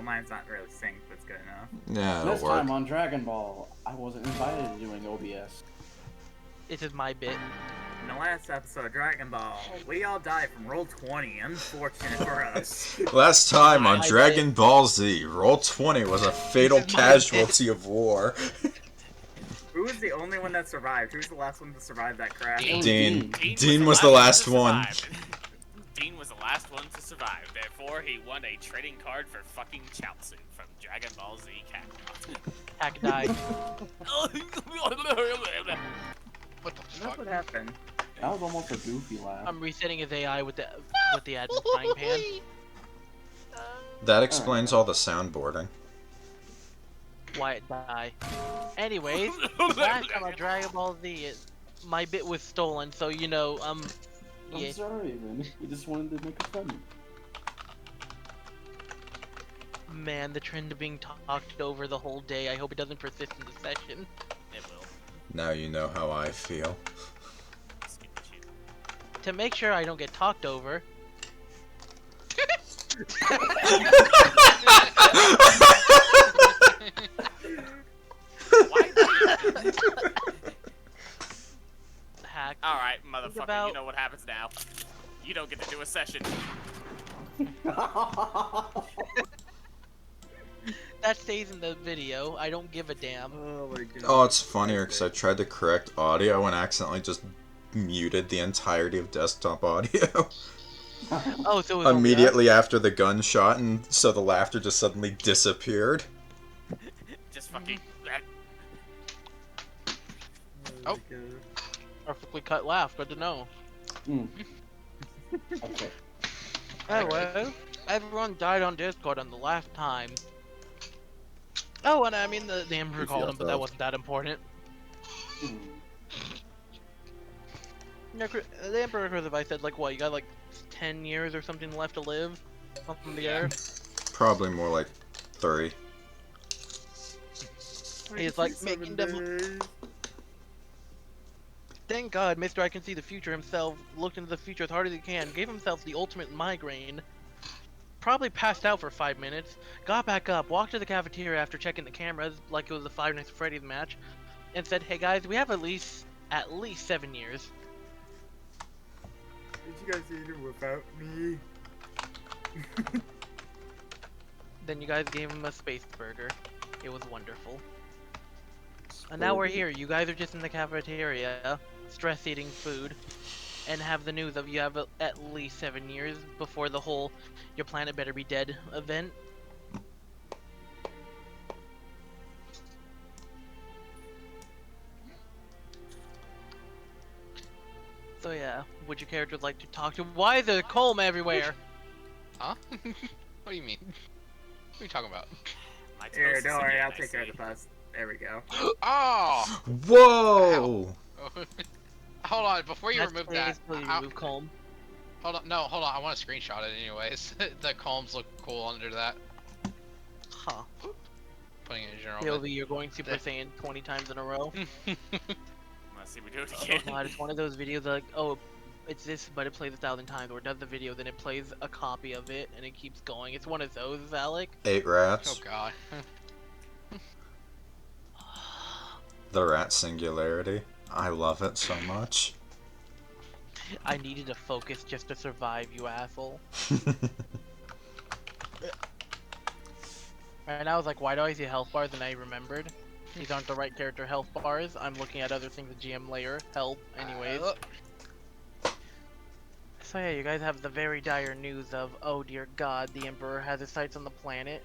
Well, mine's not really synced, but it's good enough. Yeah, it'll This work. time on Dragon Ball, I wasn't invited to doing OBS. This is my bit. In the last episode of Dragon Ball, we all died from roll 20. Unfortunate for us. Last time on I Dragon did. Ball Z, Roll 20 was a fatal This is my casualty of war. Who was the only one that survived? Who was the last one to survive that crash? Dean. Dean Dean was the last to one. survive. Dean was the last one to survive. Therefore, he won a trading card for fucking Chaozu from Dragon Ball Z Kakarot. Hack died. What the That's fuck? what happened. That was almost a goofy laugh. I'm resetting his AI with the admin frying pan. That explains all the soundboarding. Wyatt die. Anyways, last time on Dragon Ball Z, my bit was stolen, so you know, yeah. I'm sorry, man. We just wanted to make it funny. Man, the trend of being talked over the whole day. I hope it doesn't persist in the session. It will. Now you know how I feel. Skip the shit. To make sure I don't get talked over. Hack. Alright, motherfucker, about- you know what happens now. You don't get to do a session. That stays in the video. I don't give a damn. Oh my god. Oh, it's funnier because I tried to correct audio and accidentally just muted the entirety of desktop audio. Oh, so it was only Immediately after the gunshot, and so the laughter just suddenly disappeared. Just fucking... Oh. my God. us. Perfectly cut laugh. Good to know. Okay. Anyway, everyone died on Discord on the last time. Oh, and I mean the Emperor called him, but that wasn't that important. Yeah, the Emperor Crucifix said like what? You got like 10 years or something left to live. Something in the air. Probably more like 3. He's like making them. Thank God, Mr. I Can See the Future himself looked into the future as hard as he can, gave himself the ultimate migraine, probably passed out for 5 minutes, got back up, walked to the cafeteria after checking the cameras like it was the Five Nights at Freddy's match, and said, "Hey guys, we have at least 7 years." Did you guys eat it without me? Then you guys gave him a space burger. It was wonderful. And now we're here. You guys are just in the cafeteria, stress eating food, and have the news of you have at least 7 years before the whole "your planet better be dead" event. So yeah, would your characters like to talk to? Why is there Kolm everywhere? Huh? What do you mean? What are you talking about? My toast Here, is don't worry, again, I'll I take care of see. the bus. There we go. Oh! Whoa! Hold on, before you That's remove that, basically I- remove Kolm. hold on, no, hold on, I want to screenshot it anyways. The columns look cool under that. Huh. Putting it in general. POV, you're going Super Saiyan 20 times in a row. Let's see, we do it Oh again. god, it's one of those videos like, oh, it's this, but it plays 1,000 times, or it does the video, then it plays a copy of it, and it keeps going. It's one of those, Alec. 8 Oh rats. god. The rat singularity. I love it so much. I needed to focus just to survive, you asshole. And I was like, why do I see health bars? And I remembered. These aren't the right character health bars. I'm looking at other things, the GM layer, help, anyways. So yeah, you guys have the very dire news of, oh dear god, the Emperor has his sights on the planet.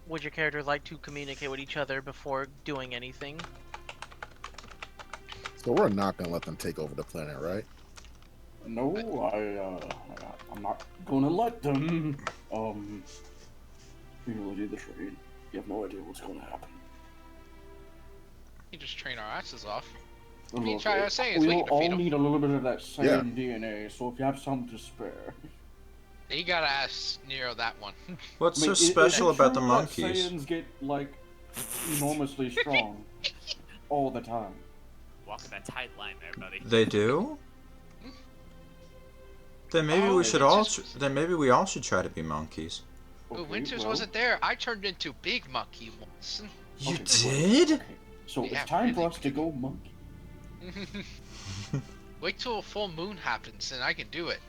Would your characters like to communicate with each other before doing anything? So we're not gonna let them take over the planet, right? No, I'm not gonna let them. We will do the trade. You have no idea what's gonna happen. You just train our asses off. Look, mean, try our Saiyans, we we'll can all defeat 'em. need a little bit of that Saiyan DNA, so if you have some to spare. You gotta ask Nero that one. What's I mean, so is special it about the true that monkeys? Saiyans get, like, enormously strong all the time. Walking that tight line there, buddy. They do? Then maybe Oh, we should all. Winters- Then maybe we all should try to be monkeys. Well, Okay, Winters well, wasn't there. I turned into Big Monkey once. You okay, did? Okay. So Yeah, it's time for really. us to go monkey. Wait till a full moon happens and I can do it.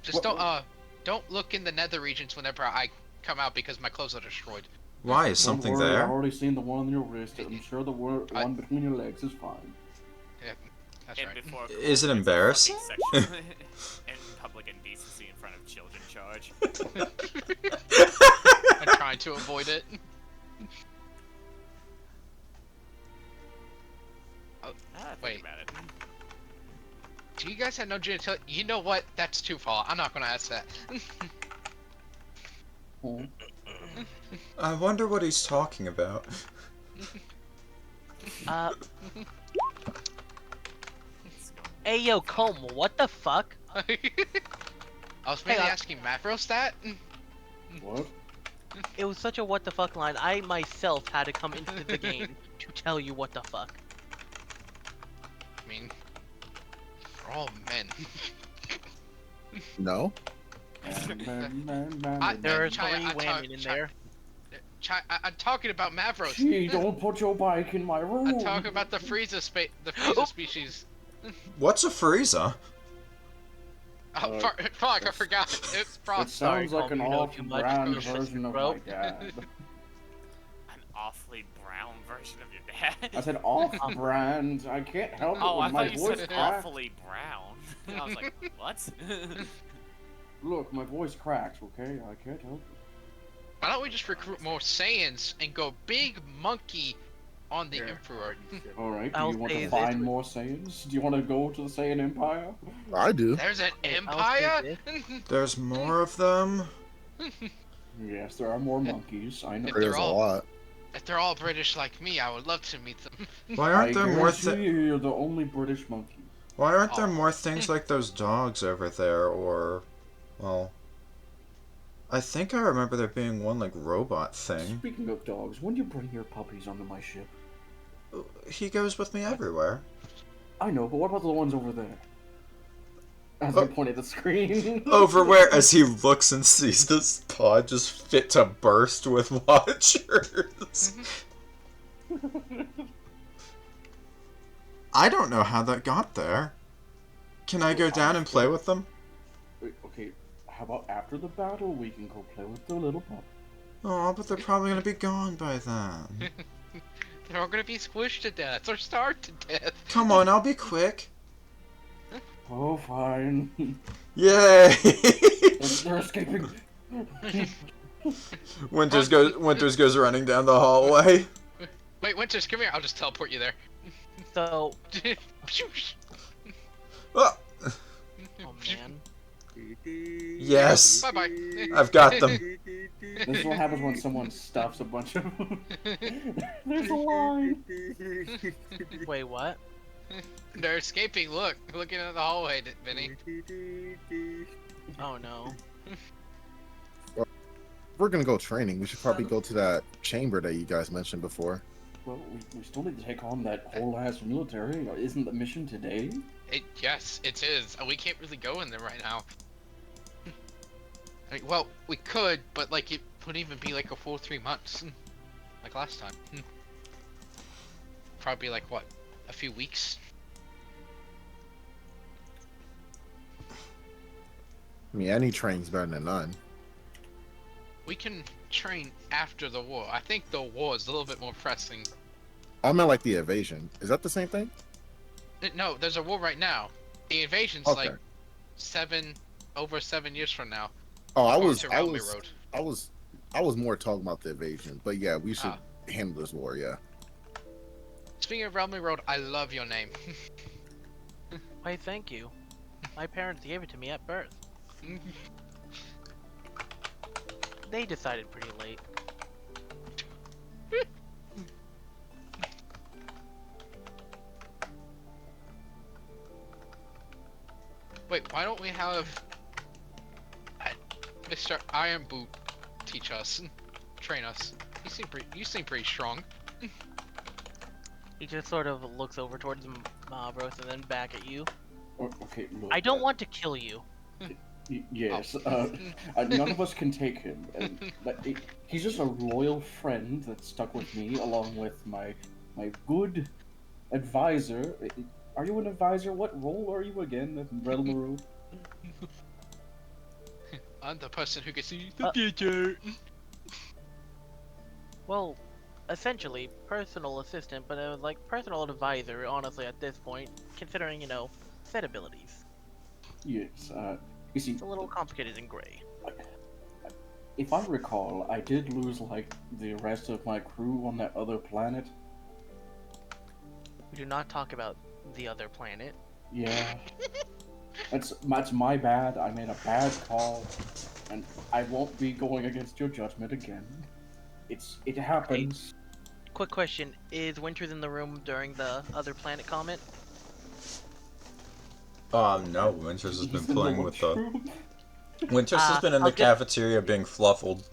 Just What- don't look in the nether regions whenever I come out because my clothes are destroyed. Why is Don't something worry, I've there? already seen the one on your wrist. I'm sure the one between your legs is fine. That's And right. before Is it Kolm embarrassing? gets a fucking sexual and public indecency in front of children charge. I'm trying to avoid it. Think Wait. about it. Do you guys have no genitalia? You know what? That's too far. I'm not gonna ask that. Oh. I wonder what he's talking about. Hey yo, Kolm, what the fuck? I was mainly Hey, asking Mavros that. What? It was such a what the fuck line. I myself had to come into the game to tell you what the fuck. I mean, we're all men. No? There are Chaya, three women in there. I'm talking about Mavros. Gee, don't put your bike in my room. I'm talking about the Frieza species. What's a Frieza? Oh, fuck, I forgot. It's It Frost. Sorry, sounds like Kolm, an you know too much. off-brand Go version of bro. my dad. An awfully brown version of your dad. I said off-brand. I can't help it Oh, I when my thought you voice said cracks. awfully brown. I was like, what? Look, my voice cracks, okay? I can't help it. Why don't we just recruit more Saiyans and go big monkey on the Emperor? Alright, do I'll you want say to this find with- more Saiyans? Do you want to go to the Saiyan Empire? I do. There's an I'll say empire? There's more of them? Yes, there are more monkeys, I know. If There's they're a all- lot. If they're all British like me, I would love to meet them. Why aren't I there more guarantee you're the only British monkey. Why aren't there Oh. more things like those dogs over there, or, well, I think I remember there being one like robot thing. Speaking of dogs, when do you bring your puppies onto my ship? He goes with me everywhere. I know, but what about the ones over there? As I point at the screen. Over where, as he looks and sees this pod just fit to burst with watchers. I don't know how that got there. Can I go down and play with them? Wait, okay, how about after the battle we can go play with the little pup? Oh, but they're probably gonna be gone by then. They're all gonna be squished to death or starved to death. Come on, I'll be quick. Oh, fine. Yay! They're escaping. Winters goes running down the hallway. Wait, Winters, come here. I'll just teleport you there. So, Ah, oh man. yes, Bye bye. I've got them. This is what happens when someone stuffs a bunch of. There's a line. Wait, what? They're escaping. Look, looking at the hallway, Vinny. Oh no. If we're gonna go training, we should probably go to that chamber that you guys mentioned before. Well, we still need to take on that whole ass military. Isn't the mission today? Yes, it is. We can't really go in there right now. Like, well, we could, but like it would even be like a full 3 months, like last time. Probably like what, a few weeks. I mean, any training's better than none. We can train after the war. I think the war is a little bit more pressing. I meant like the evasion. Is that the same thing? No, there's a war right now. The invasion's Okay. like over 7 years from now. Oh, I Going was to I Railway was Road. I was more talking about the evasion. But yeah, we should handle this war. Yeah. Speaking of Railway Road, I love your name. Why, thank you. My parents gave it to me at birth. They decided pretty late. Wait, why don't we have Mr. Iron Boot teach us, train us? You seem pretty strong. He just sort of looks over towards Mavros and then back at you. Okay, look. I don't want to kill you. Yes. None of us can take him. He's just a loyal friend that stuck with me, along with my good advisor. Are you an advisor? What role are you again, Relmaru? I'm the person who can see the future. Well, essentially, personal assistant, but like personal advisor, honestly, at this point, considering, set abilities. Yes. You see, It's a little complicated and gray. if I recall, I did lose like the rest of my crew on that other planet. We do not talk about the other planet. Yeah. That's my bad. I made a bad call, and I won't be going against your judgment again. It happens. Quick question, is Winters in the room during the other planet comment? No, Winters has been He's in playing with the... washroom. Winters has been in the cafeteria being fluffled.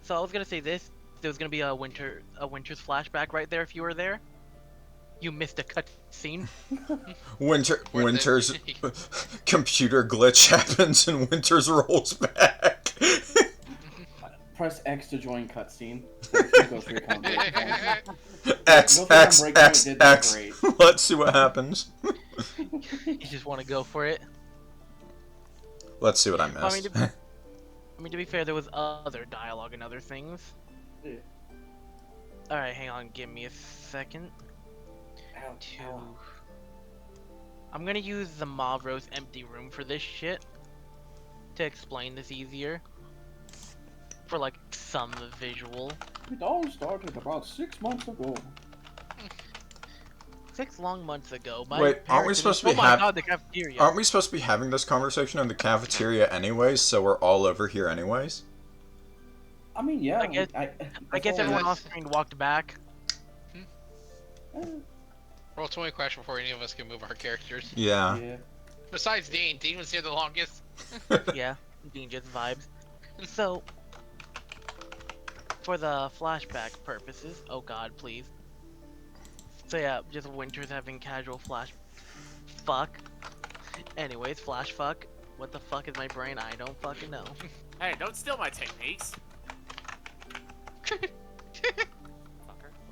So I was gonna say this, there was gonna be a Winter's flashback right there if you were there. You missed a cutscene. Winter's computer glitch happens and Winters rolls back. Press X to join cutscene. Go through your X. Great. Let's see what happens. You just want to go for it. Let's see what I missed. I mean, to be fair, there was other dialogue and other things. Yeah. Alright, hang on, give me a second. Ow. I'm gonna use the Mavros empty room for this shit. To explain this easier. For like, some visual. It all started about 6 months ago. 6 long months ago. My Wait, aren't we supposed to be the cafeteria. Aren't we supposed to be having this conversation in the cafeteria anyways, so we're all over here anyways? I mean, yeah. I guess everyone off screen walked back. Roll 20 crash before any of us can move our characters. Yeah. Besides Dean. Dean was here the longest. Yeah, Dean just vibes. So, for the flashback purposes, oh god, please. So yeah, just Winters having casual flash fuck. Anyways, flash fuck. What the fuck is my brain? I don't fucking know. Hey, don't steal my techniques. Fucker.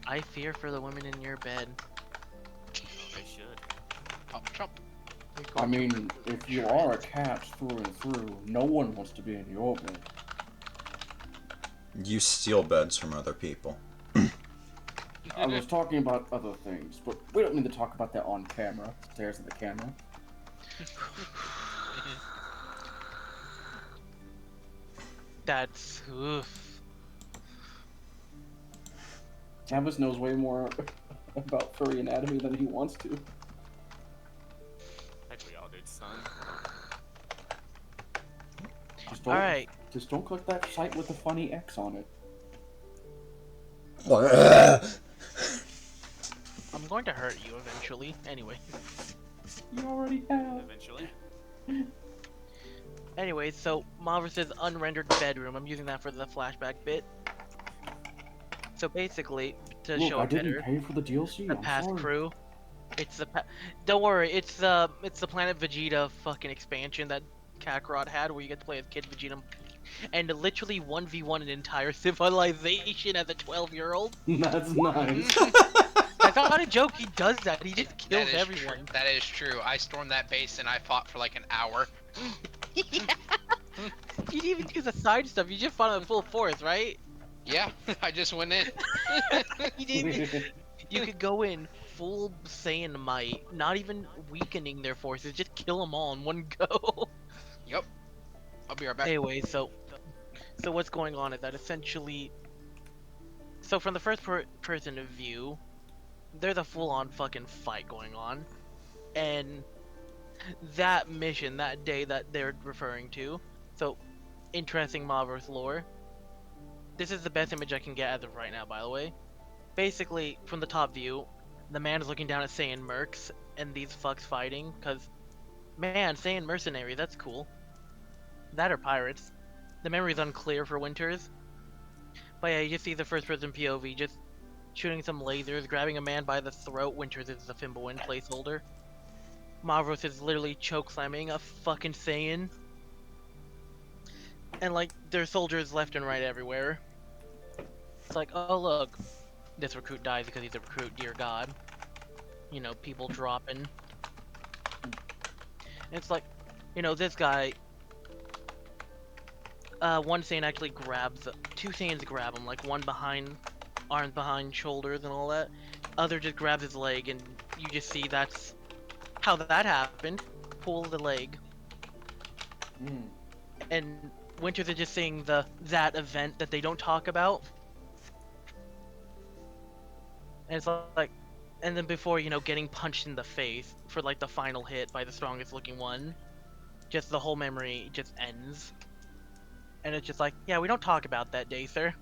I fear for the women in your bed. They should. Oh, Trump. I mean, if you are a cat through and through, no one wants to be in your bed. You steal beds from other people. I was talking about other things, but we don't need to talk about that on camera. Stares at the camera. That's oof. Canvas knows way more about furry anatomy than he wants to. Like we all did, son. Alright. Just don't click that site with the funny X on it. I'm going to hurt you eventually. Anyway. You already have. Eventually. Anyways, so Mavros' unrendered bedroom. I'm using that for the flashback bit. So basically, to Look, show I it didn't better, pay for the DLC. the I'm past sorry. crew. It's the don't worry, it's the Planet Vegeta fucking expansion that Kakarot had, where you get to play as Kid Vegeta, and literally 1v1 an entire civilization as a 12-year-old. That's nice. That's not a joke. He does that. He just kills everyone. That is true. I stormed that base and I fought for like an hour. Yeah. You didn't even do the side stuff. You just fought on full force, right? Yeah, I just went in. You didn't. You could go in full Saiyan might, not even weakening their forces, just kill them all in one go. Yep. I'll be right back. Anyway, so what's going on is that essentially, so from the first person view, there's a full-on fucking fight going on, and that mission, that day that they're referring to, so interesting Mavros lore. This is the best image I can get as of right now, by the way. Basically, from the top view, the man is looking down at Saiyan mercs and these fucks fighting, because, man, Saiyan mercenary, that's cool. That or pirates. The memory's unclear for Winters. But yeah, you just see the first person POV just shooting some lasers, grabbing a man by the throat. Winters is the Fimbulwin placeholder. Mavros is literally choke slamming a fucking Saiyan. And like there's soldiers left and right everywhere. It's like, oh look, this recruit dies because he's a recruit, dear god. You know, people dropping. And it's like, you know, this guy, one Saiyan actually grabs, two Saiyans grab him, like one behind, arms behind shoulders and all that. Other just grabs his leg, and you just see that's how that happened. Pull the leg. Mm. And Winters is just saying that event that they don't talk about. And it's like, and then before, you know, getting punched in the face for like the final hit by the strongest looking one, just the whole memory just ends. And it's just like, yeah, we don't talk about that day, sir.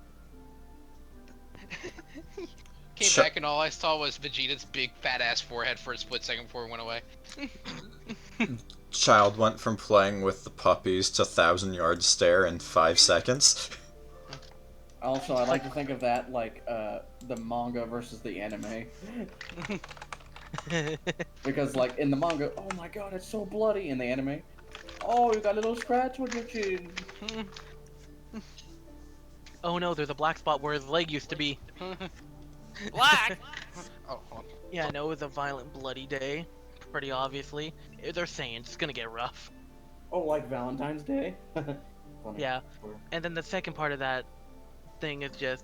Came Ch- back and all I saw was Vegeta's big fat ass forehead for a split second before it went away. Child went from playing with the puppies to 1,000-yard stare in 5 seconds. Also, I like to think of that like the manga versus the anime. Because like in the manga, oh my god, it's so bloody. In the anime, oh, you got a little scratch on your chin. Oh no, there's a black spot where his leg used to be. Black! Oh, hold on. Yeah, no, it was a violent, bloody day. Pretty obviously. They're saying it's gonna get rough. Oh, like Valentine's Day. Funny. Yeah. And then the second part of that thing is just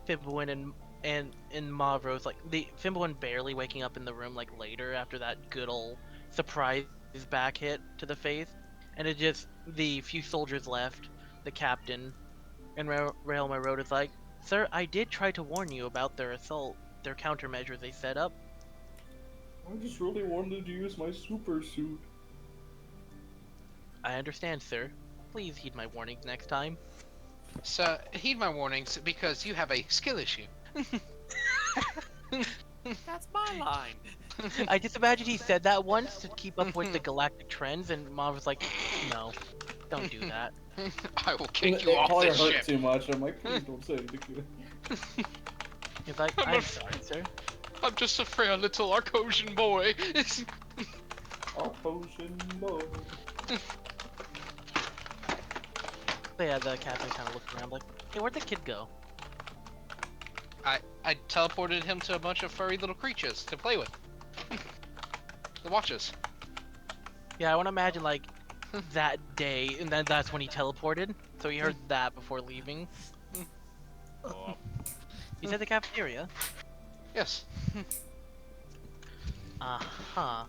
Fimblewin and Mavros, like the Fimblewin barely waking up in the room like later after that good old surprise back hit to the face, and it just the few soldiers left, the captain, and Railma Road is like, "Sir, I did try to warn you about their assault, their countermeasures they set up." I just really wanted to use my super suit. I understand, sir. Please heed my warnings next time. So, heed my warnings because you have a skill issue. That's my line. I just imagine he said that once to keep up with the galactic trends, and Mom was like, "No, don't do that." I will kick It you off probably this hurt ship. too much. I'm like, please don't say it again. He's like, I'm "I'm a- sorry, sir." I'm just a frail little Arcosian boy. Our potion boy. So yeah, the captain kind of looked around like, "Hey, where'd the kid go?" I teleported him to a bunch of furry little creatures to play with. The Watchers. Yeah, I want to imagine like that day, and then that's when he teleported. So he heard that before leaving. Oh, He's at the cafeteria. Yes. Uh-huh.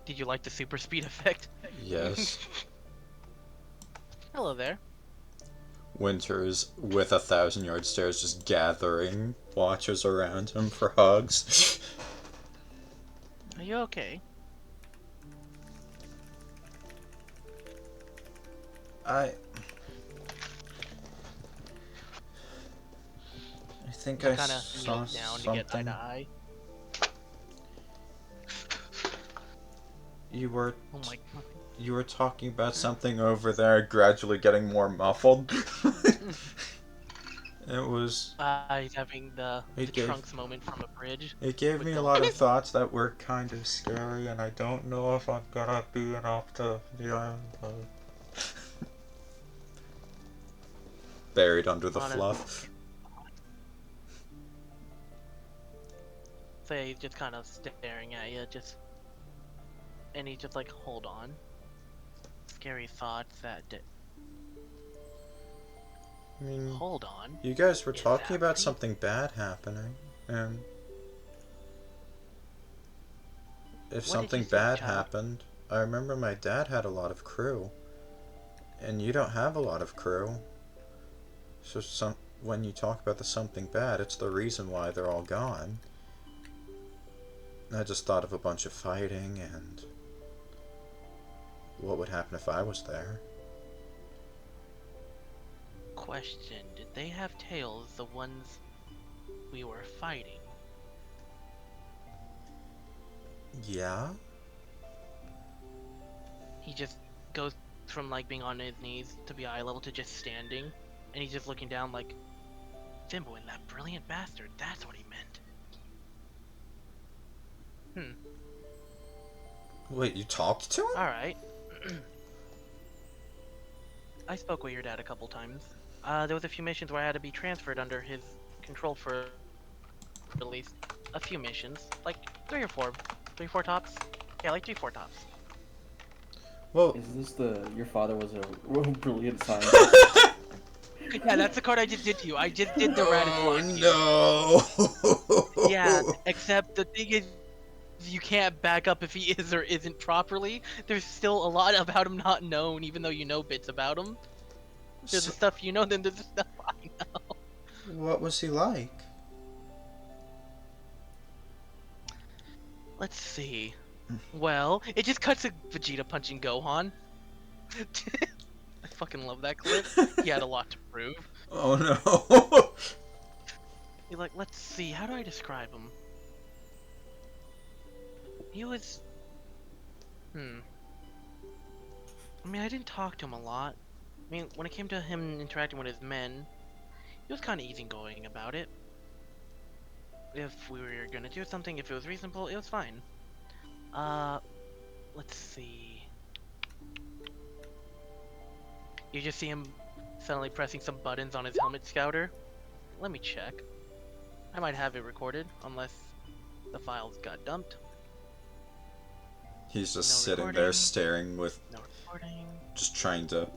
Did you like the super speed effect? Yes. Hello there. Winters, with 1,000-yard stares, just gathering watchers around him for hugs. Are you okay? I think You I kind of saw look down to get eye something. to eye. You were Oh my god. you were talking about something over there, gradually getting more muffled. It was. He's having the It gave- Trunks moment from a bridge. It gave With me a the- lot of thoughts that were kind of scary, and I don't know if I'm gonna be enough to deal with. Buried under the Honest- fluff. So yeah, he's just kind of staring at you, and he's just like, hold on. Scary thoughts that. I mean, Hold on. you guys were Is talking that about right? something bad happening, and if What did something you say, bad child? happened, I remember my dad had a lot of crew, and you don't have a lot of crew. So when you talk about the something bad, it's the reason why they're all gone. I just thought of a bunch of fighting and what would happen if I was there. Question: did they have tails, the ones we were fighting? Yeah? He just goes from like being on his knees to be eye level to just standing, and he's just looking down like, Fimbo, and that brilliant bastard, that's what he meant. Wait, you talked to him? Alright. I spoke with your dad a couple times. There was a few missions where I had to be transferred under his control for at least a few missions. Like 3 or 4. 3, 4 tops? Yeah, like 3, 4 tops. Well, Is this your father was a brilliant scientist? Yeah, that's the card I just did to you. I just did the raddest line to you. oh no. Yeah, except the thing is, you can't back up if he is or isn't properly. There's still a lot about him not known, even though you know bits about him. There's the So, stuff you know, then there's the stuff I know. what was he like? Let's see. Well, it just cuts to Vegeta punching Gohan. I fucking love that clip. He had a lot to prove. Oh no. You're like, let's see, how do I describe him? He was... I mean, I didn't talk to him a lot. I mean, when it came to him interacting with his men, he was kind of easygoing about it. If we were gonna do something, if it was reasonable, it was fine. Let's see. You just see him suddenly pressing some buttons on his helmet scouter. Let me check. I might have it recorded, unless the files got dumped. He's just No sitting recording. there staring with, No recording. just trying to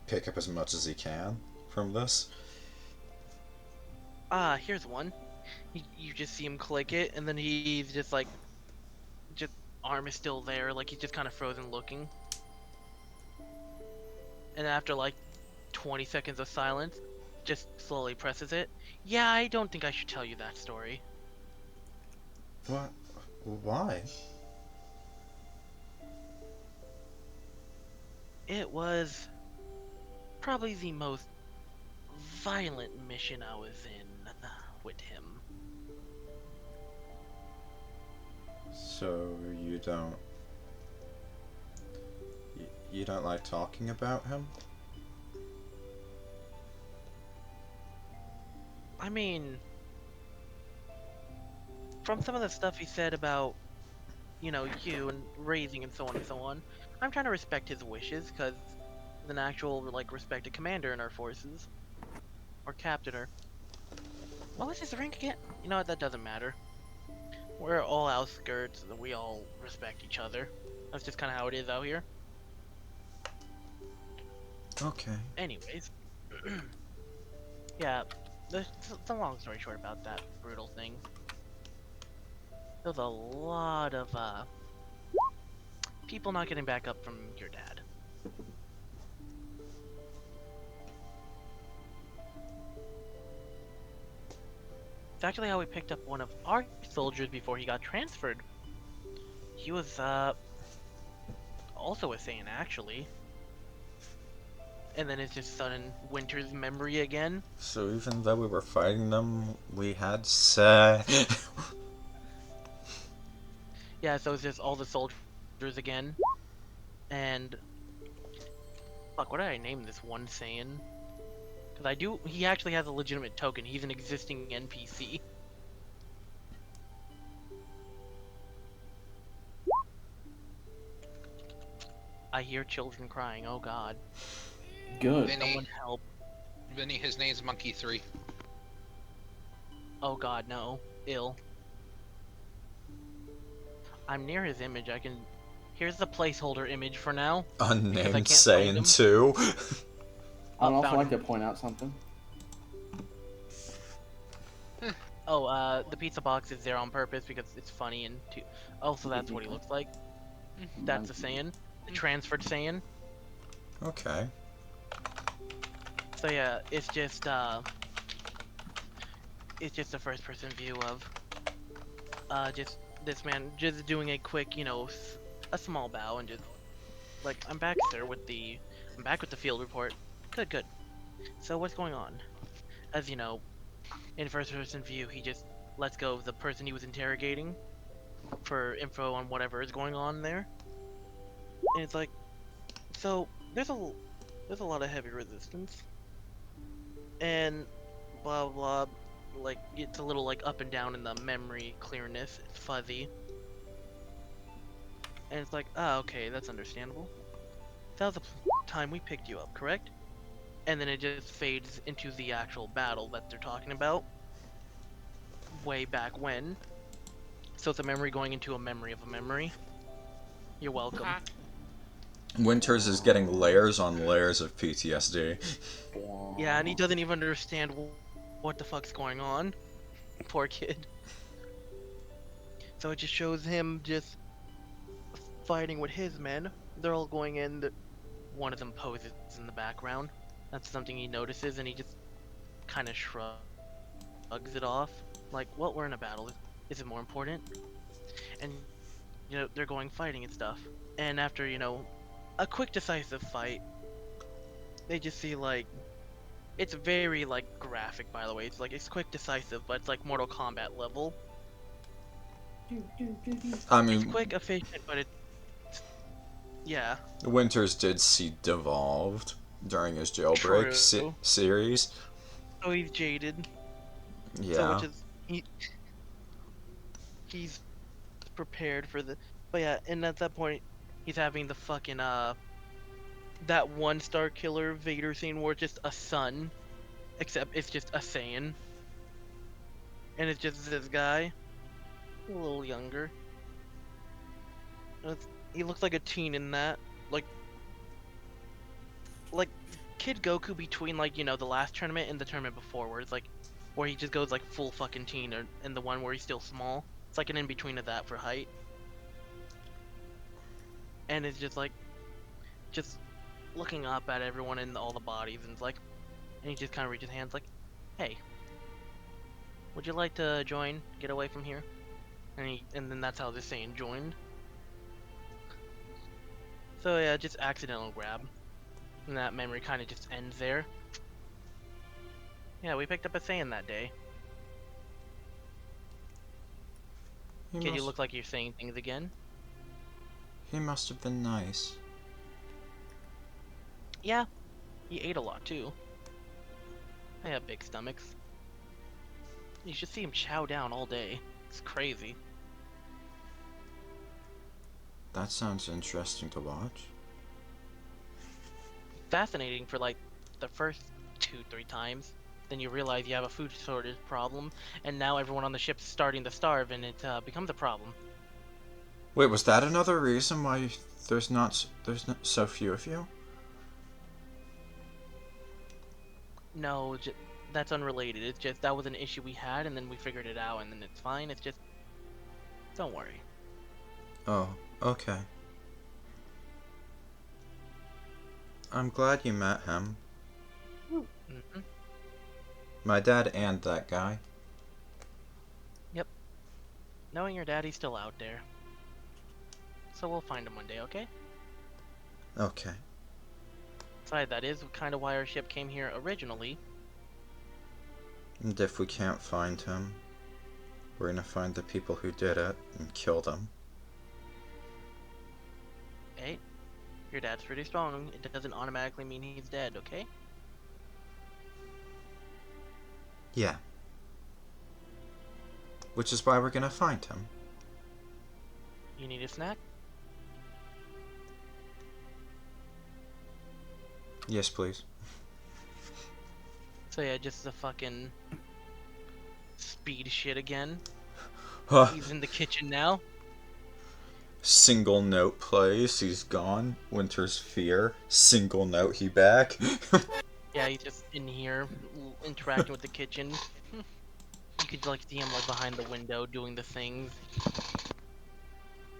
pick up as much as he can from this. Here's one. You just see him click it, and then he's just like, just arm is still there, like he's just kind of frozen looking. And after like 20 seconds of silence, just slowly presses it. Yeah, I don't think I should tell you that story. What? Why? It was probably the most violent mission I was in with him. So you don't... You don't like talking about him? I mean, from some of the stuff he said about, you know, you and raising and so on and so on, I'm trying to respect his wishes, because he's an actual, like, respected commander in our forces. Or captainer. What was his rank again? You know what, that doesn't matter. We're all outskirts, and we all respect each other. That's just kind of how it is out here. Okay. Anyways. Yeah, the long story short about that brutal thing. There's a lot of, people not getting back up from your dad. It's actually how we picked up one of our soldiers before he got transferred. He was, also a Saiyan, actually. And then it's just sudden Winter's memory again. So even though we were fighting them, we had Yeah, so it's just all the soldiers again. And... fuck, what did I name this one Saiyan? Because he actually has a legitimate token. He's an existing NPC. I hear children crying, oh god. Good. Viny, Someone help. Viny, his name's Monkey 3. Oh god, no. Ill. I'm near his image, I can... Here's the placeholder image for now. unnamed can't find him. Saiyan 2. I would also found like him. to point out something. Oh, the pizza box is there on purpose because it's funny and also that's what he looks like. That's a Saiyan. The transferred Saiyan. Okay. So yeah, it's just a first person view of just this man just doing a quick, you know, a small bow and just like, I'm back sir with the field report. Good, good. So what's going on? As you know, in first person view, he just lets go of the person he was interrogating for info on whatever is going on there. And it's like, so there's a lot of heavy resistance and blah blah. like it's a little like up and down in the memory clearness. It's fuzzy. And it's like, ah, okay, that's understandable. That was the time we picked you up, correct? And then it just fades into the actual battle that they're talking about. Way back when. So it's a memory going into a memory of a memory. You're welcome. Ha. Winters is getting layers on layers of PTSD. Yeah, and he doesn't even understand what the fuck's going on. Poor kid. So it just shows him just fighting with his men. They're all going in. One of them poses in the background. That's something he notices, and he just kind of shrugs it off. Like, well, we're in a battle. Is it more important? And, you know, they're going fighting and stuff. And after, you know, a quick decisive fight, they just see, like, it's very, like, graphic, by the way. It's, like, it's quick decisive, but it's, like, Mortal Kombat level. I It's mean, quick, efficient, but it's... Yeah. Winters did see Devolved during his jailbreak True. series. So he's jaded. So Yeah. which is... He's prepared for the... But yeah, and at that point, he's having the fucking, that one-star killer Vader scene where it's just a sun, except it's just a Saiyan. And it's just this guy, a little younger. He looks like a teen in that, like Kid Goku between, like, you know, the last tournament and the tournament before, where it's like, where he just goes like full fucking teen, or and the one where he's still small. It's like an in-between of that for height. And it's just like, just looking up at everyone in all the bodies, and it's like, and he just kind of reaches hands like, hey, would you like to join, get away from here? And then that's how this Saiyan joined. So yeah, just accidental grab. And that memory kind of just ends there. Yeah, we picked up a Saiyan that day. Kid, you look like you're saying things again. He must have been nice. Yeah, he ate a lot too. I have big stomachs. You should see him chow down all day. It's crazy. That sounds interesting to watch. Fascinating for like the first 2-3 times. Then you realize you have a food shortage problem, and now everyone on the ship's starting to starve, and it becomes a problem. Wait, was that another reason why there's not so few of you? No, that's unrelated. It's just that was an issue we had, and then we figured it out, and then it's fine. It's just, don't worry. Oh, okay. I'm glad you met him. Mm-hmm. My dad and that guy. Yep. Knowing your daddy's still out there. So we'll find him one day, okay? Okay. Besides, that is kind of why our ship came here originally. And if we can't find him, we're gonna find the people who did it and kill them. Hey, your dad's pretty strong. It doesn't automatically mean he's dead, okay? Yeah. Which is why we're gonna find him. You need a snack? Yes, please. So yeah, just the fucking speed shit again. Huh. He's in the kitchen now. Single note plays, he's gone. Winter's fear. Single note, he back. Yeah, he's just in here interacting with the kitchen. You could like see him like behind the window doing the things,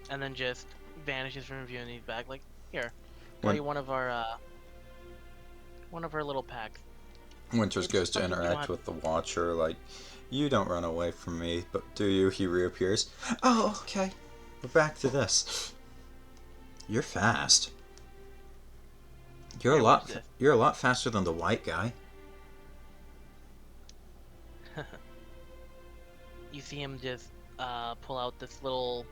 and then just vanishes from view, and he's back. Like, here, got you one of our little packs. Winters It's goes to fucking interact not- with the Watcher, like, you don't run away from me, but do you? He reappears. Oh, okay. We're back to this. You're fast. You're Hey, a watch lot. this. You're a lot faster than the white guy. You see him just pull out this little.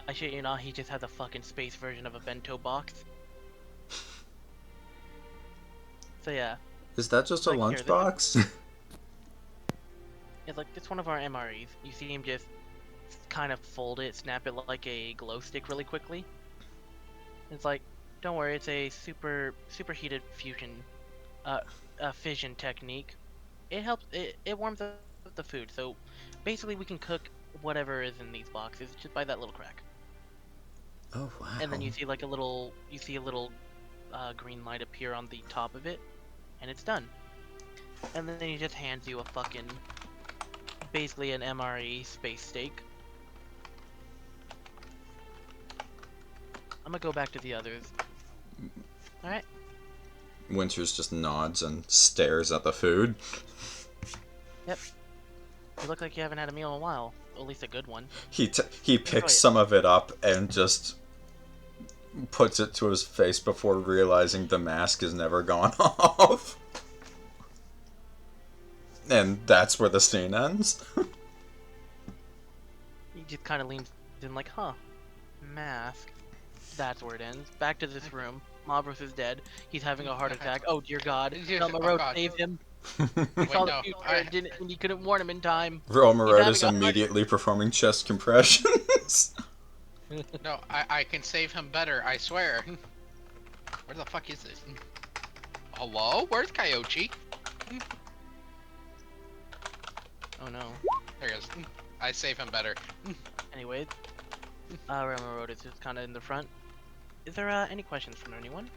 I shit you not, he just has a fucking space version of a bento box. So yeah, Is that just a Like, here, this is- lunchbox? it's one of our MREs. You see him just kind of fold it, snap it like a glow stick really quickly. It's like, don't worry, it's a superheated fusion, fission technique. It helps. It warms up the food. So basically, we can cook whatever is in these boxes just by that little crack. Oh wow. And then you see a little green light appear on the top of it, and it's done. And then he just hands you a fucking, basically an MRE space steak. I'm gonna go back to the others. Alright. Winters just nods and stares at the food. Yep. You look like you haven't had a meal in a while. At least a good one. He picks Enjoy it. some of it up and just puts it to his face before realizing the mask has never gone off. And that's where the scene ends. He just kind of leans in like, huh, mask. That's where it ends. Back to this room. Mavros is dead. He's having a heart attack. Oh dear God. Road God. saved him. He Wait, saw no. the future and he couldn't warn him in time. Romarode is having a heart- immediately performing chest compressions. No, I can save him better, I swear. Where the fuck is this? Hello? Where's Kyochi? Oh no. There he is. I save him better. Anyways, Romarode is just kind of in the front. Is there any questions from anyone?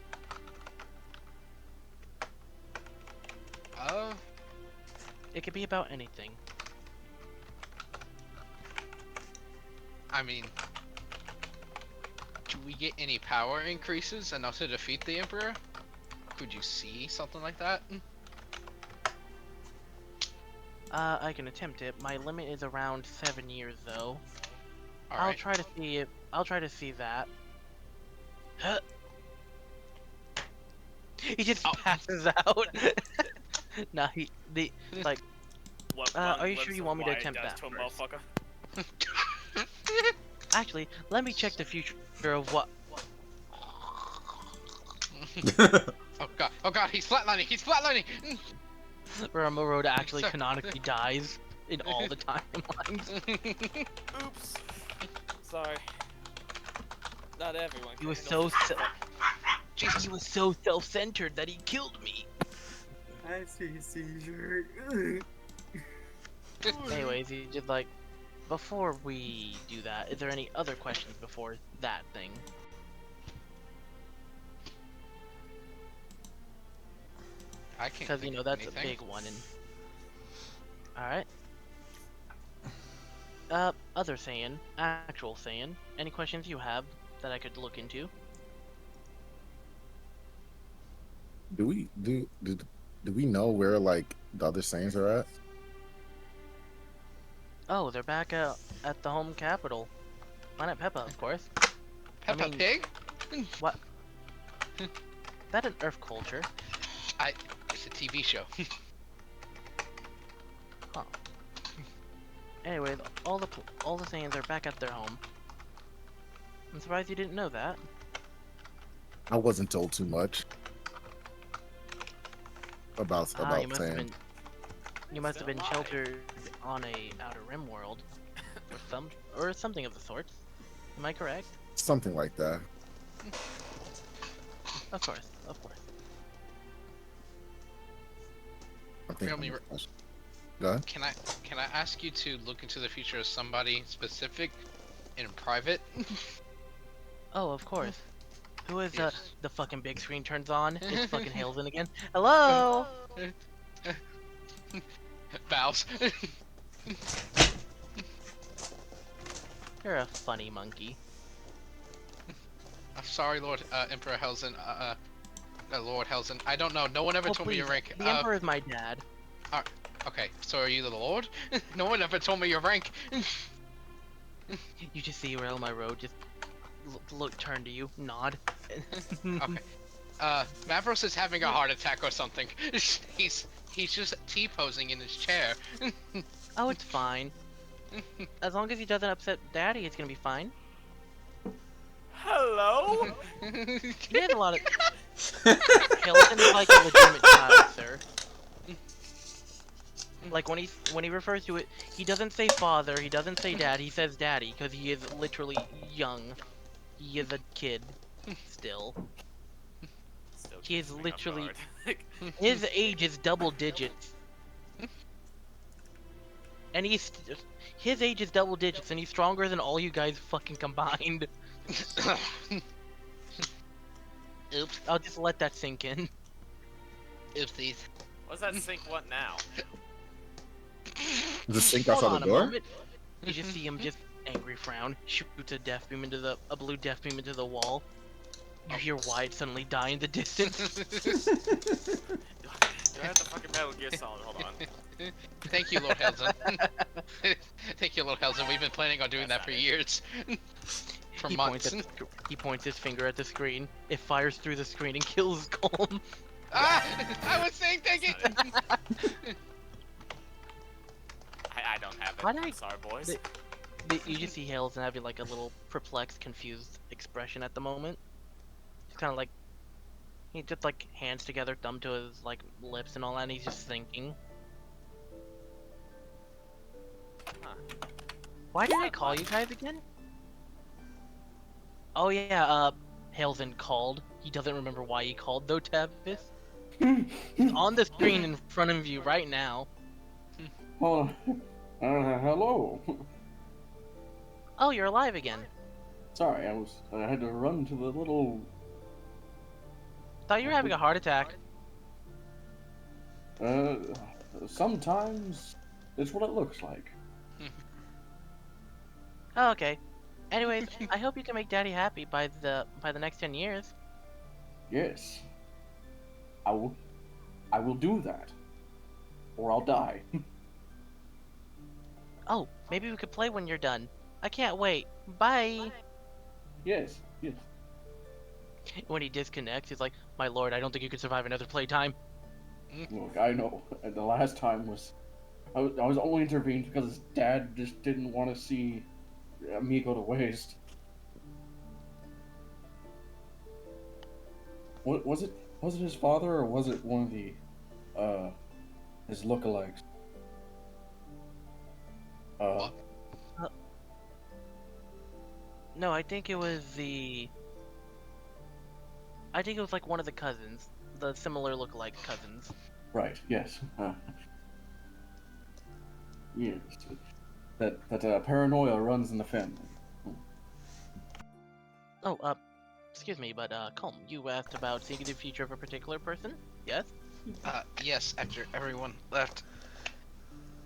It could be about anything. I mean, do we get any power increases enough to defeat the Emperor? Could you see something like that? I can attempt it. My limit is around 7 years though. I'll Alright. try to see it. I'll try to see that. Huh. He just passes out. Nah, like. What Are you one sure you lives want me to Wyatt attempt does that to a first? motherfucker? Actually, let me check the future of what. Oh god, he's flatlining! He's flatlining! Romarode actually Sorry. canonically dies in all the timelines. Oops. Sorry. Not everyone. He was can handle so Jesus. he was so self-centered that he killed me. I see seizure. Anyways, he just like, before we do that, is there any other questions before that thing? I can't Because think you know of that's anything. a big one. And all right. Other Saiyan, actual Saiyan. Any questions you have that I could look into? Do we know where like the other Saiyans are at? Oh, they're back at the home capital. Planet Peppa, of course. Peppa mean- Pig? What? That an Earth culture? It's a TV show. Huh. Anyways, all the Saiyans are back at their home. I'm surprised you didn't know that. I wasn't told too much about You must have Saiyan. been. You must have been So lie. sheltered on a outer rim world, or something of the sort. Am I correct? Something like that. Of course, of course. I think. Feel me, Go ahead. Can I ask you to look into the future of somebody specific in private? Oh, of course. Who is Yes. the fucking big screen turns on? It's fucking Hailzon again. Hello. Bows. You're a funny monkey. I'm sorry, Lord Emperor Hailzon. Lord Hailzon. I don't know. No one ever Oh, told me your please, rank. the Emperor is my dad. Okay, so are you the Lord? No one ever told me your rank. You just see Romarode just turn to you, nod. Okay. Mavros is having a heart attack or something. He's just T-posing in his chair. Oh, it's fine. As long as he doesn't upset Daddy, it's gonna be fine. Hello? He has a lot of. Hailzon is like a legitimate child, sir. Like when he refers to it, he doesn't say father, he doesn't say dad, he says daddy because he is literally young. He is a kid still. Still He is keeps me off literally guard. his age is double digits. And his age is double digits and he's stronger than all you guys fucking combined. Oops. I'll just let that sink in. Oopsies. What's that sink what now? The sink Hold outside on the a door? moment. You just see him just angry frown, shoots a death beam into a blue death beam into the wall. You hear Wyatt suddenly die in the distance. Do I have the fucking Metal Gear Solid? Hold on. Thank you, Lord Hailzon. Thank you, Lord Hailzon. We've been planning on doing That's that for not it. years. For He months. he points his finger at the screen. It fires through the screen and kills Kolm. Ah! I was saying thank you! I don't have it. Why did I'm I- sorry, boys. You just see Hailzon having like a little perplexed, confused expression at the moment. He's kind of like, he just like hands together, thumb to his like lips and all that, and he's just thinking. Huh. Why did I call you guys again? Oh yeah, Hailzon called. He doesn't remember why he called though, Bepis. He's on the screen in front of you right now. Oh, hello. Oh, you're alive again. Sorry, I had to run to the little. Thought you were having a heart attack. Sometimes it's what it looks like. Oh, okay. Anyways, I hope you can make Daddy happy by the next 10 years. Yes. I will do that. Or I'll die. Oh, maybe we could play when you're done. I can't wait. Bye. Yes. When he disconnects, he's like, "My lord, I don't think you could survive another playtime." Look, I know. And the last time was I was only intervened because his dad just didn't want to see me go to waste. What was it? Was it his father or was it one of the his lookalikes? What? No, I think it was like one of the cousins, the similar look-alike cousins. Right. Yes. Yes. That paranoia runs in the family. Oh, excuse me, but Kolm, you asked about seeing the future of a particular person? Yes. Yes, after everyone left.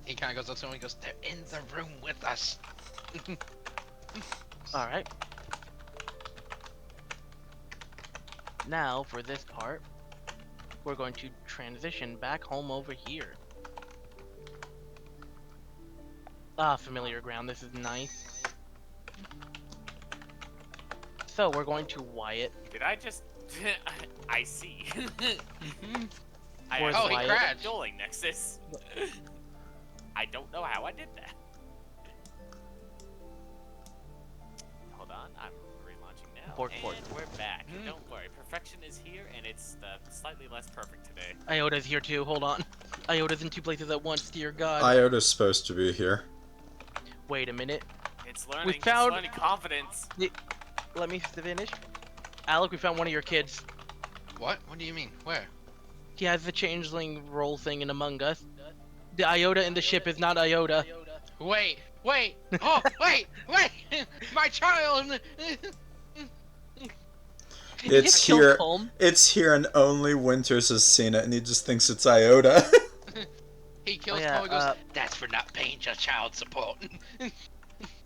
He kind of goes up to him and goes, "They're in the room with us." All right. Now, for this part, we're going to transition back home over here. Ah, familiar ground. This is nice. So, we're going to Wyatt. Did I just... I see. I Where's actually Wyatt? heard a dueling nexus. I don't know how I did that. Hold on, I'm relaunching now. Port. And we're back. Don't worry, perfection is here, and it's slightly less perfect today. Iota's here too. Hold on. Iota's in two places at once. Dear God. Iota's supposed to be here. Wait a minute. It's learning, found- it's learning confidence. Let me finish. Alec, we found one of your kids. What? What do you mean? Where? He has the changeling role thing in Among Us. The Iota in the ship is not Iota. Wait! Oh, wait! My child! It's Kill here. Kolm. It's here, and only Winters has seen it, and he just thinks it's Iota. He kills yeah, Cole and goes, "That's for not paying your child support."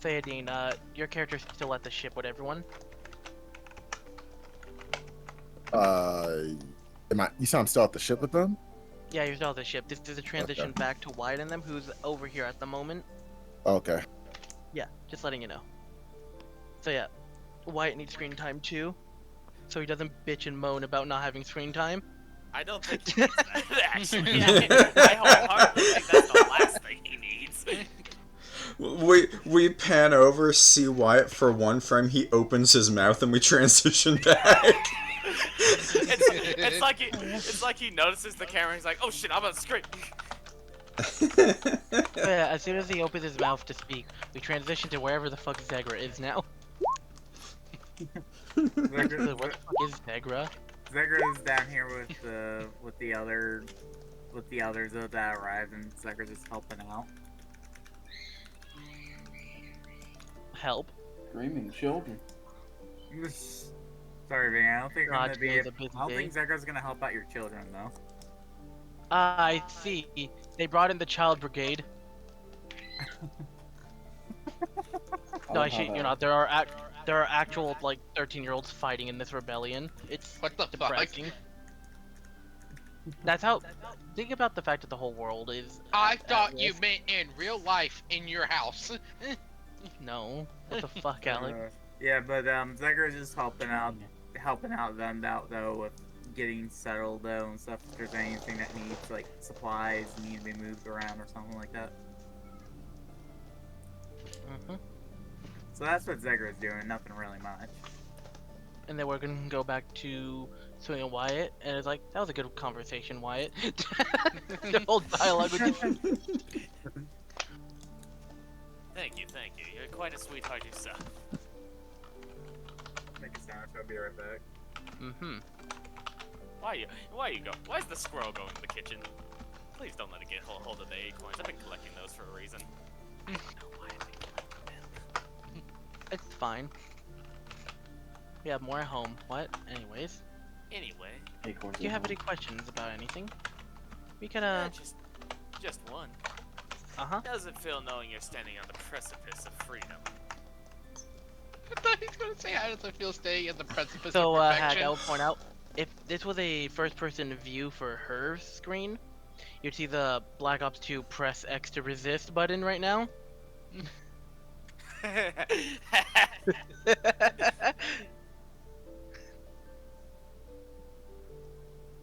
Sayadine, your character's still at the ship with everyone. You said I'm still at the ship with them? Yeah, you're still at the ship. This is a transition Okay. back to Wyatt and them, who's over here at the moment. Okay. Yeah, just letting you know. So yeah, Wyatt needs screen time too, so he doesn't bitch and moan about not having screen time. I don't think he needs that, actually. I wholeheartedly think that's the last thing he needs. We pan over, see Wyatt for one frame. He opens his mouth, and we transition back. It's like he notices the camera. He's like, "Oh shit, I'm on the screen." Yeah, as soon as he opens his mouth to speak, we transition to wherever the fuck Zegra is now. Zegra, So where the fuck is Zegra? Zegra's down here with the others that arrived, and Zegra's just helping out. Help. Screaming children. Sorry, Viny, I don't think I'm God, gonna be. today's a busy I don't day. think Zegra's gonna help out your children though. I see. They brought in the child brigade. No, I shit you not. There are actual like 13-year-olds fighting in this rebellion. It's What the fuck? depressing. That's how. Think about the fact that the whole world is. I at thought you risk. meant in real life in your house. No. What the fuck, Alec? Yeah, but Zegra's just helping out them out though with getting settled though and stuff. If there's anything that needs like supplies need to be moved around or something like that. hmm So that's what Zegra's doing. Nothing really much. And then we're gonna go back to Swing and Wyatt, and it's like that was a good conversation, Wyatt. The whole dialogue with Thank you. You're quite a sweetheart yourself. Make a sandwich. I'll be right back. Why you go? Why's the squirrel going in the kitchen? Please don't let it get hold of the acorns. I've been collecting those for a reason. I don't know why I've been collecting them. It's fine. We have more at home. What? Anyways, Anyway, Acorns do you in have home. any questions about anything? We could just one. Uh-huh. Does it feel knowing you're standing on the precipice of freedom? I thought he was gonna say, how does it feel staying at the precipice So, of Hag, perfection? I would point out, if this was a first-person view for her screen, you'd see the Black Ops 2 press X to resist button right now.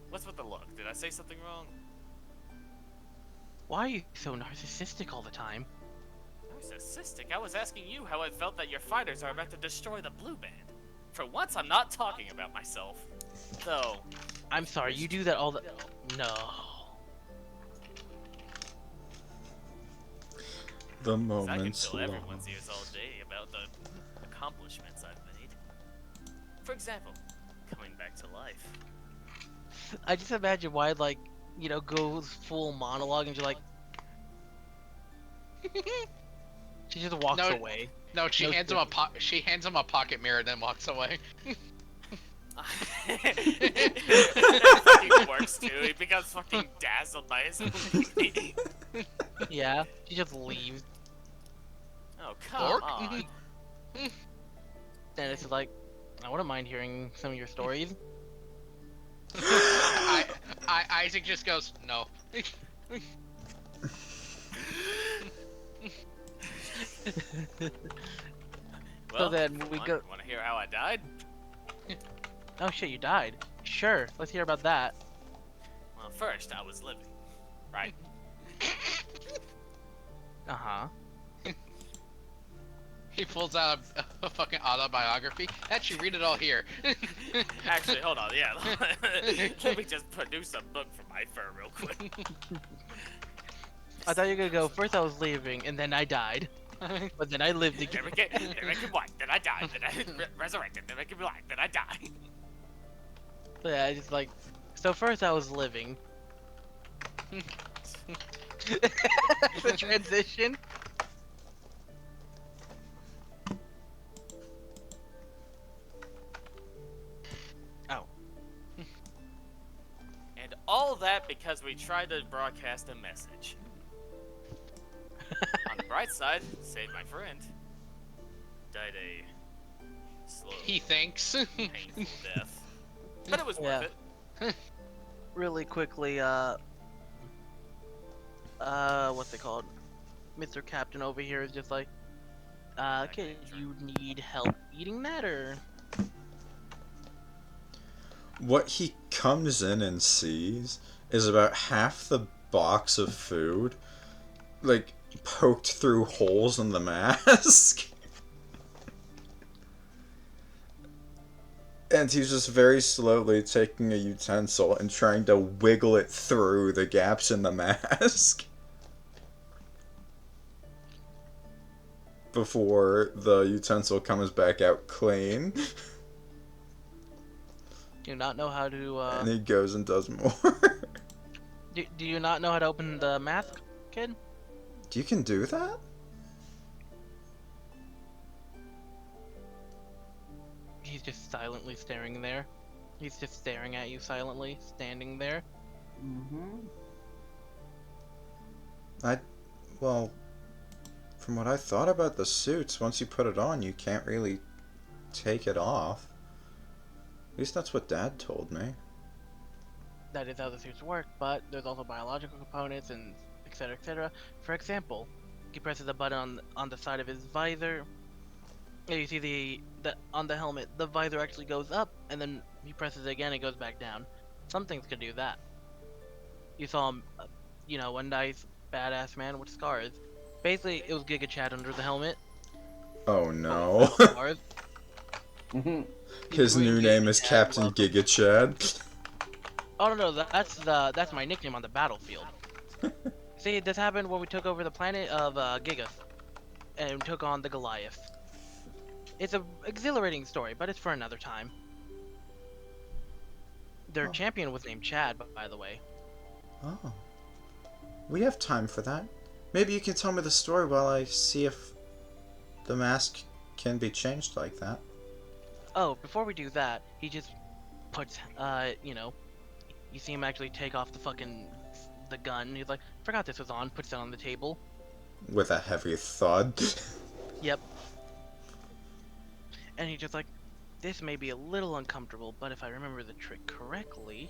What's with the look? Did I say something wrong? Why are you so narcissistic all the time? Narcissistic? I was asking you how it felt that your fighters are about to destroy the blue band. For once, I'm not talking about myself. Though, I'm sorry, you do that all the... No. The 'cause I can moments fill long. everyone's ears all day about the accomplishments I've made. For example, coming back to life. I just imagine why, like, you know, goes full monologue and you're like... She just walks No. away. No, she No hands him she hands him a pocket mirror, then walks away. That fucking works too. He becomes fucking dazzled by his own beauty. Yeah, she just leaves. Oh, come Dork. on. And it's just like, I wouldn't mind hearing some of your stories. Isaac just goes, no. Well, then we go- Want to hear how I died? Oh shit, you died. Sure, let's hear about that. Well, first I was living, right? Uh-huh. He pulls out a fucking autobiography. Actually, read it all here. Actually, hold on. Yeah, let me just produce a book for my fur real quick. I thought you were gonna go, first I was leaving, and then I died. But then I lived again. Then I became white. Then I died. Then I resurrected. Then I became black. Then I died. So yeah, I just like, so first I was living. The transition. Oh. And all that because we tried to broadcast a message. On the bright side, saved my friend. Died a slow, He thinks. painful death. But it was worth it. Really quickly, what's it called? Mr. Captain over here is just like, okay, you need help eating that, or? What he comes in and sees is about half the box of food, like, poked through holes in the mask. And he's just very slowly taking a utensil and trying to wiggle it through the gaps in the mask. before the utensil comes back out clean. Do you not know how to, And he goes and does more. do you not know how to open the mask, kid? You can do that? He's just silently staring there. He's just staring at you silently, standing there. Mm-hmm. Well, from what I thought about the suits, once you put it on, you can't really take it off. At least that's what Dad told me. That is how the suits work, but there's also biological components and etc. etc. For example, he presses a button on the side of his visor. And you see the on the helmet, the visor actually goes up, and then he presses it again, it goes back down. Some things can do that. You saw him, you know, a nice badass man with scars. Basically, it was Gigachad under the helmet. Oh no. Scars. Mm-hmm. His new name is Captain Gigachad. Oh no, that's my nickname on the battlefield. See, this happened when we took over the planet of Gigas, and took on the Goliath. It's a exhilarating story, but it's for another time. Their champion was named Chad, by the way. Oh. We have time for that. Maybe you can tell me the story while I see if the mask can be changed like that. Oh, before we do that, he just puts, you know, you see him actually take off the gun. He's like, forgot this was on, puts it on the table. With a heavy thud. Yep. And he's just like, this may be a little uncomfortable, but if I remember the trick correctly,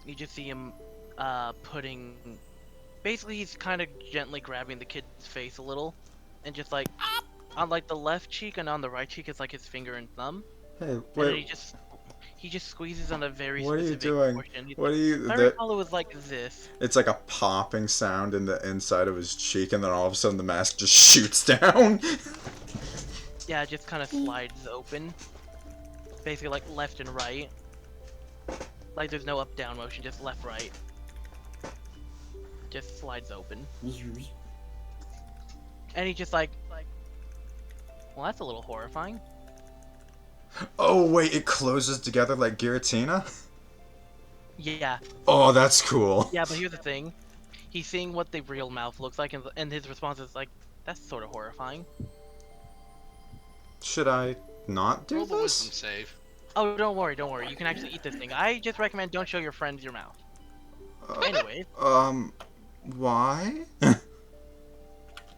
you just see him, putting, basically he's kind of gently grabbing the kid's face a little, and just like, on like the left cheek and on the right cheek is like his finger and thumb. Hey, And then wait. he just squeezes on a very What are you specific doing? portion. What are you? If I recall, it was like this. It's like a popping sound in the inside of his cheek, and then all of a sudden the mask just shoots down. Yeah, it just kind of slides open. Basically like left and right. Like there's no up-down motion, just left-right. Just slides open. And he just like, well, that's a little horrifying. Oh wait, it closes together like Giratina? Yeah. Oh, that's cool. Yeah, but here's the thing. He's seeing what the real mouth looks like, and his response is like, that's sort of horrifying. Should I not do Roll the this? wisdom save. Oh, don't worry. You can actually eat this thing. I just recommend don't show your friends your mouth. Anyway. Why?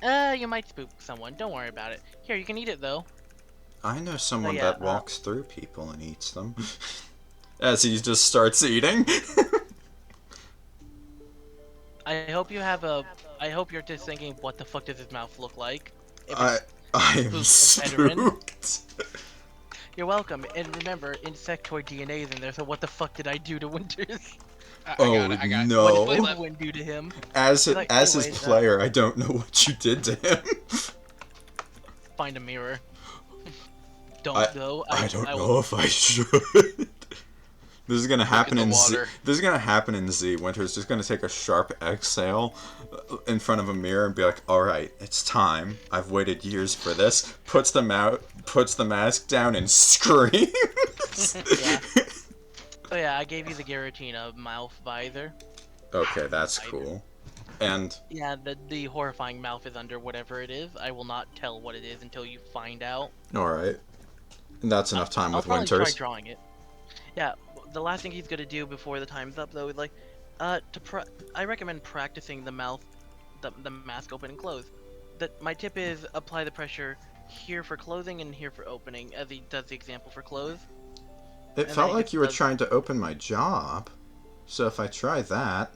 You might spook someone. Don't worry about it. Here, you can eat it though. I know someone yeah, that walks through people and eats them. As he just starts eating. I hope you're just thinking, what the fuck does his mouth look like? I'm spooked. You're welcome. And remember, insectoid DNA is in there, so what the fuck did I do to Winters? I Oh got it. no! What did Win do to him? As Like, his anyways, player, I don't know what you did to him. Find a mirror. Don't though. I don't will- know if I should. This is gonna happen in Z. water. This is gonna happen in Z. Winter's just gonna take a sharp exhale in front of a mirror and be like, "All right, it's time. I've waited years for this." Puts the mask down and screams. Yeah. Oh yeah, I gave you the Giratina mouth visor. Okay, that's cool. And Yeah, the horrifying mouth is under whatever it is. I will not tell what it is until you find out. all right, and that's enough time I'll with probably Winters. try drawing it. Yeah, the last thing he's gonna do before the time's up though is like, I recommend practicing the mouth, the mask open and close. My tip is apply the pressure here for closing and here for opening, as he does the example for close. It And felt then he like just you were does- trying to open my job. So if I try that,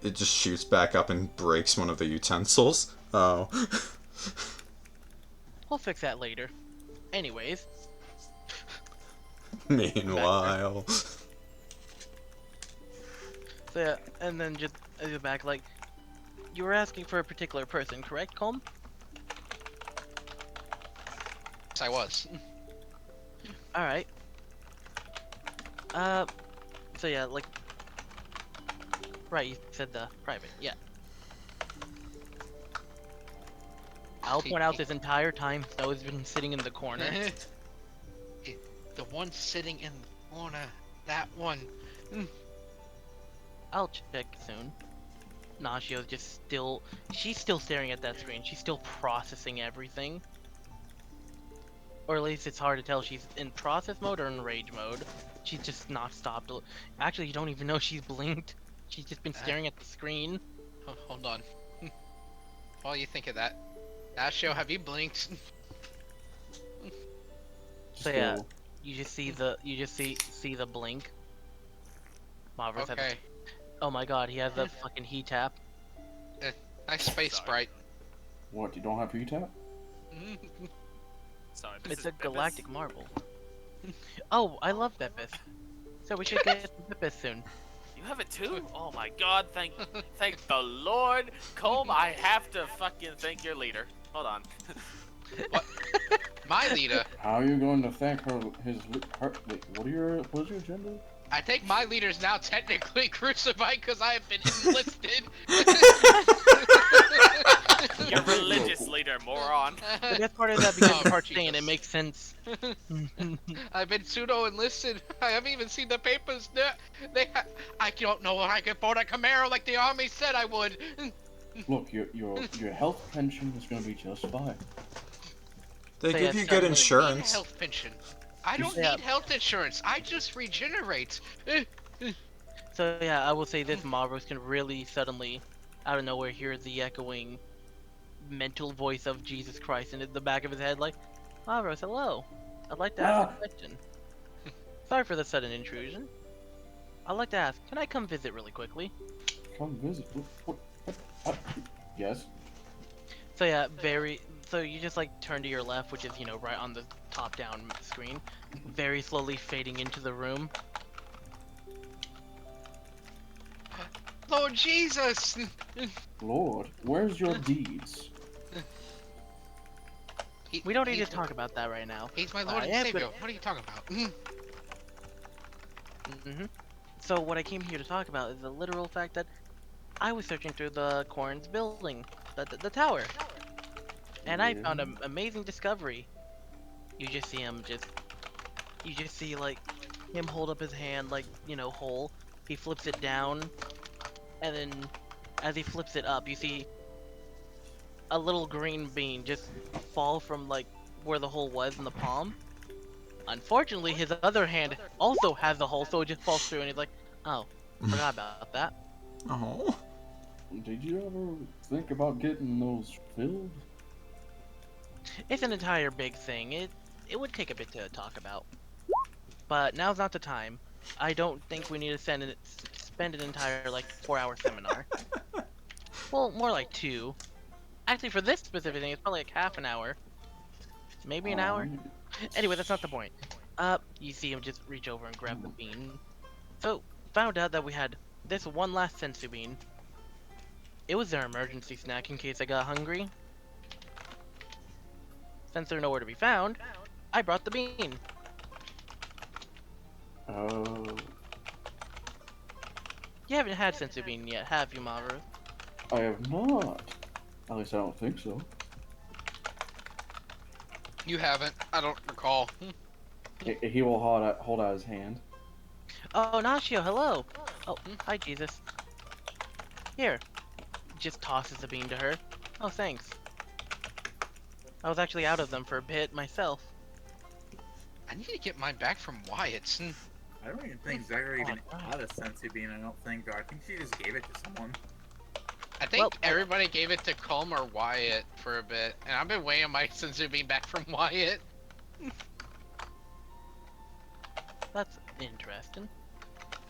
it just shoots back up and breaks one of the utensils. Oh. We'll fix that later. Anyways, Meanwhile. so yeah, and then just as you're back, like, you were asking for a particular person, correct, Kolm? Yes, I was. Alright. So yeah, like, right, you said the private, yeah. I'll point out this entire time Snow has been sitting in the corner. The one sitting in the corner. That one. I'll check soon. Nashio's just still... She's still staring at that screen. She's still processing everything. Or at least it's hard to tell she's in process mode or in rage mode. She's just not stopped. Actually, you don't even know she's blinked. She's just been staring at the screen. Oh, hold on. While you think of that, Nashio, have you blinked? So yeah, you just see the blink. Mavros Okay. Oh my god, he has the fucking heat tap. Nice space sprite. What, you don't have VTAP? Sorry, this It's is a Bepis. galactic marble. Oh, I love Bepis. So we should get Bepis soon. You have it too? Oh my god, thank the Lord. Kolm, I have to fucking thank your leader. Hold on. My leader. How are you going to thank her? Wait, what's your gender? I think my leader's now technically crucified because I have been enlisted. Your religious leader, moron. The best part is that because Oh, it's part Jesus. Saiyan, it makes sense. I've been pseudo-enlisted. I haven't even seen the papers. I don't know if I can afford a Camaro like the army said I would. Look, your health pension is gonna be just fine. They So give yeah, you so good I I need insurance. health pension. I don't Yeah. need health insurance. I just regenerate. So yeah, I will say this: Mavros can really suddenly, out of nowhere, hear the echoing, mental voice of Jesus Christ in the back of his head, like, Mavros, hello. I'd like to ask a question. Sorry for the sudden intrusion. I'd like to ask, can I come visit really quickly? Come visit. Yes. So yeah, so you just like turn to your left, which is, you know, right on the top down screen, very slowly fading into the room. Lord Jesus! Lord, where's your deeds? We don't need to talk about that right now. He's my Lord and yeah, Savior. What are you talking about? So what I came here to talk about is the literal fact that I was searching through the Corn's building, the tower, and I found an amazing discovery. You just see like him hold up his hand like, you know, whole. He flips it down, and then as he flips it up, you see a little green bean just fall from like where the hole was in the palm. Unfortunately, his other hand also has a hole, so it just falls through, and he's like, "Oh, forgot about that." Oh. Did you ever think about getting those filled? It's an entire big thing. It would take a bit to talk about, but now's not the time. I don't think we need to spend an entire like 4-hour seminar. Well, more like 2. Actually, for this specific thing, it's probably like half an hour, maybe an hour. Anyway, that's not the point. You see him just reach over and grab the bean. So, found out that we had this one last sensu bean. It was their emergency snack in case I got hungry. Since they're nowhere to be found, I brought the bean. Oh. You haven't had sensu bean yet, have you, Mavros? I have not. At least I don't think so. You haven't. I don't recall. He will hold out his hand. Oh, Nashio, hello. Oh, hi, Jesus. Here. Just tosses the bean to her. Oh, thanks. I was actually out of them for a bit myself. I need to get mine back from Wyatt. I don't even think Zegra even God. had a sensu bean, I don't think. I think she just gave it to someone. I think Well, everybody gave it to Kolm or Wyatt for a bit, and I've been waiting my sensu bean back from Wyatt. That's interesting.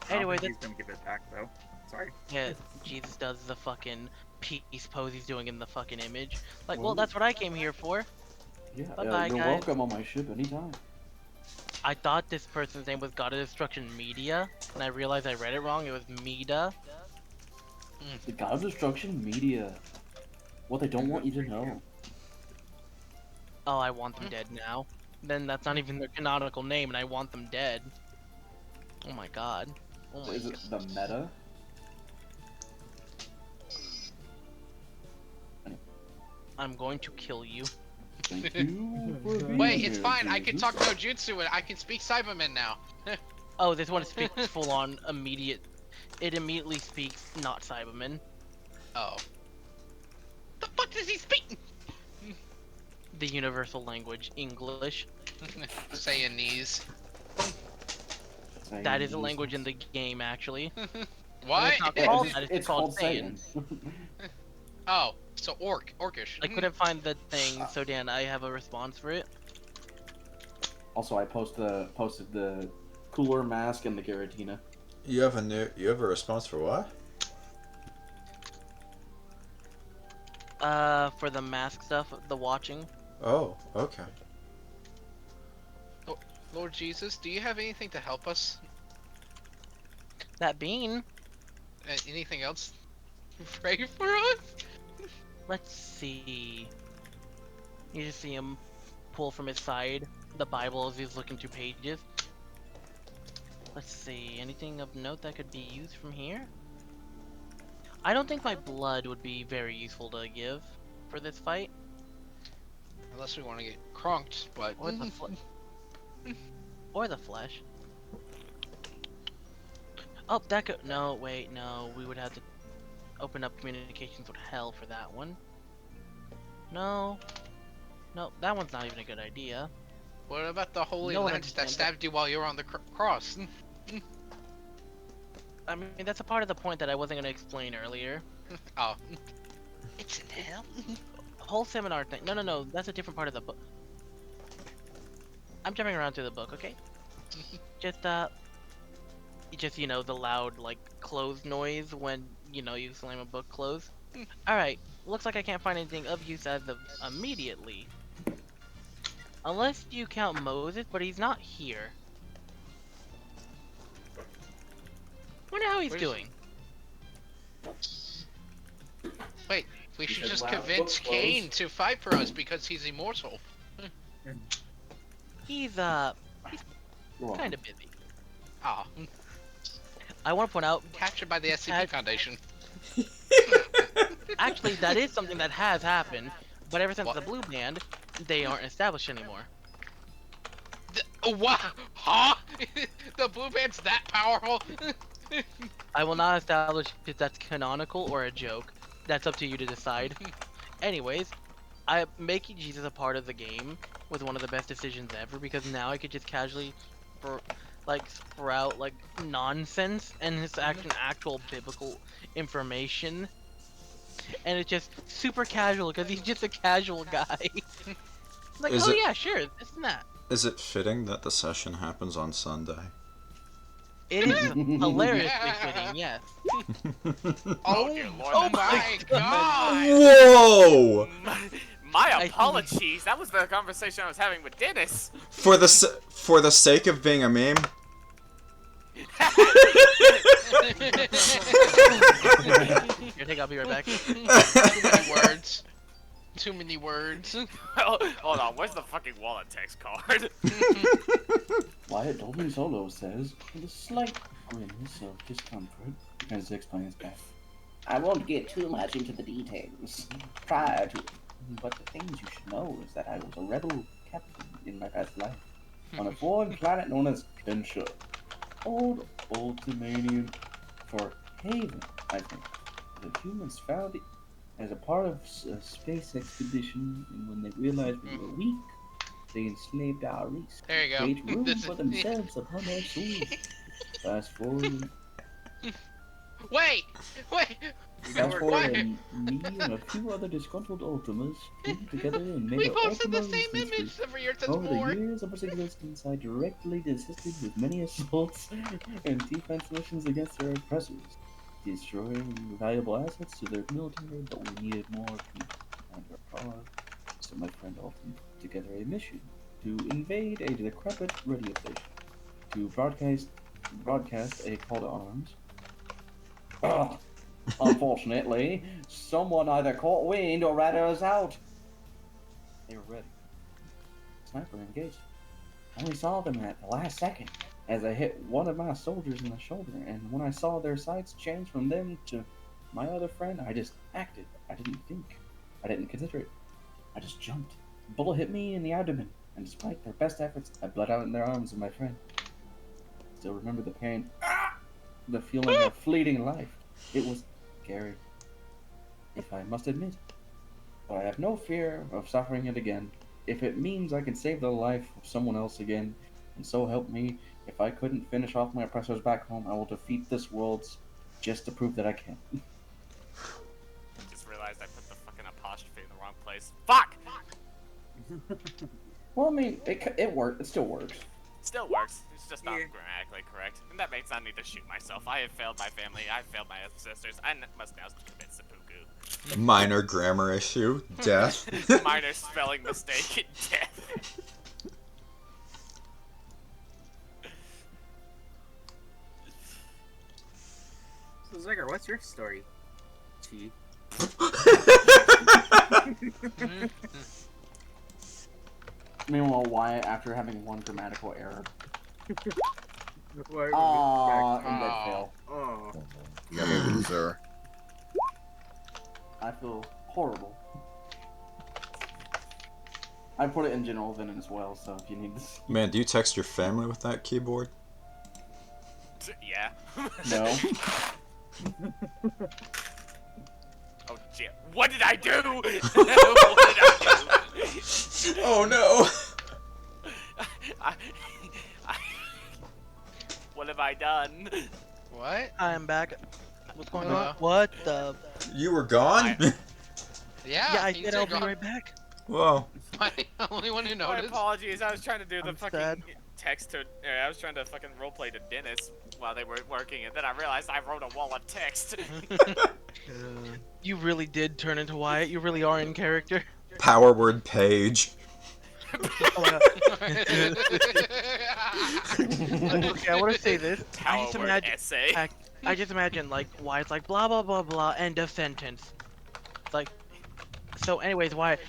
I don't Anyway, think he's gonna give it back though. Sorry. yeah, Jesus does the fucking peace pose he's doing in the fucking image. Like, well, Well, that's what I came here for. Yeah, Bye-bye, you're guys. welcome on my ship anytime. I thought this person's name was God of Destruction Media, and I realized I read it wrong. It was Mida. The God of Destruction Media. What they don't want you to know. Oh, I want them dead now. Then that's not even their canonical name, and I want them dead. Oh my god. Oh my Is it the meta? I'm going to kill you. Thank you for being Wait, it's here, fine. I can Jesus. talk no jutsu and I can speak Cyberman now. Oh, this one speaks full on immediate. It immediately speaks not Cyberman. Oh. The fuck does he speak? The universal language, English. Saiyans. That is a language in the game, actually. What? It's not Yeah, called it's, that, it's called called Saiyan. Saiyan. Oh, so orcish. I couldn't find the thing, so Dan, I have a response for it. Also, I posted the cooler mask and the Giratina. You have a response for what? For the mask stuff, the watching. Oh, okay. Lord Jesus, do you have anything to help us? That bean. Anything else? Pray for us? Let's see. You just see him pull from his side the Bible as he's looking through pages. Let's see. Anything of note that could be used from here? I don't think my blood would be very useful to give for this fight. Unless we want to get cronked, but... Or the or the flesh. Oh, that could... No, wait, no. We would have to open up communications with hell for that one. No. No, that one's not even a good idea. What about the holy No one lance that understands stabbed you while you were on the cross? I mean, that's a part of the point that I wasn't going to explain earlier. Oh. It's in hell? Whole seminar thing. No, no, no. That's a different part of the book. I'm jumping around through the book, okay? Just, you know, the loud, like, close noise when, you know, you slam a book closed. Alright, looks like I can't find anything of use as of immediately. Unless you count Moses, but he's not here. Wonder how he's Where's- doing. Wait, we should said just loud convince book closed. Cain to fight for us because he's immortal. He's, You're welcome. kind of busy. Ah, I want to point out, captured by the SCP Had- Foundation. actually, that is something that has happened, but ever since What? the blue band, they aren't established anymore. What? Huh? The blue band's that powerful? I will not establish if that's canonical or a joke. That's up to you to decide. Anyways, making Jesus a part of the game was one of the best decisions ever because now I could just casually, sprout like nonsense and it's actual biblical information, and it's just super casual because he's just a casual guy. Like, Is oh it- yeah, sure, this and that. Is it fitting that the session happens on Sunday? It is hilariously fitting, yes. Oh, dear Lord, oh that's- my god! Whoa! My think- apologies. That was the conversation I was having with Dennis. For the sake of being a meme. Here, take, I'll be right back. Too many words. Too many words. Hold on, where's the fucking wallet text card? Wyatt Dolby Solo says, with a slight grimace of discomfort, as he explains back. I won't get too much into the details prior to it, but the things you should know is that I was a rebel captain in my past life on a foreign planet known as Kensha. Old Ultimanian for Haven, I think. The humans found it as a part of a space expedition, and when they realized we were weak, they enslaved our race. There you go. Made room This for is- themselves upon our shores. Fast forward, Wait! fast forward, Why? and me and a few other disgruntled Ultimas came together and made We an posted the Ultima same resistance image group. every year since Over war. the years of its existence, I directly assisted with many assaults and defense missions against their oppressors, destroying valuable assets to their military, but we needed more people and our power. So my friend Alton put together a mission to invade a decrepit radio station, to broadcast a call to arms. Unfortunately, someone either caught wind or ratted us out. They were ready. Sniper engaged. I only saw them at the last second as I hit one of my soldiers in the shoulder, and when I saw their sights change from them to my other friend, I just acted. I didn't think. I didn't consider it. I just jumped. A bullet hit me in the abdomen, and despite their best efforts, I bled out in their arms of my friend. Still remember the pain, the feeling of fleeting life. It was scary, if I must admit. But I have no fear of suffering it again. If it means I can save the life of someone else again, and so help me, if I couldn't finish off my oppressors back home, I will defeat this world's just to prove that I can. Just realized I put the fucking apostrophe in the wrong place. Fuck! Well, I mean, it worked. It still works. Still works. It's just not grammatically correct. And that means I need to shoot myself. I have failed my family. I have failed my ancestors. I must now commit seppuku. Minor grammar issue. Death. Minor spelling mistake. Death. So Zegra, what's your story? Chi. Meanwhile, Wyatt, after having one grammatical error. Why And then fail. Oh. You got a loser. I feel horrible. I put it in general then as well, so if you need this. Man, do you text your family with that keyboard? Yeah. No. Oh shit. What did I do? What did I do? Oh no! What have I done? What? I'm back. What's going Hello? on? What the? You were gone? Yeah, Yeah, I he said said I'll be go- right back. Whoa. Am I the only one who My noticed? apologies. I was trying to do the I'm fucking sad. text to. I was trying to fucking roleplay to Dennis while they were working, and then I realized I wrote a wall of text. You really did turn into Wyatt. You really are in character. Power word page. Oh my god. Okay, I want to say this. Power word imagine. essay. I just imagine like Wyatt's like blah blah blah blah end of sentence. Like. So, anyways, Wyatt.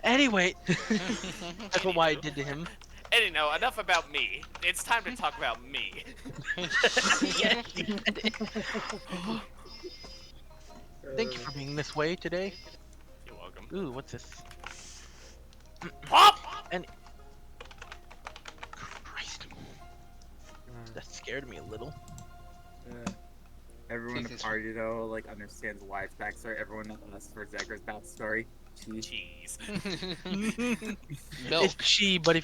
Anyway, that's what Wyatt did to him. Anyhow, enough about me. It's time to talk about me. Yes. Thank you for being this way today. You're welcome. Ooh, what's this? Pop! And Christ, that scared me a little. Everyone in the Jesus. party though like understands Wyatt's backstory. Everyone knows for Zegra's backstory. Chi. Jeez. Milk. It's chi, but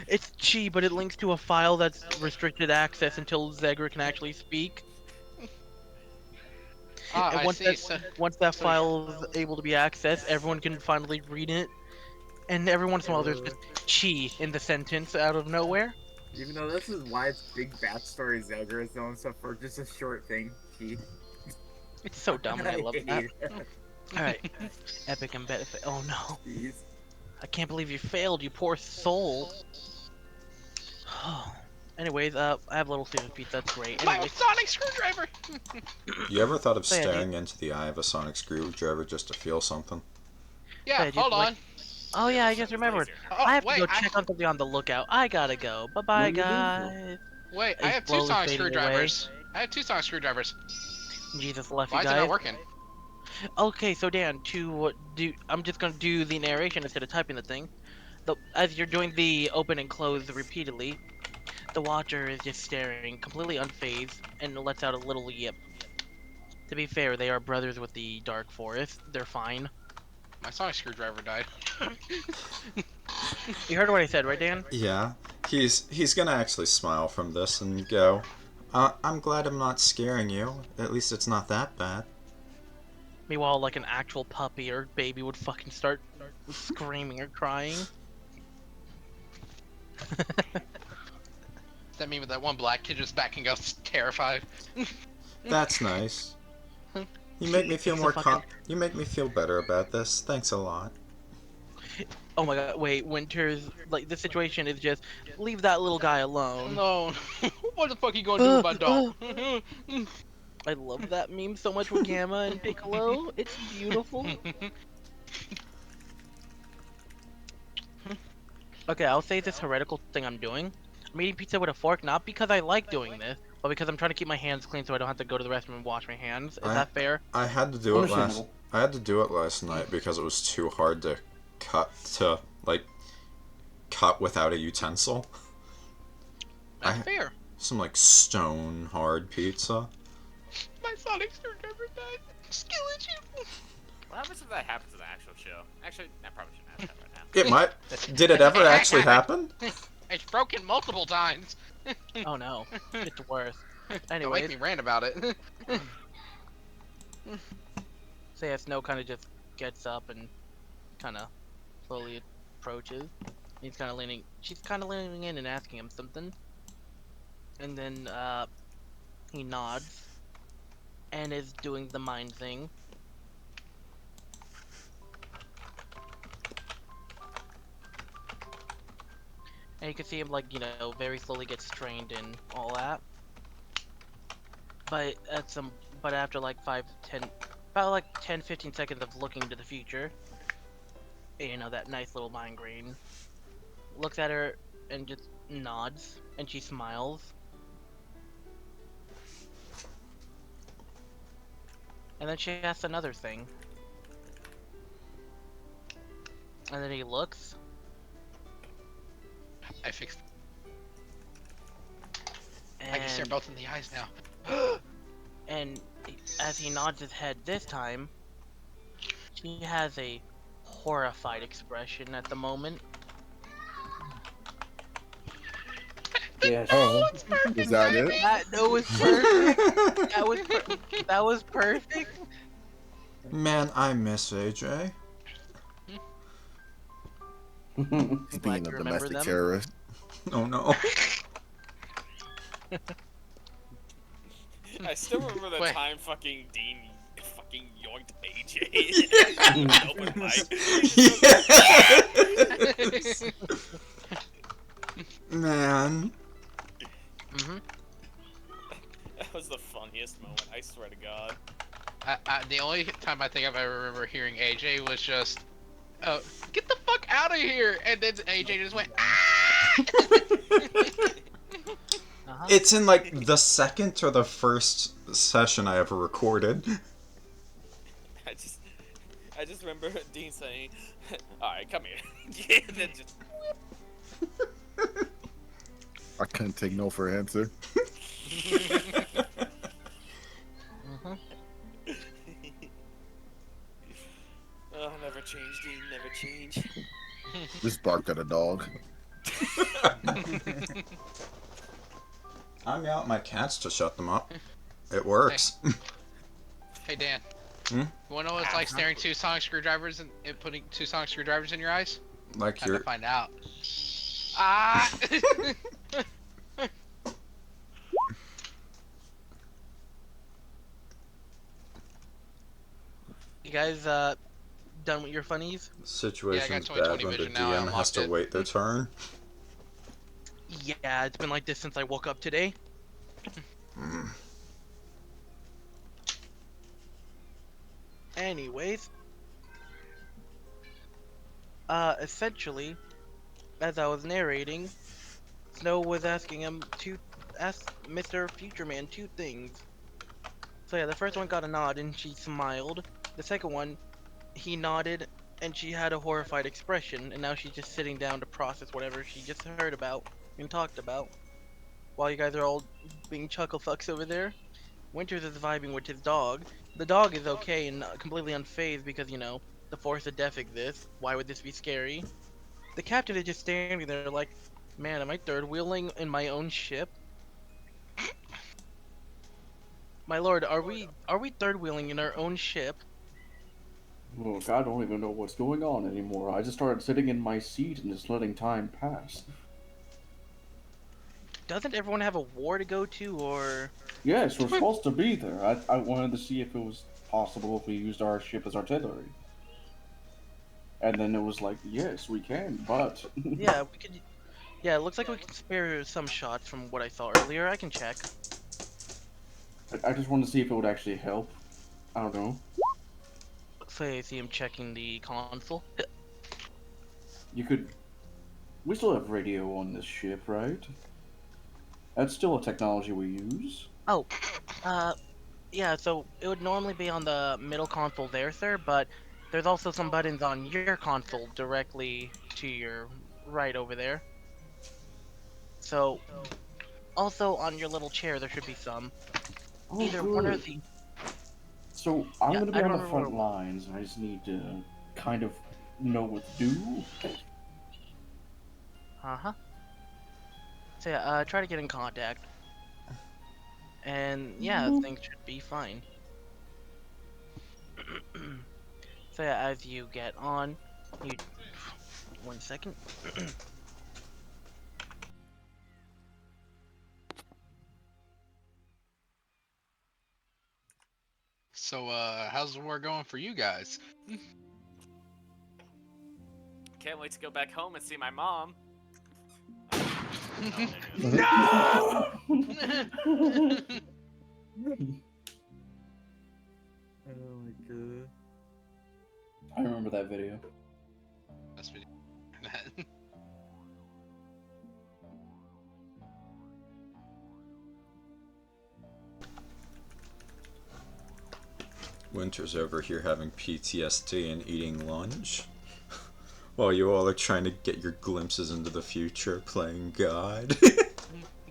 it's chi, but it links to a file that's restricted access until Zegra can actually speak. Ah, And I once see. that, So, once that file is able to be accessed, everyone can finally read it. And every once in a while, there's just chi in the sentence out of nowhere. Even though this is Wyatt's big backstory, Zegra is doing stuff for just a short thing. Chi. It's so dumb, and I love that. hate it. Alright, epic and benefit. Oh no. Jeez. I can't believe you failed, you poor soul. Anyways, I have little Caesar pizza, that's great. my Anyways, sonic screwdriver. You ever thought of Say, staring into the eye of a sonic screwdriver just to feel something? Yeah, Hey, dude, hold like- on. oh yeah, I just remembered. Oh, I have to wait, go check on something on the lookout. I gotta go. Bye bye, What do you do? guys. Wait, I He's have two slowly sonic fading screwdrivers. I have two sonic screwdrivers. Jesus left Why you is it guys. not working? Okay, so Dan, I'm just gonna do the narration instead of typing the thing. As you're doing the open and close repeatedly, the watcher is just staring, completely unfazed, and lets out a little yip. To be fair, they are brothers with the Dark Forest. They're fine. My sonic screwdriver died. You heard what I said, right, Dan? Yeah. He's gonna actually smile from this and go, I'm glad I'm not scaring you. At least it's not that bad. Meanwhile, like an actual puppy or baby would fucking start screaming or crying. Does that mean that one black kid just back and goes terrified? That's nice. You make me feel It's a more fucking- You make me feel better about this. Thanks a lot. Oh my god, wait, Winter's, like, the situation is just, leave that little guy alone. No. What the fuck you gonna do if I don't? I love that meme so much with Gamma and Piccolo. It's beautiful. Okay, I'll say this heretical thing I'm doing. I'm eating pizza with a fork, not because I like doing this, but because I'm trying to keep my hands clean so I don't have to go to the restroom and wash my hands. Is that fair? I had to do it last. Understandable. I had to do it last night because it was too hard to cut to, like, cut without a utensil. That's fair. Some, like, stone hard pizza. My sonic screwdriver died. Skeleton. What happens if that happens in the actual show? Actually, I probably shouldn't ask that right now. It might. Did it ever actually happen? It's broken multiple times. Oh no, it's worse. Don't Anyway, make me rant about it. so yeah, Snow kind of just gets up and kind of slowly approaches. He's kind of leaning. She's kind of leaning in and asking him something, and then he nods and is doing the mind thing. And you can see him, like, you know, very slowly get strained and all that. But after like 10-15 seconds of looking into the future, you know, that nice little migraine looks at her and just nods, and she smiles. And then she asks another thing. And then he looks. I fixed. And, I can stare both in the eyes now. and as he nods his head this time, she has a horrified expression at the moment. Yes. Oh, is that it? That was perfect. That was perfect. Man, I miss AJ. Being a Glad you remember domestic them. terrorist. Oh no. I still remember the Wait. time fucking Dean fucking yoinked AJ. Open mic. Yes. Man. Mm-hmm. That was the funniest moment, I swear to God. The only time I think I've ever remember hearing AJ was just, get the fuck out of here! And then AJ just went, ah! It's in like the second or the first session I ever recorded. I just remember Dean saying, "Alright, come here." Yeah, and then just I couldn't take no for an answer. oh, never change, Dean, never change. Just barked at a dog. I meow at my cats to shut them up. It works. Hey Dan. Hmm? You wanna know what it's like staring two sonic screwdrivers and putting two sonic screwdrivers in your eyes? Like Time to you're. find out. Ah! You guys done with your funnies? Situation's 20/20 bad when the vision now, I DM has unlocked to it. wait their turn. Yeah, it's been like this since I woke up today. Mm. Anyways, essentially, as I was narrating, Snow was asking him to ask Mr. Future Man two things. So yeah, the first one got a nod and she smiled. The second one, he nodded and she had a horrified expression, and now she's just sitting down to process whatever she just heard about and talked about. While you guys are all being chuckle fucks over there, Winters is vibing with his dog. The dog is okay and completely unfazed because, you know, the force of death exists. Why would this be scary? The captain is just standing there like, man, am I third wheeling in my own ship? My lord, are we third wheeling in our own ship? Look, I don't even know what's going on anymore. I just started sitting in my seat and just letting time pass. Doesn't everyone have a war to go to, or... Yes, we're supposed to be there. I wanted to see if it was possible if we used our ship as artillery. And then it was like, yes, we can, but... Yeah, we could... Yeah, it looks like we can spare some shots from what I saw earlier. I can check. I just wanted to see if it would actually help. I don't know. So I see him checking the console. You could... We still have radio on this ship, right? That's still a technology we use. Oh, yeah, so it would normally be on the middle console there, sir, but there's also some buttons on your console directly to your right over there. So, also on your little chair there should be some. Oh, Either good. one or the... So I'm Yeah, gonna be I on don't the remember front lines, and I just need to kind of know what to do. Uh-huh. So yeah, try to get in contact. And yeah, Boop. things should be fine. So yeah, as you get on, you... 1 second. So, how's the war going for you guys? Can't wait to go back home and see my mom. Oh my god. I remember that video. That's video. Winter's over here having PTSD and eating lunch. While you all are trying to get your glimpses into the future playing God.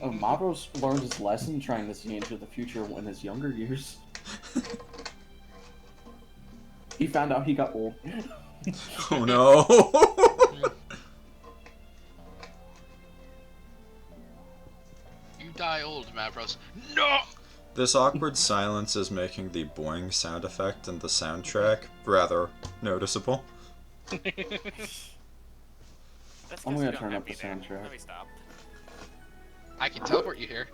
Mavros learned his lesson trying to see into the future in his younger years. He found out he got old. Oh no! You die old, Mavros. No! This awkward silence is making the boing sound effect in the soundtrack rather noticeable. That's I'm 'cause gonna you don't turn have up me the there. soundtrack. Let me stop. I can teleport you here.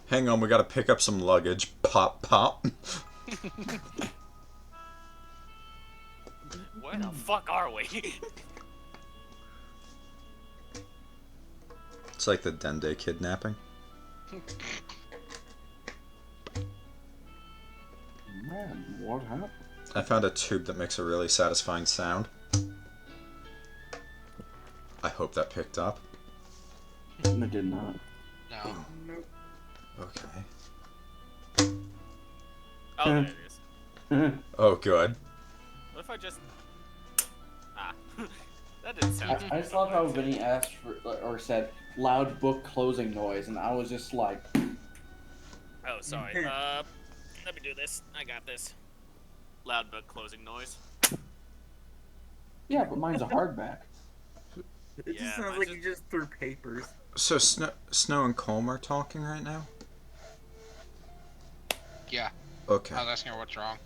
Hang on, we gotta pick up some luggage. Pop, pop. Where the fuck are we? It's like the Dende kidnapping. Man, what happened? I found a tube that makes a really satisfying sound. I hope that picked up. It did not. No. Okay. Oh, there it is. Oh, good. What if I just... Ah. That didn't sound... I just love how Viny asked for, or said, loud book closing noise, and I was just like... Oh, sorry. Let me do this. I got this. Loud book closing noise. Yeah, but mine's a hardback. It Yeah, just sounds mine's like just- you just threw papers. So Snow and Kolm are talking right now? Yeah. Okay. I was asking her what's wrong.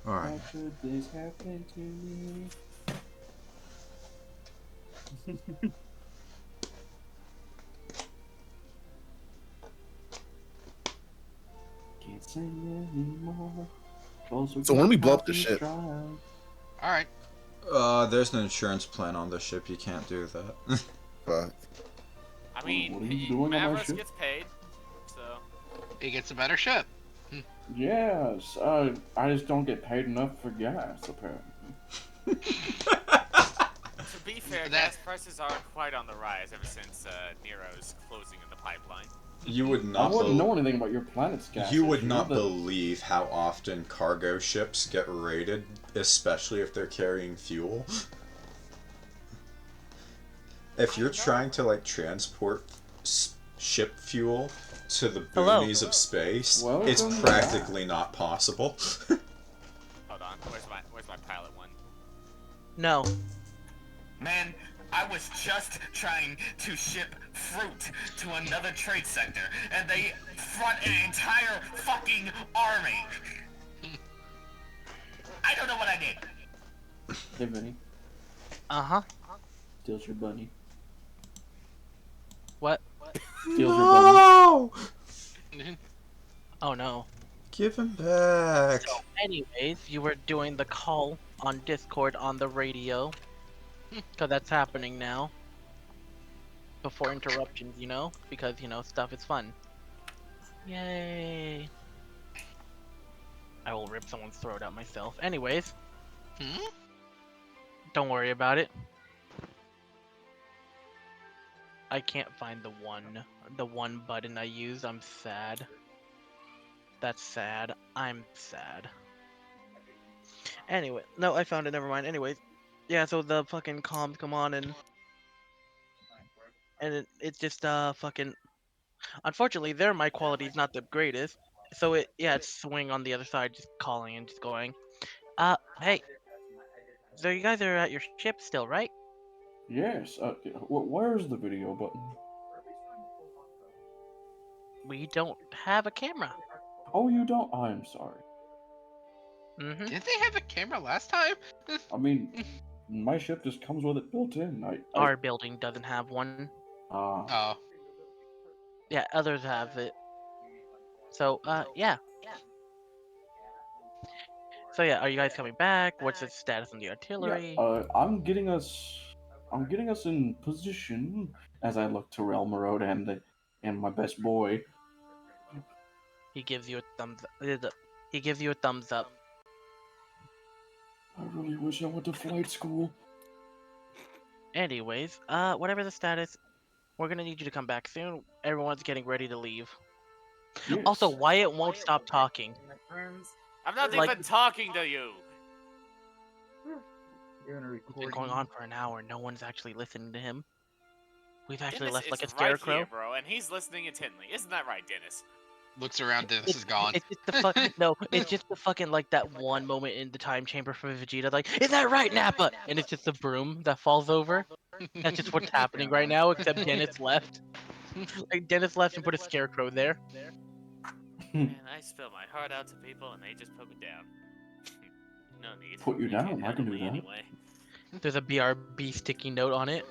Alright. Why should this happen to me? Can't sing anymore. So when we blow up the ship? Alright. There's an insurance plan on the ship, you can't do that. But I mean, What are you doing on my Mavros ship? gets paid, so... He gets a better ship. Yes, I just don't get paid enough for gas, apparently. To be fair, That- gas prices are quite on the rise ever since Nero's closing in the pipeline. You would I not wouldn't know anything about your planet's gas. You would issue, not but- believe how often cargo ships get raided, especially if they're carrying fuel. If you're trying to like transport ship fuel to the Hello. boonies of space, Welcome it's back. practically not possible. Hold on, where's my pilot one? No. Man, I was just trying to ship fruit to another trade sector, and they front an entire fucking army. I don't know what I did. Hey, Vinny, Uh-huh. steals your bunny. What? Steals your bunny. No! Oh no. Give him back. So anyways, you were doing the call on Discord on the radio. Cause that's happening now. Before interruptions, you know? Because, you know, stuff is fun. Yay. I will rip someone's throat out myself. Anyways, Hmm? don't worry about it. I can't find the one button I used. I'm sad. That's sad. I'm sad. Anyway, no, I found it. Never mind. Anyways, yeah. So the fucking comms come on and it's just fucking. Unfortunately, their mic quality is not the greatest. So it's Swing on the other side, just calling and just going. Hey, so you guys are at your ship still, right? Yes. Where's the video button? We don't have a camera. Oh, you don't? I'm sorry. Mm-hmm. Did they have a camera last time? I mean, my ship just comes with it built in. Our building doesn't have one. Oh. Yeah, others have it. So, yeah. So yeah, are you guys coming back? What's the status on the artillery? Yeah. I'm getting us in position as I look to Realm Road and my best boy. He gives you a thumbs up. He gives you a thumbs up. I really wish I went to flight school. Anyways, whatever the status, we're gonna need you to come back soon. Everyone's getting ready to leave. Yes. Also, Wyatt won't stop talking. I'm not Like- even talking to you. It's been going on for an hour. No one's actually listening to him. We've actually Dennis left like a is right scarecrow. here, bro, and he's listening intently. Isn't that right, Dennis? Looks around, Dennis is gone. It's just the fucking no. It's just the fucking like that one moment in the time chamber for Vegeta. Like, is that right, Nappa? And it's just the broom that falls over. That's just what's happening right now. Except Dennis left. Like Dennis left and put a scarecrow there. Man, I spill my heart out to people, and they just poke it down. No need. Put you can't down, I can handle do me that. Anyway. There's a BRB sticky note on it.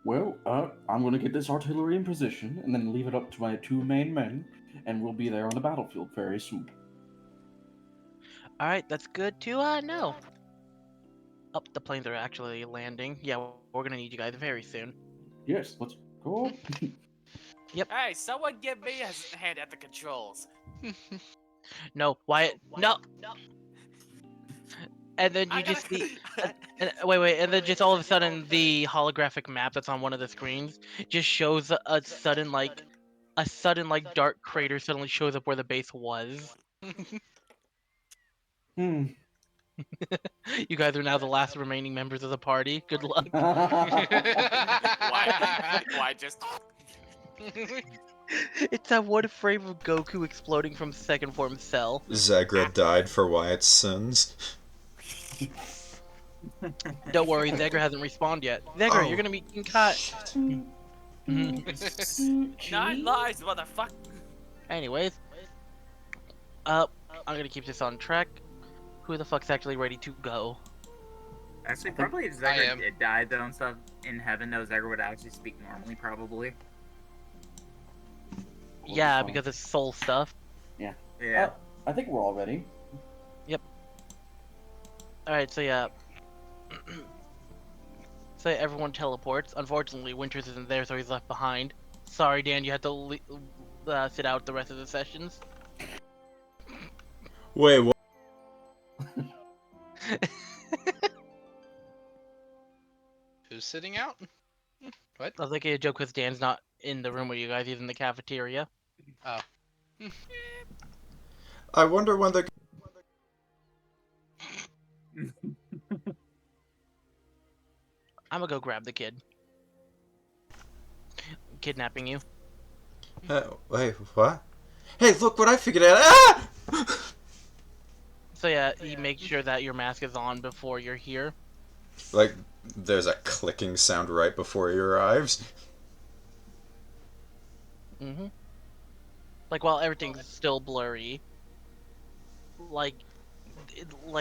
Well, I'm gonna get this artillery in position and then leave it up to my two main men, and we'll be there on the battlefield very soon. All right, that's good to know. Oh, the planes are actually landing. Yeah, we're gonna need you guys very soon. Yes, let's go. Hey, someone give me a hand at the controls. No, Wyatt, no. And then you just see, wait, and then just all of a sudden the holographic map that's on one of the screens just shows a sudden dark crater suddenly shows up where the base was. Hmm. You guys are now the last remaining members of the party. Good luck. Why just... It's that one frame of Goku exploding from second form Cell. Zegra died for Wyatt's sins. Don't worry, Zegra hasn't respawned yet. Zegra, Oh. you're gonna be cut. Nine lives, motherfucker. Anyways, I'm gonna keep this on track. Who the fuck's actually ready to go? Actually, probably if Zegra did die though and stuff in heaven, though, Zegra would actually speak normally, probably. Yeah, because it's soul stuff. Yeah. I think we're all ready. Alright, so yeah. So everyone teleports. Unfortunately, Winters isn't there, so he's left behind. Sorry, Dan, you have to sit out the rest of the sessions. Wait, what? Who's sitting out? What? I was making a joke because Dan's not in the room with you guys, he's in the cafeteria. Oh. I wonder when they're... I'm gonna go grab the kid. Kidnapping you. Wait, what? Hey, look what I figured out! Ah! So yeah, he makes sure that your mask is on before you're here. Like, there's a clicking sound right before he arrives. Mm-hmm. Like, while everything's still blurry. Like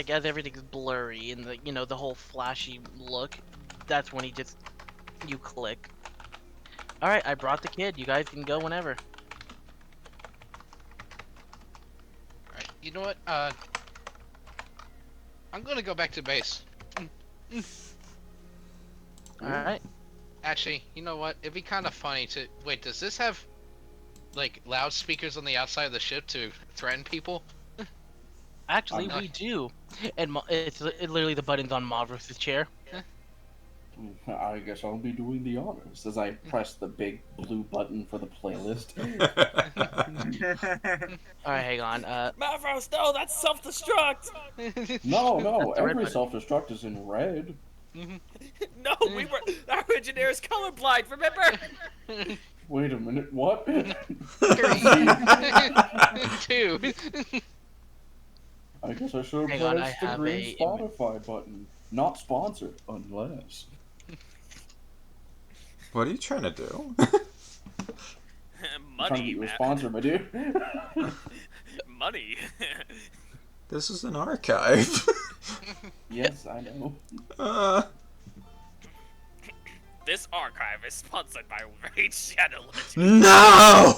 as everything's blurry and the whole flashy look, that's when you click. Alright, I brought the kid. You guys can go whenever. Alright, you know what? I'm gonna go back to base. Alright. Actually, you know what? It'd be kind of funny to... Wait, does this have, like, loudspeakers on the outside of the ship to threaten people? Actually, we do. And it's literally the buttons on Mavros' chair. I guess I'll be doing the honors as I press the big blue button for the playlist. Alright, hang on. Mavros, no, that's self-destruct! No, The red every button. self-destruct is in red. No, our engineer is colorblind, remember? Wait a minute, what? 2. I guess I should Hang on, press I the have green a- Spotify button. Not sponsored, unless. What are you trying to do? I'm trying to get Money, you a man. sponsor, my dude. Money. This is an archive. Yes, I know. This archive is sponsored by Raid Shadow Legends. No!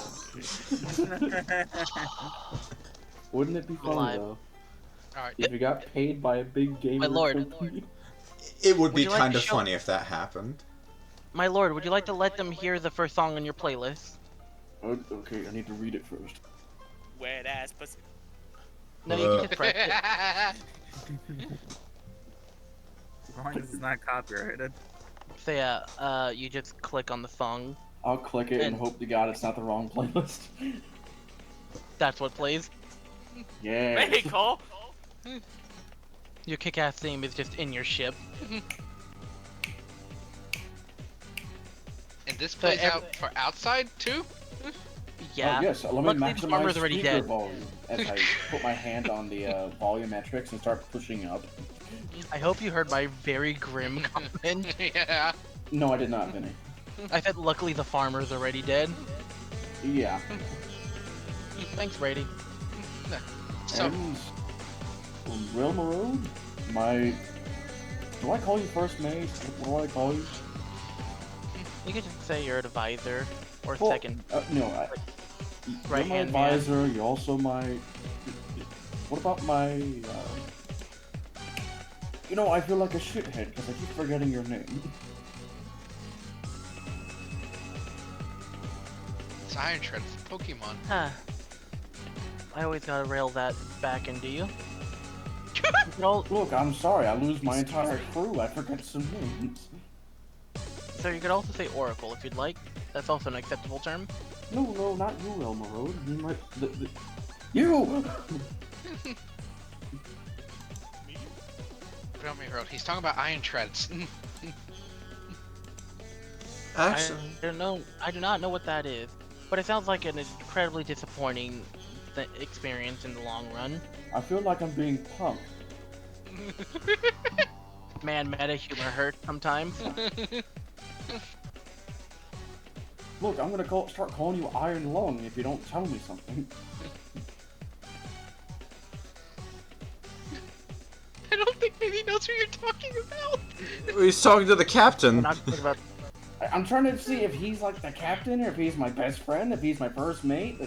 Wouldn't it be funny Alive. though Alright. if you got paid by a big gamer? My lord. company? It would be you like kind to of show- funny if that happened. My lord, would you like to let them hear the first song on your playlist? Oh, okay, I need to read it first. Wet ass pussy. No, you can just press it. As long as it's not copyrighted. So yeah, you just click on the song. I'll click it and And- hope to God it's not the wrong playlist. That's what plays. Yeah. Hey, Cole. Your kick-ass theme is just in your ship. And this plays every- out for outside too? Yeah. Oh, yes, let me Luckily, the farmer's maximize already speaker dead. volume as I put my hand on the volumetrics and start pushing up. I hope you heard my very grim comment. Yeah. No, I did not, Vinny. I said, luckily the farmer's already dead. Yeah. Thanks, Brady. So, And Realm Road, my... Do I call you first mate? What do I call you? You could just say you're an advisor or Well, second. No, you're my Right-hand man. advisor, you're also my... What about my... You know, I feel like a shithead because I keep forgetting your name. it's Iron Tread, it's a Pokemon. Huh. I always gotta rail that back into you. You could all- Look, I'm sorry, I lose my entire crew, I forget some names. so you could also say Oracle if you'd like. That's also an acceptable term. No, not you, Elmer Road. You might... You! Real me road. He's talking about Iron Treads. Actually, I don't know. I do not know what that is, but it sounds like an incredibly disappointing experience in the long run. I feel like I'm being punked. Man, meta humor hurts sometimes. Look, I'm gonna start calling you Iron Lung if you don't tell me something. I don't think maybe he knows who you're talking about. he's talking to the captain. Not talking about. I'm trying to see if he's like the captain, or if he's my best friend, if he's my first mate.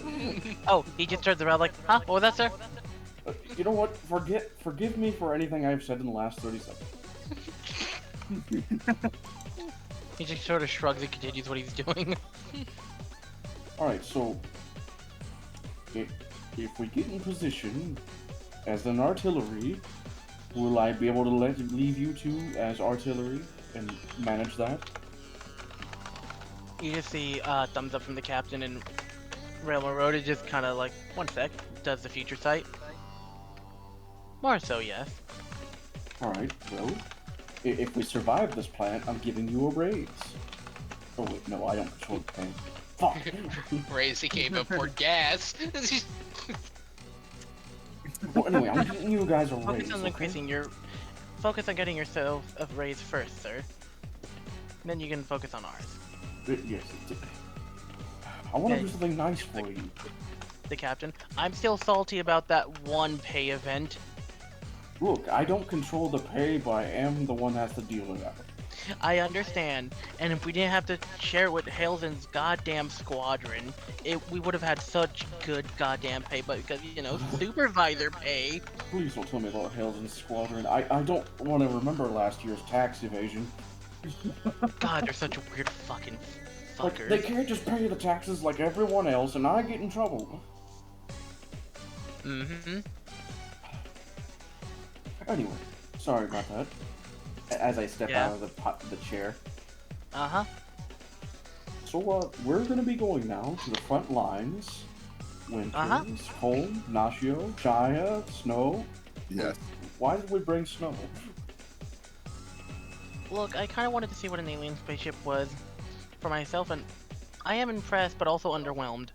Oh, he just turns around like, huh? What was that, sir? You know what? Forgive me for anything I've said in the last 30 seconds. He just sort of shrugs and continues what he's doing. Alright, so... If we get in position as an artillery, will I be able to leave you two as artillery and manage that? You just see thumbs up from the captain, and Railway Road is just kind of like, one sec, does the future sight. More so, yes. Alright, well, if we survive this planet, I'm giving you a raise. Oh wait, no, I don't control the plane. Fuck! Crazy came up for gas. Well, anyway, I'm giving you guys a raise. Focus on okay? increasing your... Focus on getting yourself a raise first, sir. Then you can focus on ours. Yes. I want to Okay. do something nice for you. The captain. I'm still salty about that one pay event. Look, I don't control the pay, but I am the one that has to deal with that. I understand, and if we didn't have to share it with Hailzon's goddamn squadron, we would have had such good goddamn pay, but because, you know, supervisor pay. Please don't tell me about Hailzon Squadron. I don't want to remember last year's tax evasion. God, they're such weird fucking Like, fuckers. they can't just pay the taxes like everyone else, and I get in trouble. Mm-hmm. Anyway, sorry about that. as I step Yeah. out of the chair. Uh-huh. So, we're gonna be going now to the front lines. Winters, Uh-huh. Kolm, Nashio, Chaya, Snow. Yes. Why did we bring Snow? Look, I kind of wanted to see what an alien spaceship was for myself, and I am impressed, but also underwhelmed.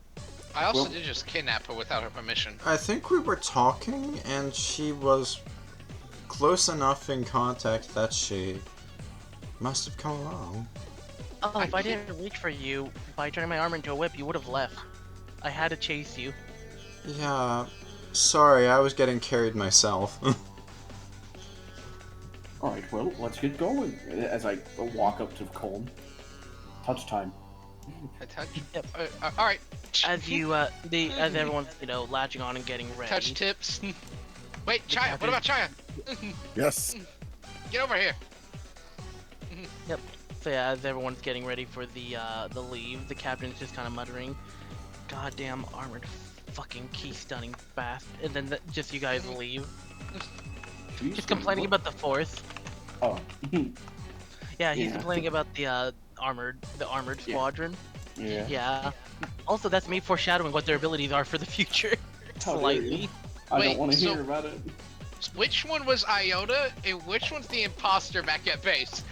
I also Well- did just kidnap her without her permission. I think we were talking, and she was close enough in contact that she must have come along. Oh, if I didn't reach for you by turning my arm into a whip, you would have left. I had to chase you. Yeah, sorry, I was getting carried myself. Alright, well, let's get going. As I walk up to Kolm. Touch time. I touch. Yep. All right. As you, as everyone's, latching on and getting ready. Touch tips. Wait, Chaya. What about Chaya? Yes. Get over here. So yeah, as everyone's getting ready for the leave, the captain's just kind of muttering, "Goddamn armored fucking key stunning bastard," and then just you guys leave. Jeez, Just complaining about the force. Oh. Yeah, he's Yeah. complaining about the armored Yeah. squadron. Yeah. Yeah. Also, that's me foreshadowing what their abilities are for the future. How dare you. Slightly. I Wait, don't want to so- hear about it. Which one was Iota, and which one's the imposter back at base?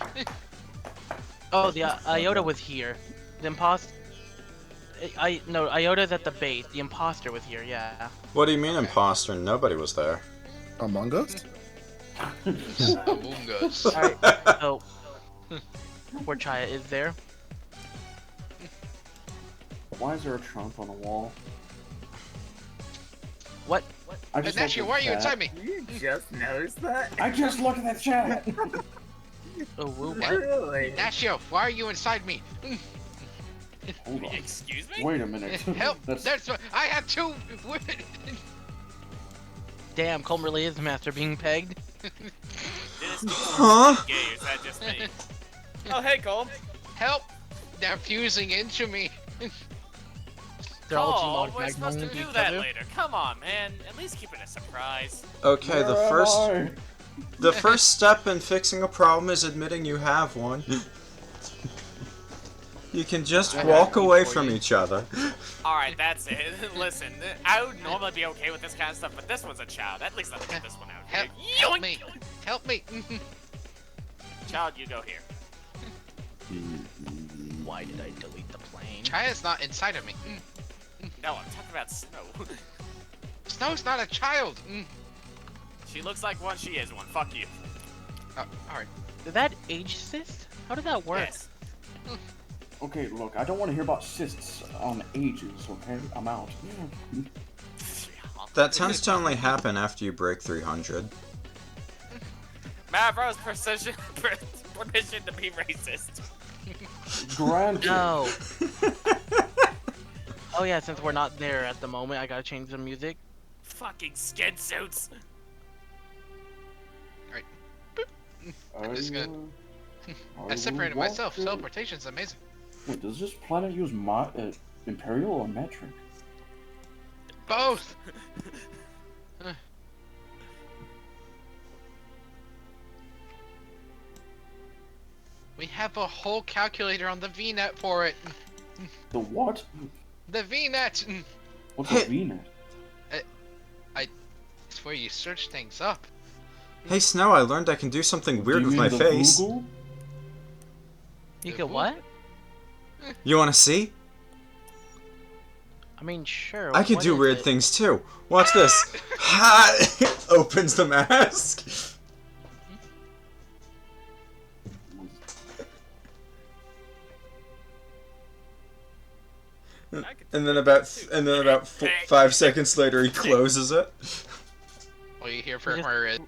Oh, the Iota was here. The imposter. No, Iota's at the base. The imposter was here. Yeah. What do you mean imposter? Nobody was there. Among Us? Among Us. Alright. So, where Chaya is there. Why is there a trunk on a wall? What? I just Nashio, looked why at are you the inside chat. me? You just noticed that? I just looked at the chat! Oh, what? Really? Nashio, why are you inside me? Hold on. Excuse me? Wait a minute. Help! That's... I have two. Damn, Kolm really is the master being pegged. Huh? Gay, is that just me? Oh, hey, Kolm. Help! They're fusing into me. They're all Oh, team we're automatic supposed to into do each that other. later. Come on, man. At least keep it a surprise. Okay, the Where am first I? the first step in fixing a problem is admitting you have one. You can just I walk have one away for from you. each other. Alright, that's it. Listen, I would normally be okay with this kind of stuff, but this one's a child. At least let me get this one out here. Help me! Help me! Child, you go here. Why did I delete the plane? Chaya's not inside of me. No, I'm talking about Snow. Snow's not a child. She looks like one, she is one. Fuck you. Alright. Did that age assist? How did that work? Yes. Okay, look, I don't want to hear about cysts on ages, okay? I'm out. That tends to only happen after you break 300. Mavros permission to be racist. Granted. No. Oh yeah, since we're not there at the moment, I gotta change the music. Fucking skin suits. I'm just gonna- I I separated will myself. walk in. Teleportation's amazing. Wait, does this planet use Imperial or metric? Both! We have a whole calculator on the VNet for it. The what? The VNet! What's a VNet? It's where you search things up. Hey Snow, I learned I can do something weird Do you with mean my the face. Google? You could what? You wanna see? I mean, sure. I can what do is weird it? things too. Watch this. Ha! Opens the mask. And then about 5 seconds later, he closes it. All you hear from Just- her is,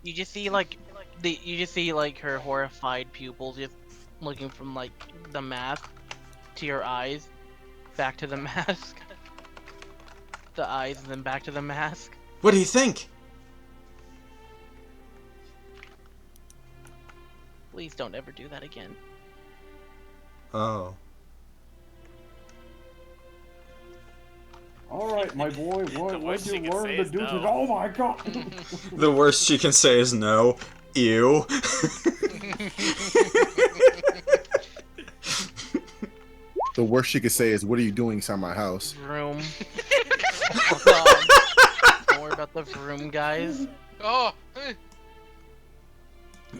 You just see like her horrified pupils just looking from like the mask to your eyes, back to the mask, the eyes, and then back to the mask. What do you think? Please don't ever do that again. Oh. Alright, my boy, The what worst did she you can learn say to is do no. today? Oh my god! The worst she can say is no. Ew. The worst she could say is, "What are you doing inside my house?" Vroom. Oh god. Don't worry about the vroom, guys. Oh, Ugh.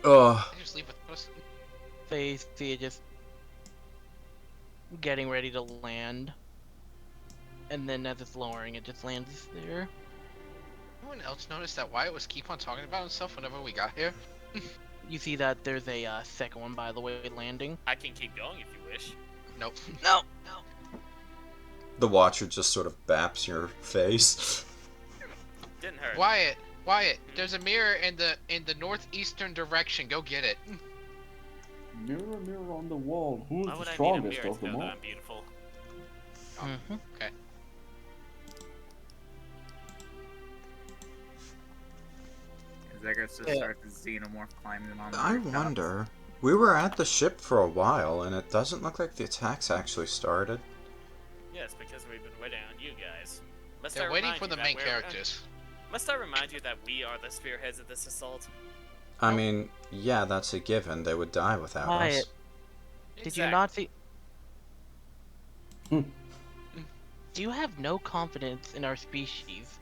I just leave with us. So you see it just getting ready to land. And then as it's lowering, it just lands there. Anyone else notice that Wyatt was keep on talking about himself whenever we got here? You see that there's a second one, by the way, landing. I can keep going if you wish. Nope. No! The watcher just sort of baps your face. Didn't hurt. Wyatt, there's a mirror in the northeastern direction. Go get it. Mirror, mirror on the wall. Who's Why the would I need a strongest mirror of to know them that all? I'm beautiful? Mm-hmm. Okay. Zegra just starts the xenomorph climbing on the I rooftops. wonder. We were at the ship for a while, and it doesn't look like the attacks actually started. Yes, because we've been waiting on you guys. Must They're I waiting remind for you the that main we're- characters. Must I remind you that we are the spearheads of this assault? I mean, yeah, that's a given. They would die without us. Wyatt, did you not see? Hmm. Do you have no confidence in our species?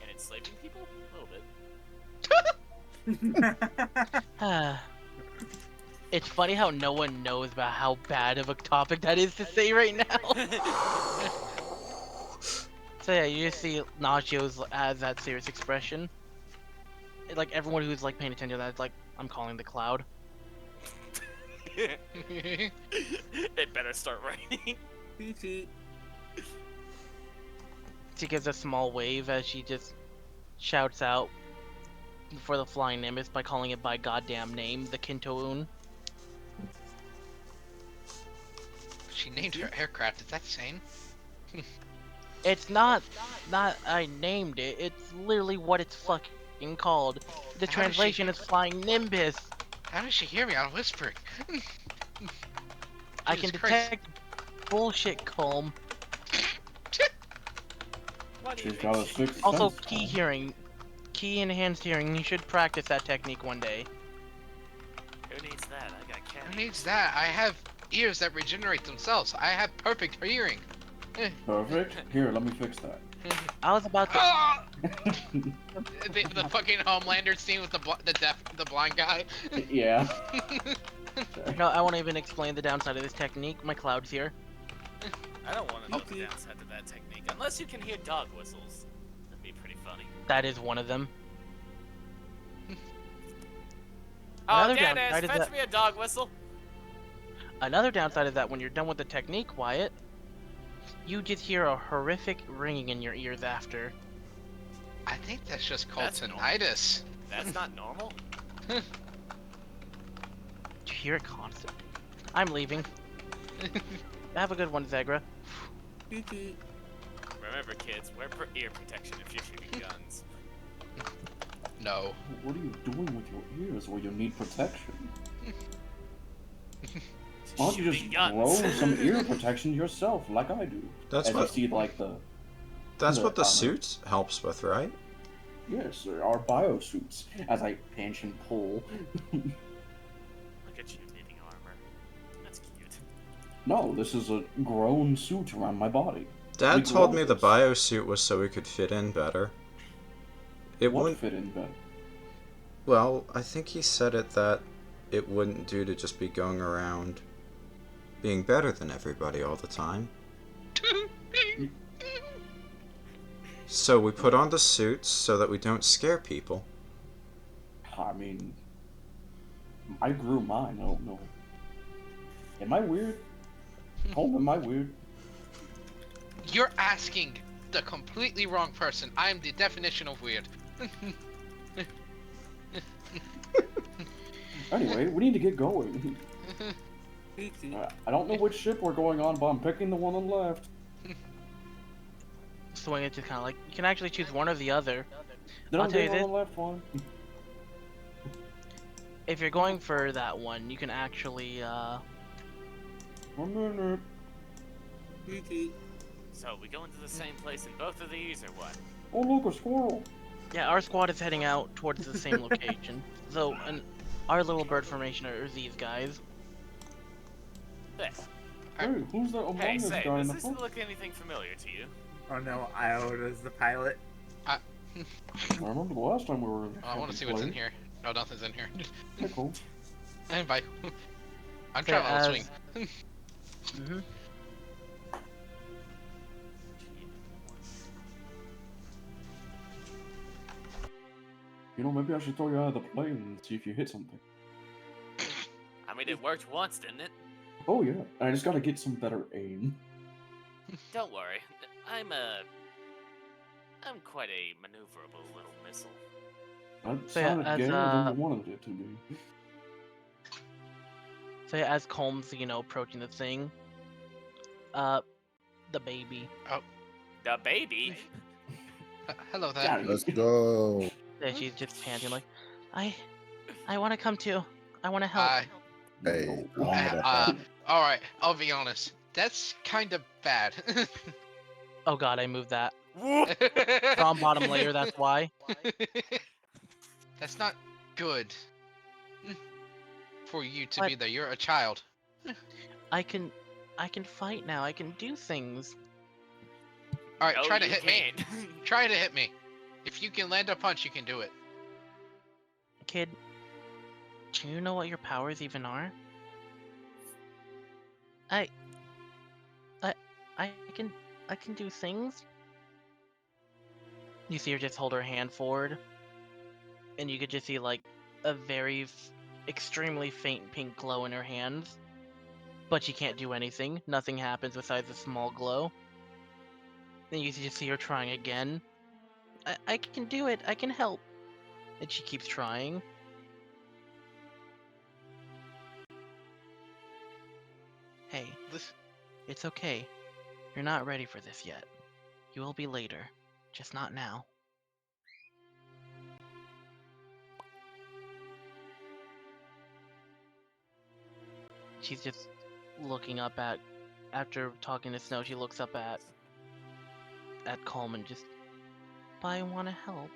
And enslaving people? A little bit. It's funny how no one knows about how bad of a topic that is to say right now. So yeah, you just see Nachos as that serious expression. Like everyone who's like paying attention to that, like I'm calling the cloud. It better start raining. She gives a small wave as she just shouts out for the flying nimbus by calling it by goddamn name, the Kintoon. She named her aircraft. Is that sane? It's not I named it. It's literally what it's fucking called. The How does translation she- is flying nimbus. How does she hear me? I'm whispering. I can Jesus Christ. detect bullshit, Kolm. Why do you She's think got a she- sixth Also, sense. key hearing. Key enhanced hearing. You should practice that technique one day. Who needs that? I got Who cat. needs that? I have ears that regenerate themselves. I have perfect hearing. Perfect. Here, let me fix that. I was about to. Ah! the fucking Homelander scene with the blind guy. Yeah. No, I won't even explain the downside of this technique. My cloud's here. I don't want to know the downside to that technique. Unless you can hear dog whistles. That'd be pretty funny. That is one of them. Oh, Another Dennis, downside is fetch that- me a dog whistle. Another downside is that when you're done with the technique, Wyatt, you just hear a horrific ringing in your ears after. I think that's just called That's normal. tinnitus. That's not normal. You hear it constantly. I'm leaving. Have a good one, Zegra. Remember, kids, wear ear protection if you're shooting guns. No. What are you doing with your ears where you need protection? Why don't you just Shooting guns. grow some ear protection yourself, like I do? That's As what. you see, like the That's what the armor. suit helps with, right? Yes, our biosuits. As I pinch and pull. Look at you knitting armor. That's cute. No, this is a grown suit around my body. Dad We told grow me the this. biosuit was so we could fit in better. It What wouldn't. fit in better? Well, I think he said it that it wouldn't do to just be going around being better than everybody all the time. So we put on the suits so that we don't scare people. I mean, I grew mine. I don't know. Am I weird? Oh, am I weird? You're asking the completely wrong person. I am the definition of weird. Anyway, we need to get going. I don't know which ship we're going on, but I'm picking the one on the left. Swing it just kind of like you can actually choose one or the other. Then I'll I'm tell you getting on this. the left one. If you're going for that one, you can actually 1 minute. So, we go into the same place in both of these, or what? Oh, look, a squirrel. Yeah, our squad is heading out towards the same location. So, and our little bird formation are these guys. Hey, Hey, who's that Among hey, Us say, guy in does the this front? look anything familiar to you? Oh no, Iota's the pilot. I remember the last time we were. I want to see what's in here. No, nothing's in here. Okay, cool. And bye. I'm So, traveling swing. Mm-hmm. You know, maybe I should throw you out of the plane and see if you hit something. I mean, it worked once, didn't it? Oh yeah, I just gotta get some better aim. Don't worry, I'm quite a maneuverable little missile. That So, yeah, sounded as, gayer than you wanted it to be. So yeah, as Kolm's, approaching the thing, the baby. The baby? Hello there. Daddy. Let's go. Yeah, she's just panting like, I want to come too. I want to help. Hey, I don't know about that. Alright, I'll be honest. That's kind of bad. Oh god, I moved that. From bottom layer, that's why. That's not good. For you to But- be there. You're a child. I can fight now. I can do things. Alright, No, try to you hit me. can't. Try to hit me. If you can land a punch, you can do it. Kid, do you know what your powers even are? I can do things. You see her just hold her hand forward, and you could just see like a very extremely faint pink glow in her hands. But she can't do anything. Nothing happens besides a small glow. Then you just see her trying again. I can do it. I can help. And she keeps trying. Hey, it's okay. You're not ready for this yet. You will be later. Just not now. She's just looking up at, after talking to Snow, she looks up at Kolm and just, but I want to help.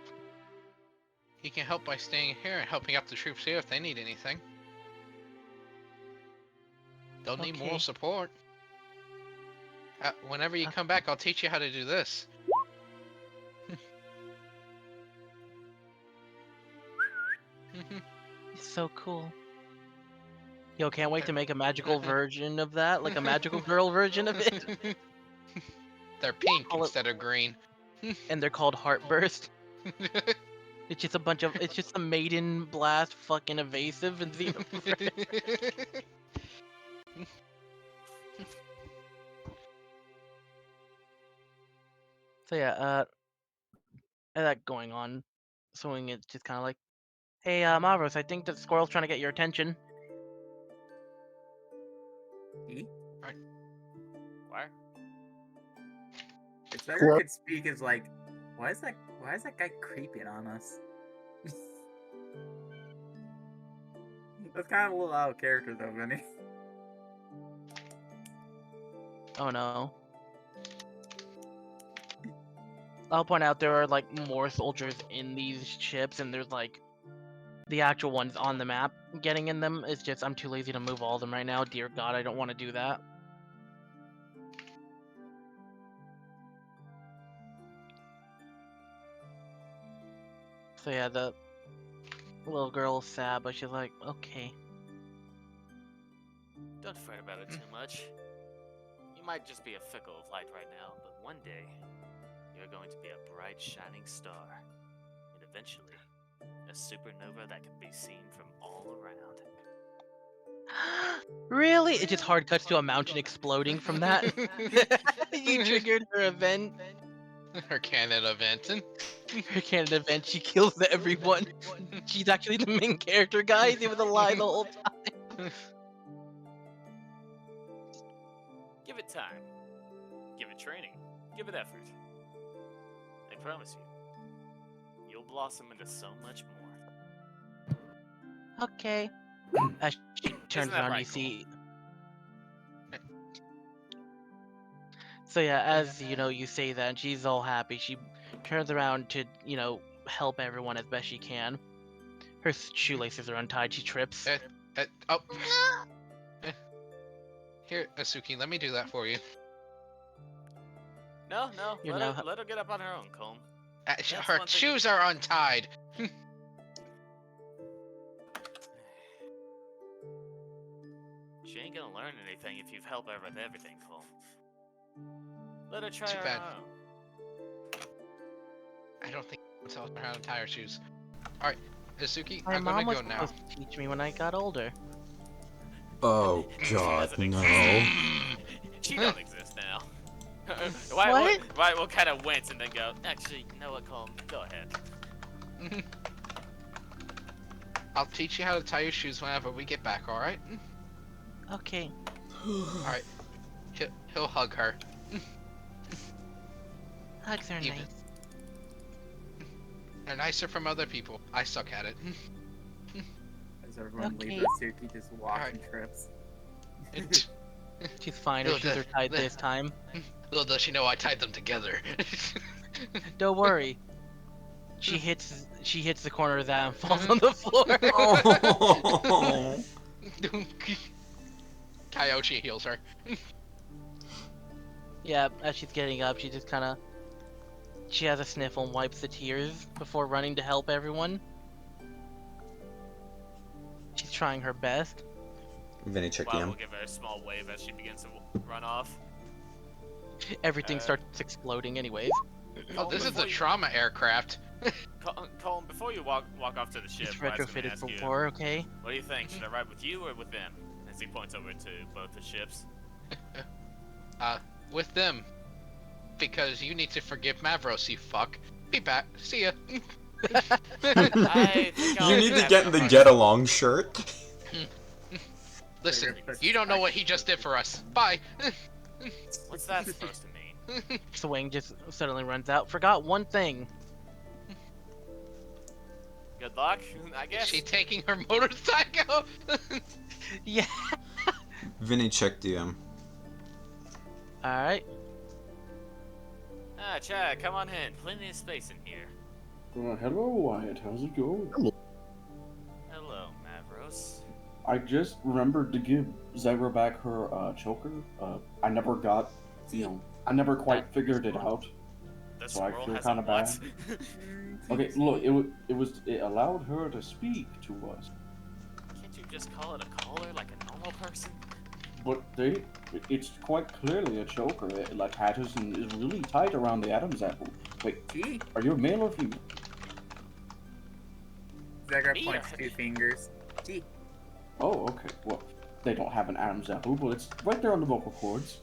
He can help by staying here and helping out the troops here if they need anything. They'll need Okay. moral support. Whenever you come back, I'll teach you how to do this. It's so cool. Yo, can't wait to make a magical version of that, like a magical girl version of it. They're pink Call it- instead of green. And they're called Heartburst. It's just it's just a maiden blast fucking evasive and xenophobic. So yeah, and that going on, Swing is just kind of like, hey, Mavros, I think the squirrel's trying to get your attention. What? If Zegra could speak, is like, why is that guy creeping on us? That's kind of a little out of character though, Viny. Oh no. I'll point out there are like more soldiers in these ships, and there's like the actual ones on the map. Getting in them is just, I'm too lazy to move all of them right now. Dear God, I don't want to do that. So yeah, the little girl is sad, but she's like, okay. Don't fret about it too much. You might just be a fickle of light right now, but one day, you're going to be a bright, shining star. And eventually, a supernova that can be seen from all around. Really? It just hard cuts to a mountain exploding from that. You triggered her event. Her canon event. Her Canada event, she kills everyone. She's actually the main character, guys. It was a lie the whole time. Give it time. Give it training. Give it effort. I promise you, you'll blossom into so much more. Okay. As she turns Isn't that around, right, you see. So yeah, as you know, you say that, and she's all happy. She turns around to, help everyone as best she can. Her shoelaces are untied. She trips. Oh. Here, Asuki, let me do that for you. No, You let know her, let her get up on her own, Kolm. That's Her one thing- shoes are untied. She ain't gonna learn anything if you've helped her with everything, Kolm. Let her try Too her bad. own. I don't think I'm telling her how to tie her shoes. Alright, Asuki, My I'm mom gonna was go now. supposed to teach me when I got older. Oh God, doesn't no. She don't exist now. What? Wyatt will kind of wince and then go, actually, you know what, Kolm? Go ahead. I'll teach you how to tie your shoes whenever we get back, alright? Okay. Alright. He'll hug her. Hugs are Even- nice. They're nicer from other people. I suck at it. As everyone Okay. leaves, Asuki just walking trips. She's fine. Her shoes are tied this time. Little does she know I tied them together. Don't worry. She hits the corner of that and falls on the floor. Oh. Kyoshi heals her. Yeah, as she's getting up, she just kind of... She has a sniffle and wipes the tears before running to help everyone. She's trying her best. Viny, check Wyatt DM. will give her a small wave as she begins to run off. Everything starts exploding anyways. Oh, this is the before you- trauma aircraft. Kolm, before you walk off to the ship, It's Wyatt's gonna retrofitted ask for you, war, okay? what do you think? Should I ride with you or with them? As he points over to both the ships. With them. Because you need to forgive Mavros, you fuck. Be back. See ya. I think I'll You need to have get in the some- get along shirt. Listen, you don't know what he just did for us. Bye. What's that supposed to mean? Swing just suddenly runs out. Forgot one thing. Good luck, I Is guess. she taking her motorcycle? Yeah. Viny, check DM. Alright. Chad, come on in. Plenty of space in here. Hello, Wyatt. How's it going? Hello, Mavros. I just remembered to give Zegra back her choker. I never got, I never quite figured it out. The So I squirrel feel has kinda a what? bad. Okay, look, it allowed her to speak to us, Can't you just call it a collar like a normal person? but it's quite clearly a choker. It like attaches and is really tight around the Adam's apple. Wait, Gee, are you a male or female? Zegra Me? points 2 fingers. Gee, Oh, okay. Well, they don't have an Adam's apple, but it's right there on the vocal cords.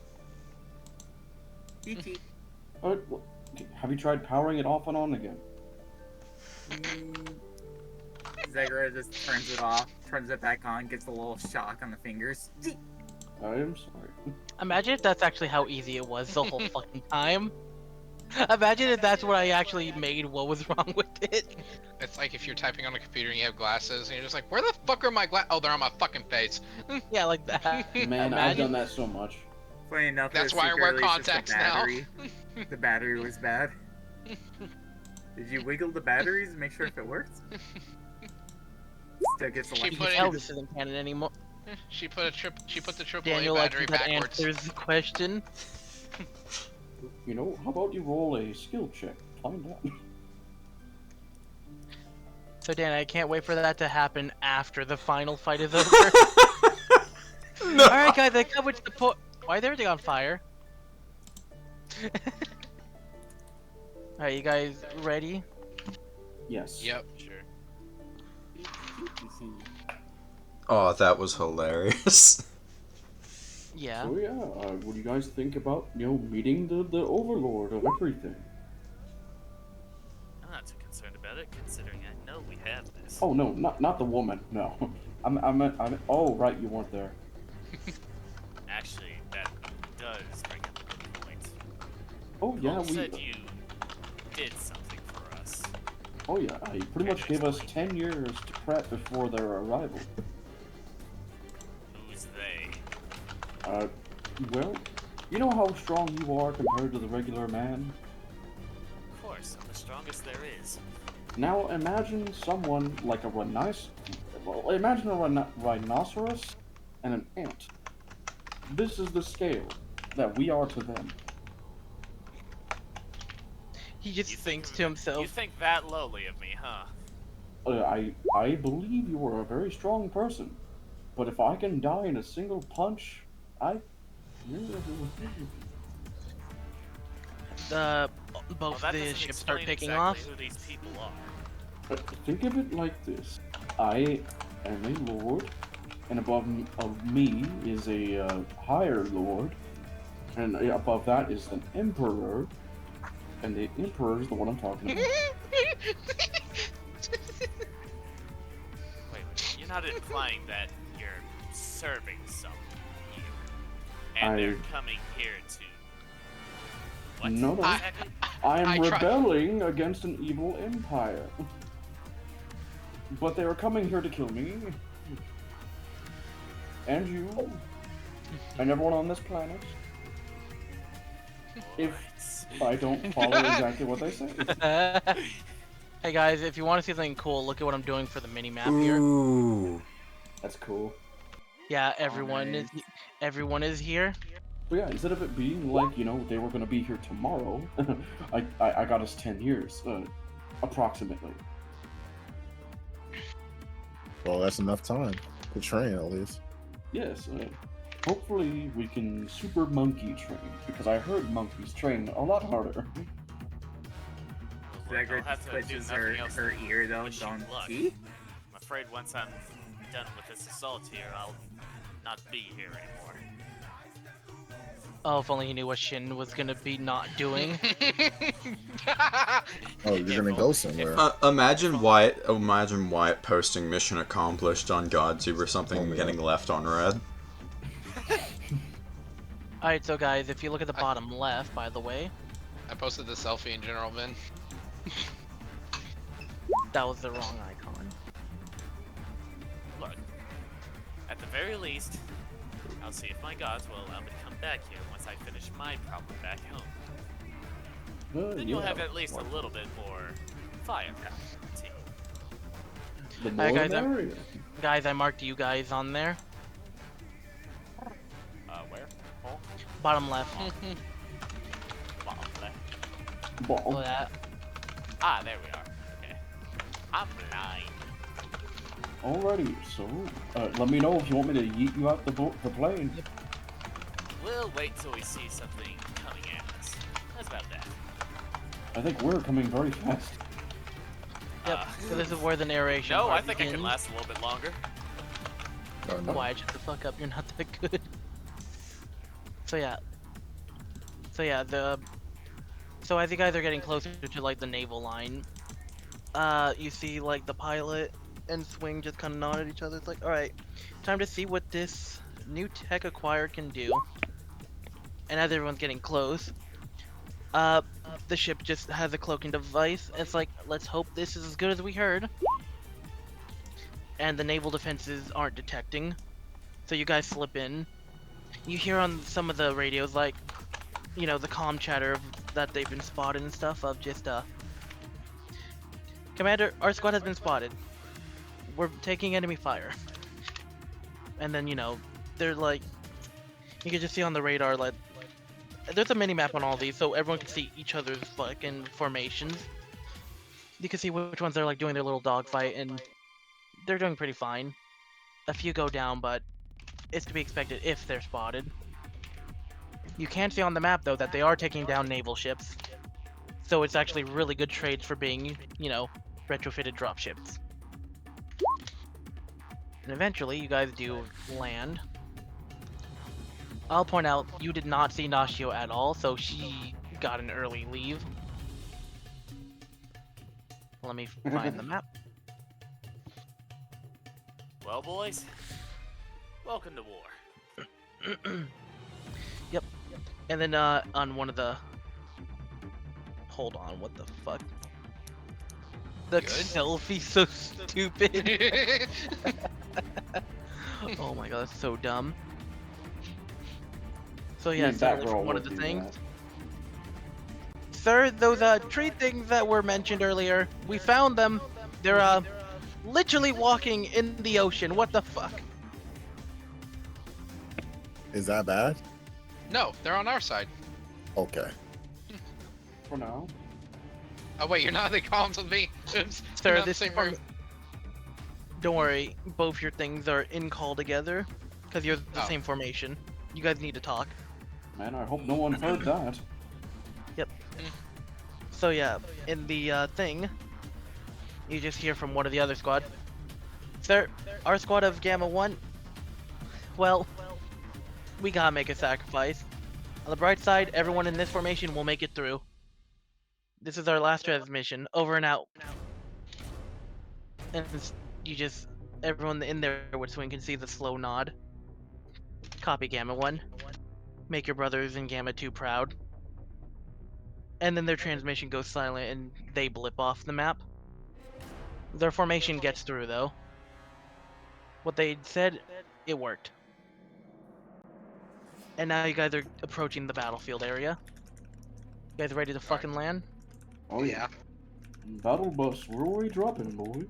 gee. Well, have you tried powering it off and on again? Zegra just turns it off, turns it back on, gets a little shock on the fingers. Gee. I am sorry. Imagine if that's actually how easy it was the whole fucking time. Imagine if that's what I actually made. What was wrong with it? It's like if you're typing on a computer and you have glasses and you're just like, where the fuck are my glasses? Oh, they're on my fucking face. Yeah, like that. Man, I've Imagine- done that so much. Funny enough, That's it was why I wear secretly just the contacts now. battery. The battery was bad. Did you wiggle the batteries and make sure if it worked? Still gets She electric. put it- Hell, this isn't canon anymore. She put the AAA Daniel, I battery think that backwards. answers the question. You know, how about you roll a skill check? Find out. So, Dan, I can't wait for that to happen after the final fight is over. No. Alright, guys, I covered the point. Why is everything on fire? Alright, you guys ready? Yes. Yep. Sure. Oh, that was hilarious. Yeah. So yeah, what do you guys think about, meeting the overlord of everything? I'm not too concerned about it, considering I know we have this. Oh no, not the woman. No, I'm. Oh right, you weren't there. Actually, that does bring up a good point. Oh yeah, Kolm we. said you did something for us. Oh yeah, he pretty much gave us 10 years to prep before their arrival. Who's they? Well, you know how strong you are compared to the regular man? Of course, force of the strongest there is. Now imagine someone like a imagine a rhinoceros and an ant. This is the scale that we are to them. He just You thinks think- to himself. You think that lowly of me, huh? I believe you are a very strong person, but if I can die in a single punch, Both that the doesn't ships start explain picking exactly off. who these people are. Think of it like this: I am a lord, and above of me is a higher lord, and above that is an emperor, and the emperor is the one I'm talking about. Wait, you're not implying that you're serving someone here, and they're coming here to... What? No, no. Exactly? I am I tried- rebelling against an evil empire. But they are coming here to kill me. And you. And everyone on this planet. If I don't follow exactly what they say. Hey guys, if you want to see something cool, look at what I'm doing for the mini map here. Ooh. That's cool. Yeah, everyone is here. But yeah, instead of it being like, you know, they were gonna be here tomorrow, I got us 10 years, approximately. Well, that's enough time to train at least. Yes, hopefully we can super monkey train, because I heard monkeys train a lot harder. Zegra I'll have to do twitches nothing else her than ear though, wish you going, luck. see? I'm afraid once I'm done with this assault here, I'll not be here anymore. Oh, if only he knew what Shin was gonna be not doing. Oh, you're gonna go somewhere. Imagine Wyatt posting mission accomplished on GodTube or something and yeah. getting left on red. Alright, so guys, if you look at the bottom left, by the way, I posted the selfie in general, man. that was the wrong icon. Look, at the very least, I'll see if my gods will allow me to come back here once I finish my problem back home. Then you'll have at least a little bit more firepower. See? The Alright, more guys, the merrier. Guys, I marked you guys on there. Where? Oh, Bottom left. bottom left. Look Ball. at that. Ah, there we are. Okay. I'm blind. Alrighty, so let me know if you want me to yeet you out the plane. We'll wait till we see something coming at us. How's about that? I think we're coming very fast. Yep. So this is where the narration. No, I part think I can begins. last a little bit longer. Oh, no. Why? Shut the fuck up. You're not that good. So yeah. So as you guys are getting closer to like the naval line, you see like the pilot and Swing just kind of nod at each other. It's like, all right, time to see what this new tech acquired can do. And as everyone's getting close, the ship just has a cloaking device. It's like, let's hope this is as good as we heard. And the naval defenses aren't detecting, so you guys slip in. You hear on some of the radios, like, you know, the comm chatter that they've been spotted and stuff of just, Commander, our squad has been spotted. We're taking enemy fire. And then, you know, they're like, you can just see on the radar, like, there's a mini-map on all these, so everyone can see each other's fucking formations. You can see which ones they're, like, doing their little dogfight, and they're doing pretty fine. A few go down, but it's to be expected if they're spotted. You can see on the map, though, that they are taking down naval ships. So it's actually really good trades for being, you know, retrofitted dropships. And eventually, you guys do land. I'll point out, you did not see Nashio at all, so she got an early leave. Let me find the map. Well, boys, welcome to war. Yep. And then on one of the... Hold on, what the fuck? The Good. selfie so stupid. Oh my god, that's so dumb. So yeah, I mean, so Batgirl one of would the do things. that. Sir, those tree things that were mentioned earlier, we found them. They're literally walking in the ocean. What the fuck? Is that bad? No, they're on our side. Okay. For now. Oh wait, you're not in the columns with me. Oops. Sir, We're not in the this same form- room. Don't worry, both your things are in call together, because you're the Oh. same formation. You guys need to talk. Man, I hope no one heard that. So yeah, in the thing, you just hear from one of the other squad. Sir, our squad of Gamma 1, well, we gotta make a sacrifice. On the bright side, everyone in this formation will make it through. This is our last transmission. Over and out. And everyone in there with Swing can see the slow nod. Copy Gamma 1. Make your brothers in Gamma 2 proud. And then their transmission goes silent and they blip off the map. Their formation gets through though. What they said, it worked. And now you guys are approaching the battlefield area. You guys ready to fucking land? Oh yeah. Battle bus, where are we dropping, boys?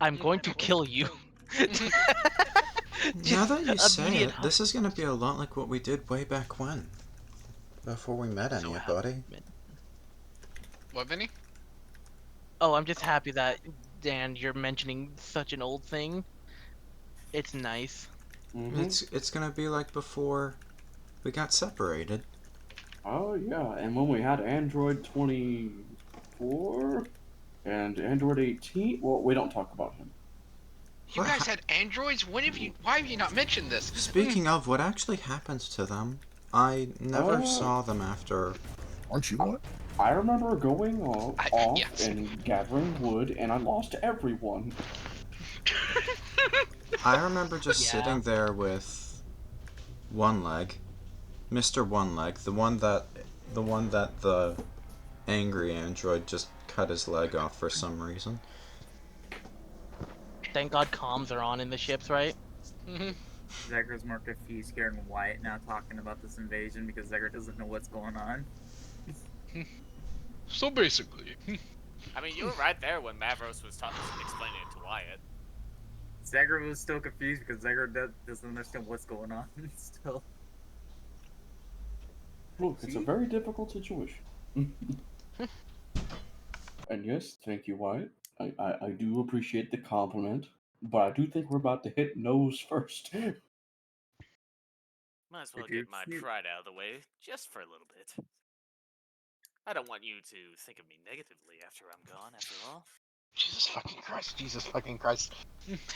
I'm going to kill you. Now that you say immediate it, this is gonna be a lot like what we did way back when. Before we met anybody. What, Vinny? Oh, I'm just happy that, Dan, you're mentioning such an old thing. It's nice. Mm-hmm. It's gonna be like before we got separated. Oh yeah, and when we had Android 24 and Android 18, well, we don't talk about him. You What guys ha- had androids? Why have you not mentioned this? Speaking of, what actually happened to them? I never Oh. saw them after. Aren't you one? I remember going off yes. and gathering wood, and I lost everyone. I remember just Yeah. sitting there with One Leg, Mr. One Leg, the one that the angry android just cut his leg off for some reason. Thank God comms are on in the ships, right? Mhm. Zegra's more confused hearing Wyatt now talking about this invasion because Zegra doesn't know what's going on. So basically, I mean, you were right there when Mavros was explaining it to Wyatt. Zegra was still confused because Zegra doesn't understand what's going on still. Look, it's a very difficult situation. And yes, thank you, Wyatt. I do appreciate the compliment, but I do think we're about to hit nose first. Might as well If you're get my cute. pride out of the way just for a little bit. I don't want you to think of me negatively after I'm gone, after all. Jesus fucking Christ! Jesus fucking Christ!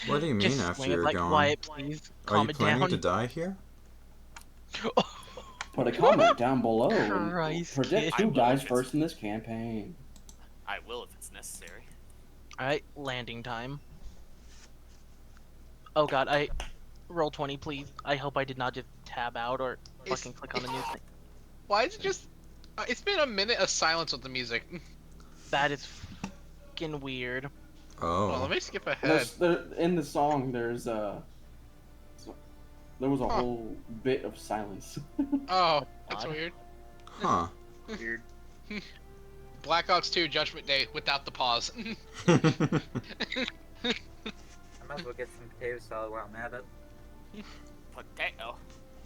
What do you mean Just after swing it you're like gone? Wyatt, please. Are Calm you it planning down. to die here? Put a comment down below and Christ, predict kid. who I will dies if it's- first in this campaign. I will if it's necessary. Alright, landing time. Oh god, roll 20, please. I hope I did not just tab out or fucking click on the new thing. Why is it just? It's been a minute of silence with the music. That is fucking weird. Well, Oh. let me skip ahead. In the song, there was a Huh. whole bit of silence. Oh, that's Odd. weird. Huh. Weird. Black Ops 2 Judgment Day without the pause. I might as well get some potato salad while I'm at it. Potato.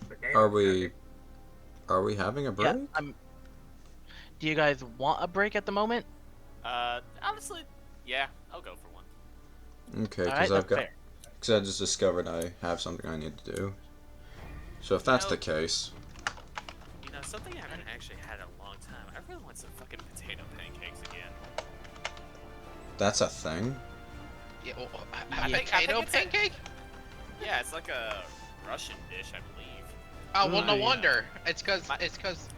Potato Are we having a break? Yeah, do you guys want a break at the moment? Honestly, yeah, I'll go for one. Okay, Alright, because that's fair. because I just discovered I have something I need to do. So if that's the case, You know, something I haven't actually had in a long time. I really want some fucking potato pancakes again. that's a thing. Yeah, well, I a think potato it's a- pancake? Yeah, it's like a Russian dish, I believe. Oh well, no yeah. wonder. It's cause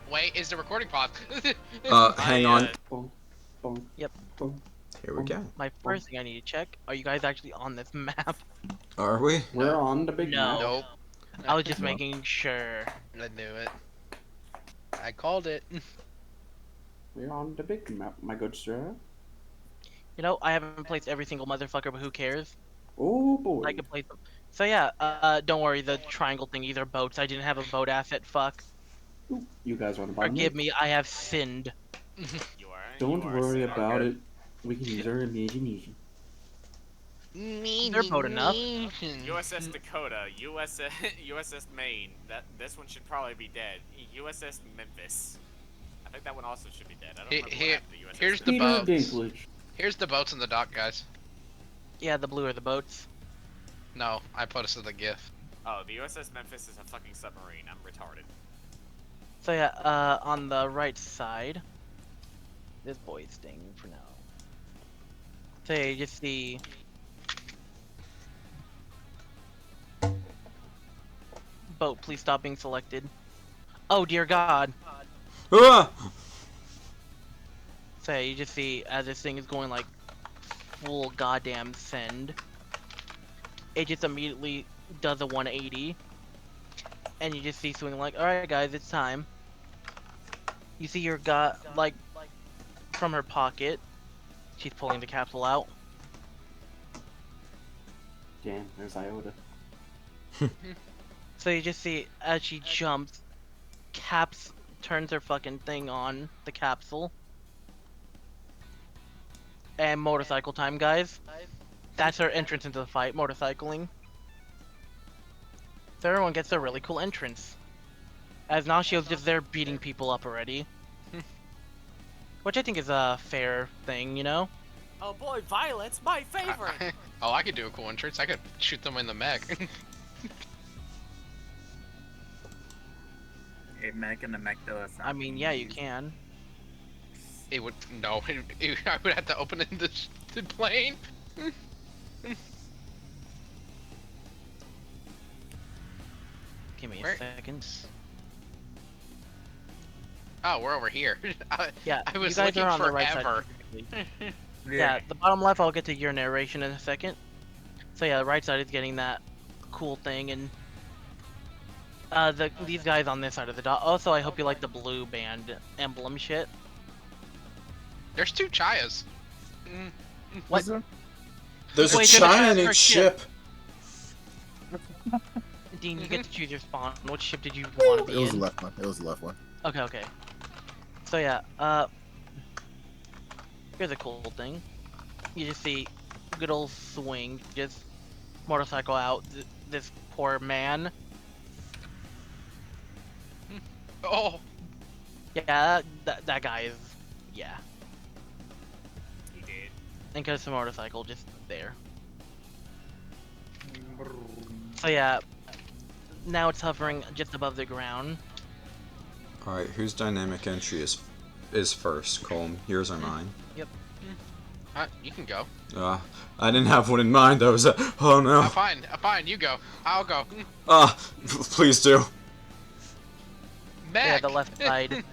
wait, is the recording paused? Hang on. Boom, boom, Yep. boom. Here we go. My first thing I need to check, are you guys actually on this map? Are we? We're on the big No. map. Nope. I was just making sure. I knew it. I called it. We're on the big map, my good sir. You know, I haven't placed every single motherfucker, but who cares? Oh boy. I can place them. So yeah, don't worry, the triangle thingies are boats. I didn't have a boat asset, fuck. Ooh, you guys want to buy Forgive me, I have sinned. You are. Don't you are worry set. about it. We can use our imagination. They're boat enough. USS Dakota, USS Maine. This one should probably be dead. USS Memphis. I think that one also should be dead. I don't remember what happened to USS Here's the Memphis. boats. Dinklage. Here's the boats in the dock, guys. Yeah, the blue are the boats. No, I put us in the GIF. Oh, the USS Memphis is a fucking submarine. I'm retarded. So yeah, on the right side, this boy's staying for now. So yeah, you just see boat. Please stop being selected. Oh dear God. Ah! So yeah, you just see as this thing is going like full goddamn send, it just immediately does a 180, and you just see Swing like, all right guys, it's time. You see your like from her pocket, she's pulling the capsule out. Damn, there's Iota. So you just see as she jumps, Caps turns her fucking thing on the capsule. And motorcycle time, guys. That's her entrance into the fight, motorcycling. So everyone gets a really cool entrance. As Nashio's just there beating people up already. Which I think is a fair thing, you know? Oh boy, Violet's my favorite. Oh, I could do a cool entrance. I could shoot them in the mech. A mech and a mech though. That's not I mean, yeah, you can. It would no. I would have to open the plane. Give me a Where- second. Oh, we're over here. Yeah, I was you guys looking are on the right forever. side. Yeah, the bottom left, I'll get to your narration in a second. So yeah, the right side is getting that cool thing, and these guys on this side of the dot. Also, I hope you like the blue band emblem shit. There's 2 Chayas. What? There's a Wait, China in there's a each ship. ship. Dean, you get to choose your spawn. Which ship did you want to be It was the in? left one. It was the left one. Okay, okay. So yeah, here's a cool thing. You just see good old Swing just motorcycle out this poor man. Oh, Yeah, that guy is, yeah. He did. And because the motorcycle just there. So yeah, now it's hovering just above the ground. Alright, whose dynamic entry is first? Kolm, yours or mine? you can go. I didn't have one in mind. I was oh no. Fine. You go. I'll go. Please do. Mech. Yeah, the left side.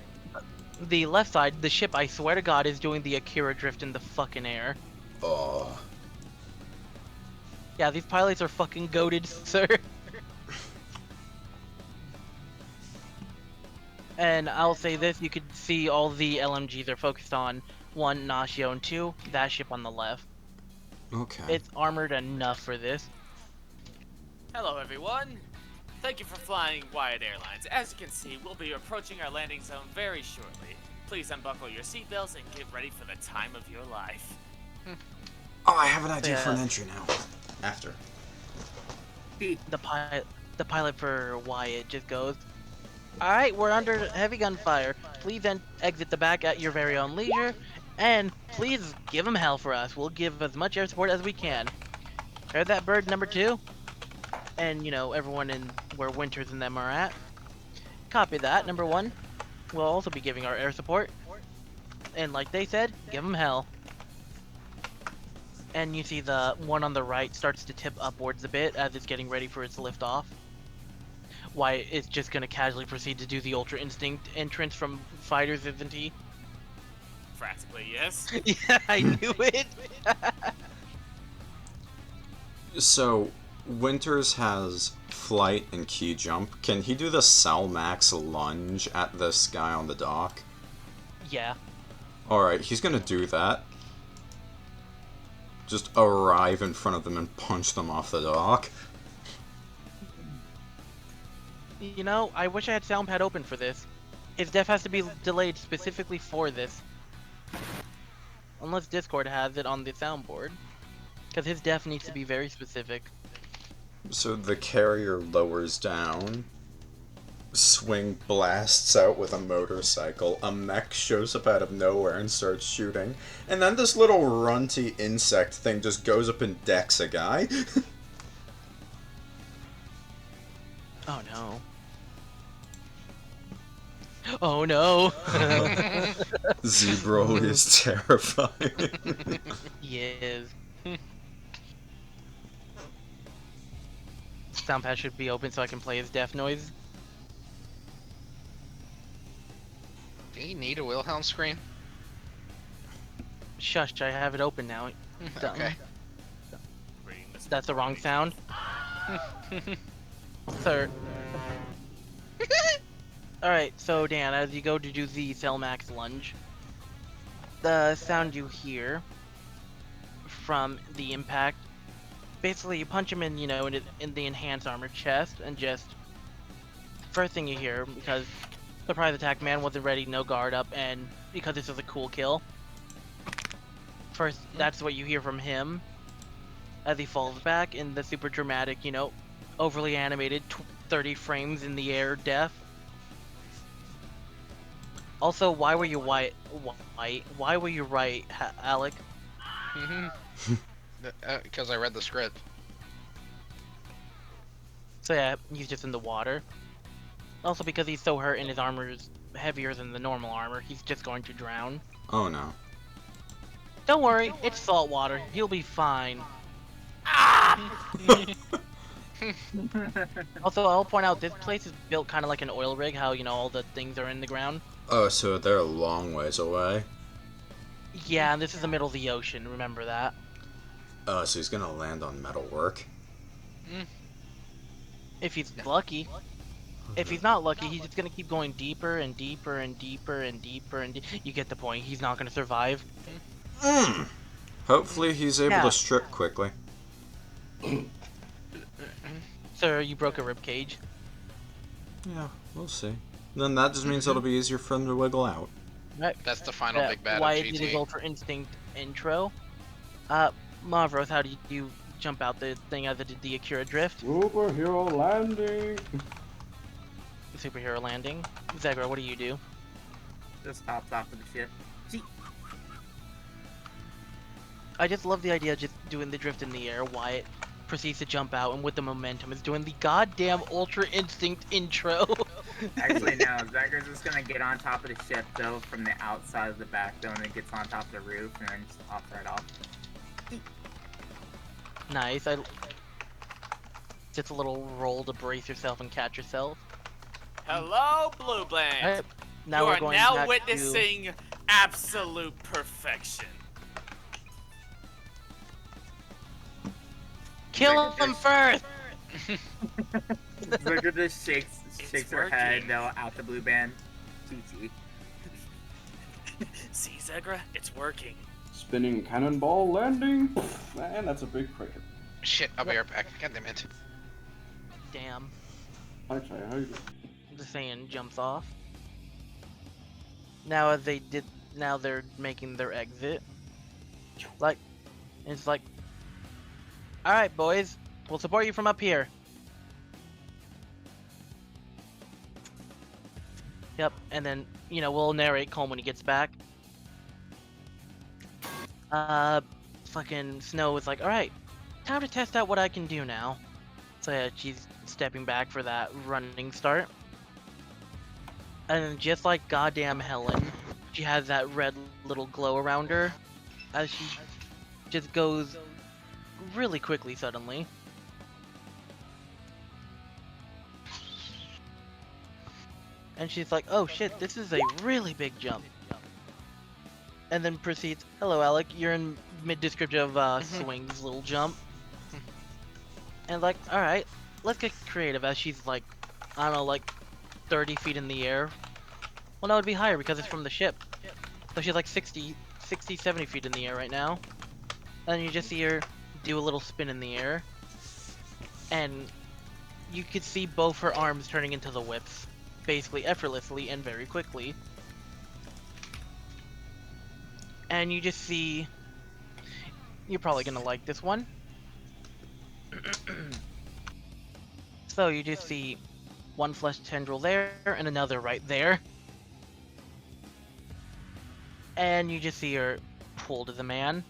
The left side, the ship, I swear to God, is doing the Akira drift in the fucking air. Oh. Yeah, these pilots are fucking goated, sir. And I'll say this, you could see all the LMGs are focused on 1, Nashio, and 2, that ship on the left. Okay. It's armored enough for this. Hello, everyone. Thank you for flying Wyatt Airlines. As you can see, we'll be approaching our landing zone very shortly. Please unbuckle your seatbelts and get ready for the time of your life. Oh, I have an idea for an Yeah. entry now. After. The pilot for Wyatt just goes, "Alright, we're under heavy gunfire. Please exit the back at your very own leisure. And please give them hell for us. We'll give as much air support as we can. Heard that, bird number 2? And, you know, everyone in where Winters and them are at. Copy that, number 1. We'll also be giving our air support. And like they said, give them hell." And you see the one on the right starts to tip upwards a bit as it's getting ready for its lift off. Why it's just gonna casually proceed to do the Ultra Instinct entrance from Fighters, isn't he? Practically, yes. Yeah, I knew it! So, Winters has flight and key jump. Can he do the Sal Max lunge at this guy on the dock? Yeah. Alright, he's gonna do that. Just arrive in front of them and punch them off the dock. You know, I wish I had Soundpad open for this. His death has to be delayed specifically for this. unless Discord has it on the soundboard. Because his death needs to be very specific. So the carrier lowers down. Swing blasts out with a motorcycle. A mech shows up out of nowhere and starts shooting. And then this little runty insect thing just goes up and decks a guy. Oh no. Oh no. Zebro is terrifying. He is. Soundpad should be open so I can play his death noise. Do you need a Wilhelm screen? Shush, I have it open now. Dumb. Okay. That's the wrong sound. Sir. Alright, so Dan, as you go to do the Cellmax lunge, the sound you hear from the impact, basically you punch him in, you know, in the enhanced armor chest, and just first thing you hear, because surprise attack man wasn't ready, no guard up, and because this is a cool kill, first that's what you hear from him as he falls back in the super dramatic, you know, overly animated 30 frames in the air death. Also, why were you white? Why were you right, Alec? Because I read the script. So yeah, he's just in the water. Also because he's so hurt and his armor is heavier than the normal armor, he's just going to drown. Oh no. Don't worry, it's salt water. He'll be fine. Also, I'll point out this place is built kind of like an oil rig. How, you know, all the things are in the ground. Oh, so they're a long ways away. Yeah, and this is the middle of the ocean. Remember that. Oh, so he's gonna land on metalwork. If he's lucky. If he's not lucky, he's just gonna keep going deeper and deeper and deeper and deeper and you get the point. He's not gonna survive. Hopefully he's able to strip quickly. Sir, you broke a rib cage. Yeah, we'll see. Then that just means it'll be easier for him to wiggle out. Right. That's the final big bad Why of did GT. his Ultra Instinct intro? Mavros, how did you jump out the thing as it did the Akira drift? Superhero landing. Superhero landing. Zegra, what do you do? Just hops off of the ship. Gee. I just love the idea of just doing the drift in the air. Wyatt proceeds to jump out and with the momentum is doing the goddamn Ultra Instinct intro. Actually, no. Zegra's just gonna get on top of the ship, though, from the outside of the back, though, and then gets on top of the roof, and then just hops right off. Nice. Just a little roll to brace yourself and catch yourself. Hello, Blue Bland. Alright, now You we're are going now back witnessing absolute perfection. Kill him first! Zegra just shakes her head, working. though, out the blue band. GG. See, Zegra? It's working. Spinning cannonball landing. Man, that's a big cricket. Shit, I'll be right back. God damn it. Damn. Hi, Chaya, how you doing? The Saiyan jumps off. Now as they did, now they're making their exit. Like, it's like, all right, boys, we'll support you from up here. Yep, and then we'll narrate Kolm when he gets back. Fucking Snow is like, all right, time to test out what I can do now. So yeah, she's stepping back for that running start. And just like goddamn Helen, she has that red little glow around her as she just goes really quickly suddenly. And she's like, oh shit, this is a really big jump. And then proceeds, hello Alec, you're in mid-descriptive Swing's little jump. And like, alright, let's get creative as she's like, I don't know, like 30 feet in the air. Well, no, it'd be higher because it's from the ship. So she's like 60, 70 feet in the air right now. And you just see her do a little spin in the air. And you could see both her arms turning into the whips. Basically effortlessly and very quickly. And you just see... You're probably gonna like this one. So you just see one flesh tendril there, and another right there. And you just see her pull to the man.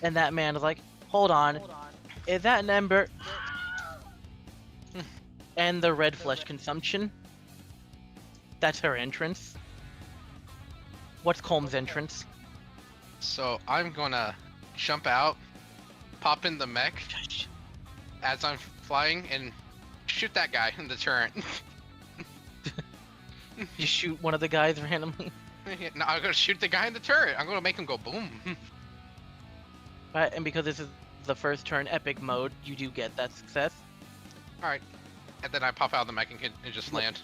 And that man is like, hold on, is that an ember? And the red flesh consumption. That's her entrance. What's Kolm's entrance? So I'm gonna jump out, pop in the mech as I'm flying, and shoot that guy in the turret. You shoot one of the guys randomly. No, I'm gonna shoot the guy in the turret. I'm gonna make him go boom. Right, and because this is the first turn epic mode, you do get that success. Alright. And then I pop out of the mech and just land.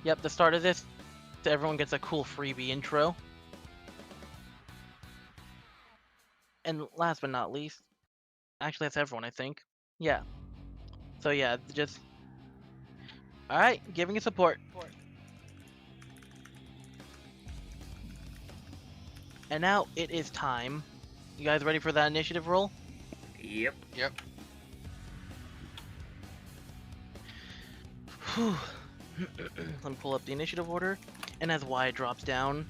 Yep, the start of this, everyone gets a cool freebie intro. And last but not least, actually that's everyone, I think. Yeah. So yeah, just... Alright, giving you support. And now it is time. You guys ready for that initiative roll? Yep. Yep. Whew. Let me pull up the initiative order. And as Wyatt drops down,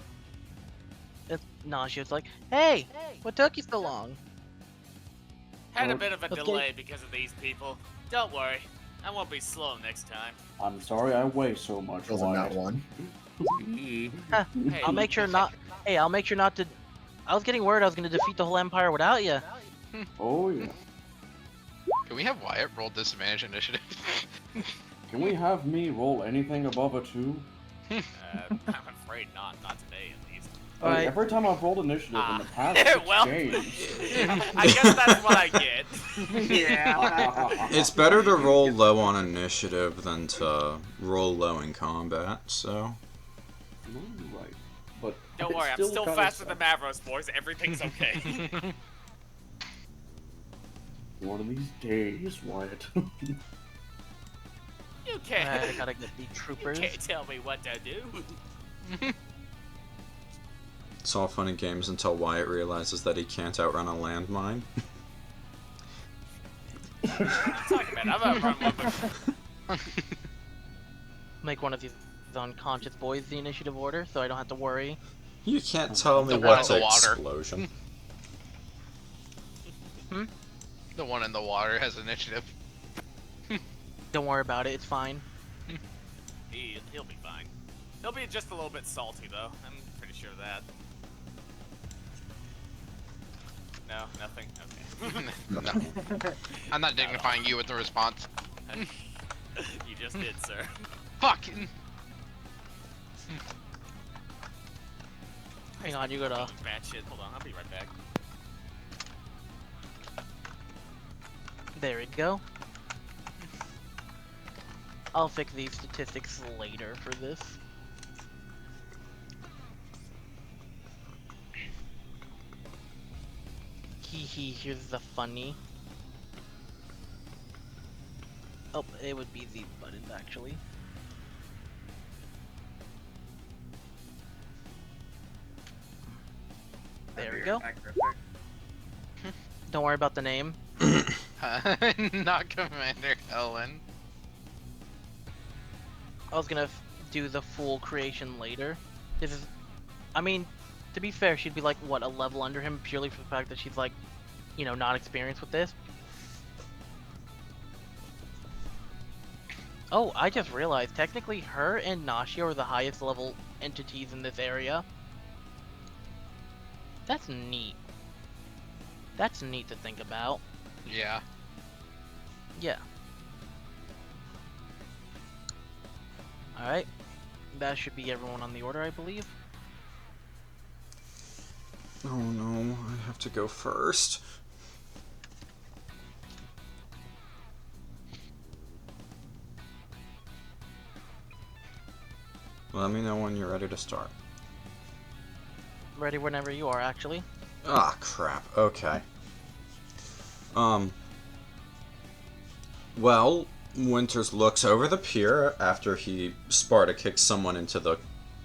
Nashia's like, hey, what took you so long? Had a bit of a Okay. delay because of these people. Don't worry, I won't be slow next time. I'm sorry I weigh so much. Wasn't that Wyatt. one? Yee. Hey, I'll make sure not. Hey, I'll make sure not to. I was getting worried I was gonna defeat the whole empire without you. Oh yeah. Can we have Wyatt roll disadvantage initiative? Can we have me roll anything above a 2? I'm afraid not. Not today, at least. Like, Alright. every time I've rolled initiative in the past 6 well. games. I guess that's what I get. Yeah. It's better to roll low on initiative than to roll low in combat, so... Right. But Don't it's worry, I'm still kinda faster sad. than Mavros, boys. Everything's okay. One of these days, Wyatt. You I can't. gotta get the troopers. Can't tell me what to do. It's all fun and games until Wyatt realizes that he can't outrun a landmine. Talk about. I've outrun one before. Make one of these unconscious boys the initiative order, so I don't have to worry. You can't tell me The one what's in an the water. explosion. The one in the water has initiative. Don't worry about it, it's fine. He'll be fine. He'll be just a little bit salty, though. I'm pretty sure of that. No, nothing? Okay. No. I'm not dignifying you with the response. You just did, sir. Fuck! Hang on, you gotta. Bad shit. Hold on, I'll be right back. There we go. I'll fix these statistics later for this. Hee, here's the funny. Oh, it would be these buttons actually. There we go. Back real quick. Don't worry about the name. Not Commander Helen. I was gonna do the full creation later. This is, I mean, to be fair, she'd be like, what, a level under him purely for the fact that she's like, you know, not experienced with this. Oh, I just realized, technically her and Nashia are the highest level entities in this area. That's neat. That's neat to think about. Yeah. Yeah. Alright. That should be everyone on the order, I believe. Oh no, I have to go first. Let me know when you're ready to start. Ready whenever you are, actually. Ah, crap. Okay. Well, Winters looks over the pier after he Sparta kicks someone into the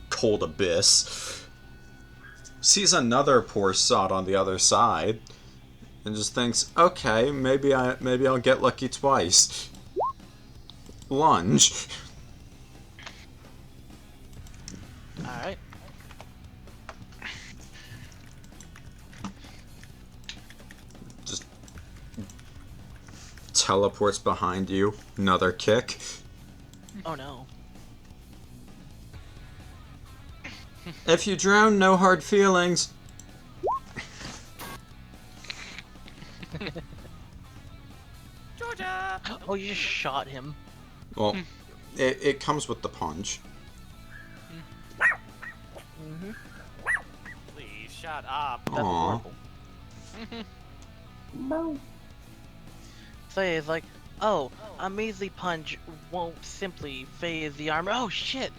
cold abyss. sees another poor sod on the other side, and just thinks, okay, maybe I'll get lucky twice. Lunge. Alright. Just teleports behind you. Another kick. Oh no. If you drown, no hard feelings. Georgia! Oh, you just shot him. Well, it comes with the punch. Mm-hmm. Please shut up. That's Aw. horrible. So he's like, oh, a measly punch won't simply phase the armor. Oh shit!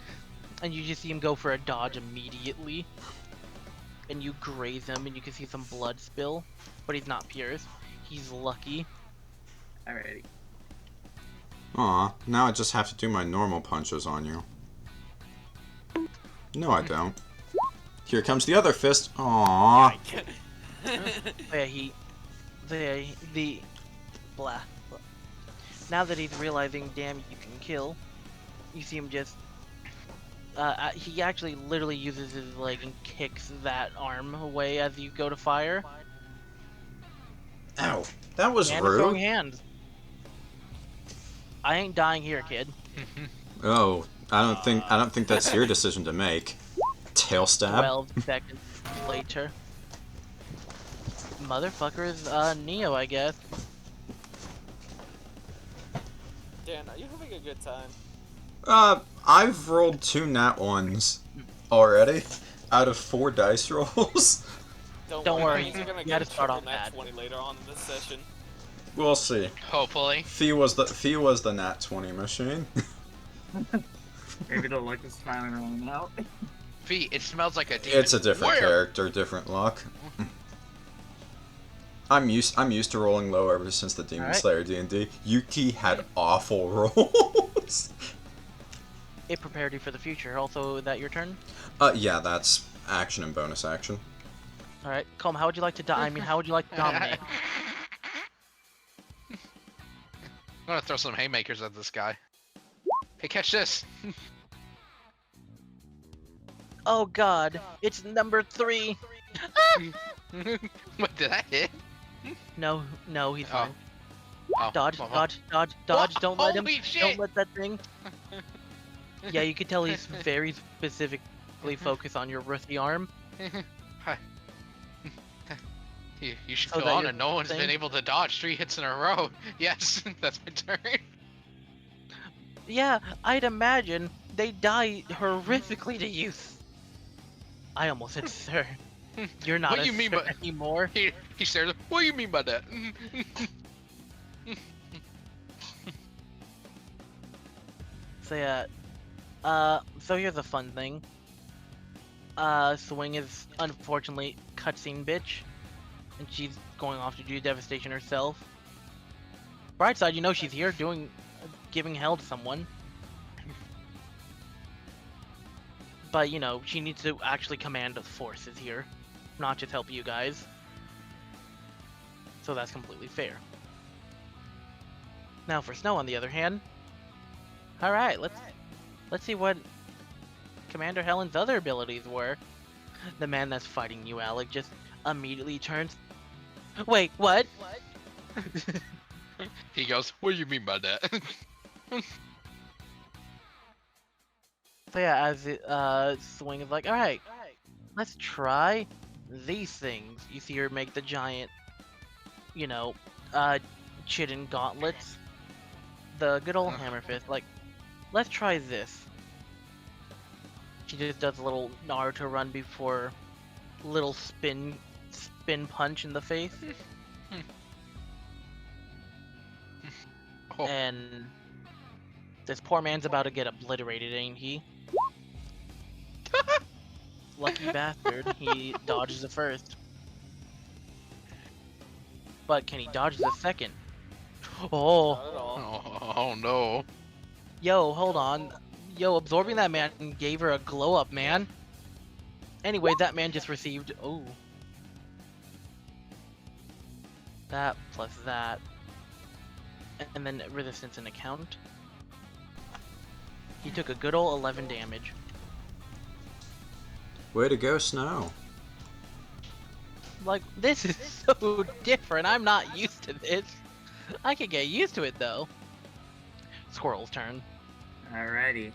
And you just see him go for a dodge immediately. And you graze him, and you can see some blood spill. But he's not pierced. He's lucky. Alrighty. Aw, now I just have to do my normal punches on you. No, I don't. Here comes the other fist. Aww. The blah. Now that he's realizing, damn, you can kill. You see him just. He actually literally uses his leg and kicks that arm away as you go to fire. Ow, that was And throwing rude. hands. I ain't dying here, kid. Oh, I don't think that's your decision to make. Tail stab. 12 seconds later. Motherfucker is Neo, I guess. Dan, are you having a good time? I've rolled 2 nat 1s already out of 4 dice rolls. Don't worry, You're gonna you get gotta start triple off nat bad. 20 later on in this session. We'll see. Hopefully. Fee was the nat 20 machine. Maybe the luck is finally running out. Fee, it smells like a demon. It's a different Where? character, different luck. I'm used to rolling low ever since the Demon Alright. Slayer D&D. Yuki had awful rolls. It prepared you for the future. Also, is that your turn? Yeah, that's action and bonus action. Alright, Kolm, how would you like to die? I mean, how would you like to dominate? I'm gonna throw some haymakers at this guy. Hey, catch this! Oh god, it's number 3! What, did I hit? No, he's Oh. fine. Oh, Dodge, well, dodge, dodge, dodge, don't let him, Holy shit! don't let that thing. Yeah, you can tell he's very specifically focused on your rookie arm. Hi. You should Oh, go that on, your and no one's thing? been able to dodge 3 hits in a row. Yes, that's my turn. Yeah, I'd imagine they die horrifically to use. I almost said sir. You're not What a do you mean sir by- anymore. He stares. What do you mean by that? So yeah, so here's a fun thing. Swing is unfortunately cutscene bitch, and she's going off to do devastation herself. Bright side, you know she's here giving hell to someone. But you know, she needs to actually command the forces here, not just help you guys. So that's completely fair. Now for Snow, on the other hand. Alright, let's see what Commander Helen's other abilities were. The man that's fighting you, Alec, just immediately turns. Wait, what? He goes, what do you mean by that? So yeah, as Swing is like, alright, let's try these things. You see her make the giant, you know, Chidden gauntlets. The good old hammer fist, like, let's try this. She just does a little Naruto run before little spin punch in the face. Oh. And this poor man's about to get obliterated, ain't he? Lucky bastard, he dodges the first. But can he dodge the second? Oh, Not at all. Oh no. yo, hold on. Yo, absorbing that man gave her a glow up, man. Anyway, that man just received. Oh. That plus that. And then resistance and account. He took a good ol' 11 damage. Way to go, Snow. Like, this is so different. I'm not used to this. I can get used to it though. Squirrel's turn. Alrighty.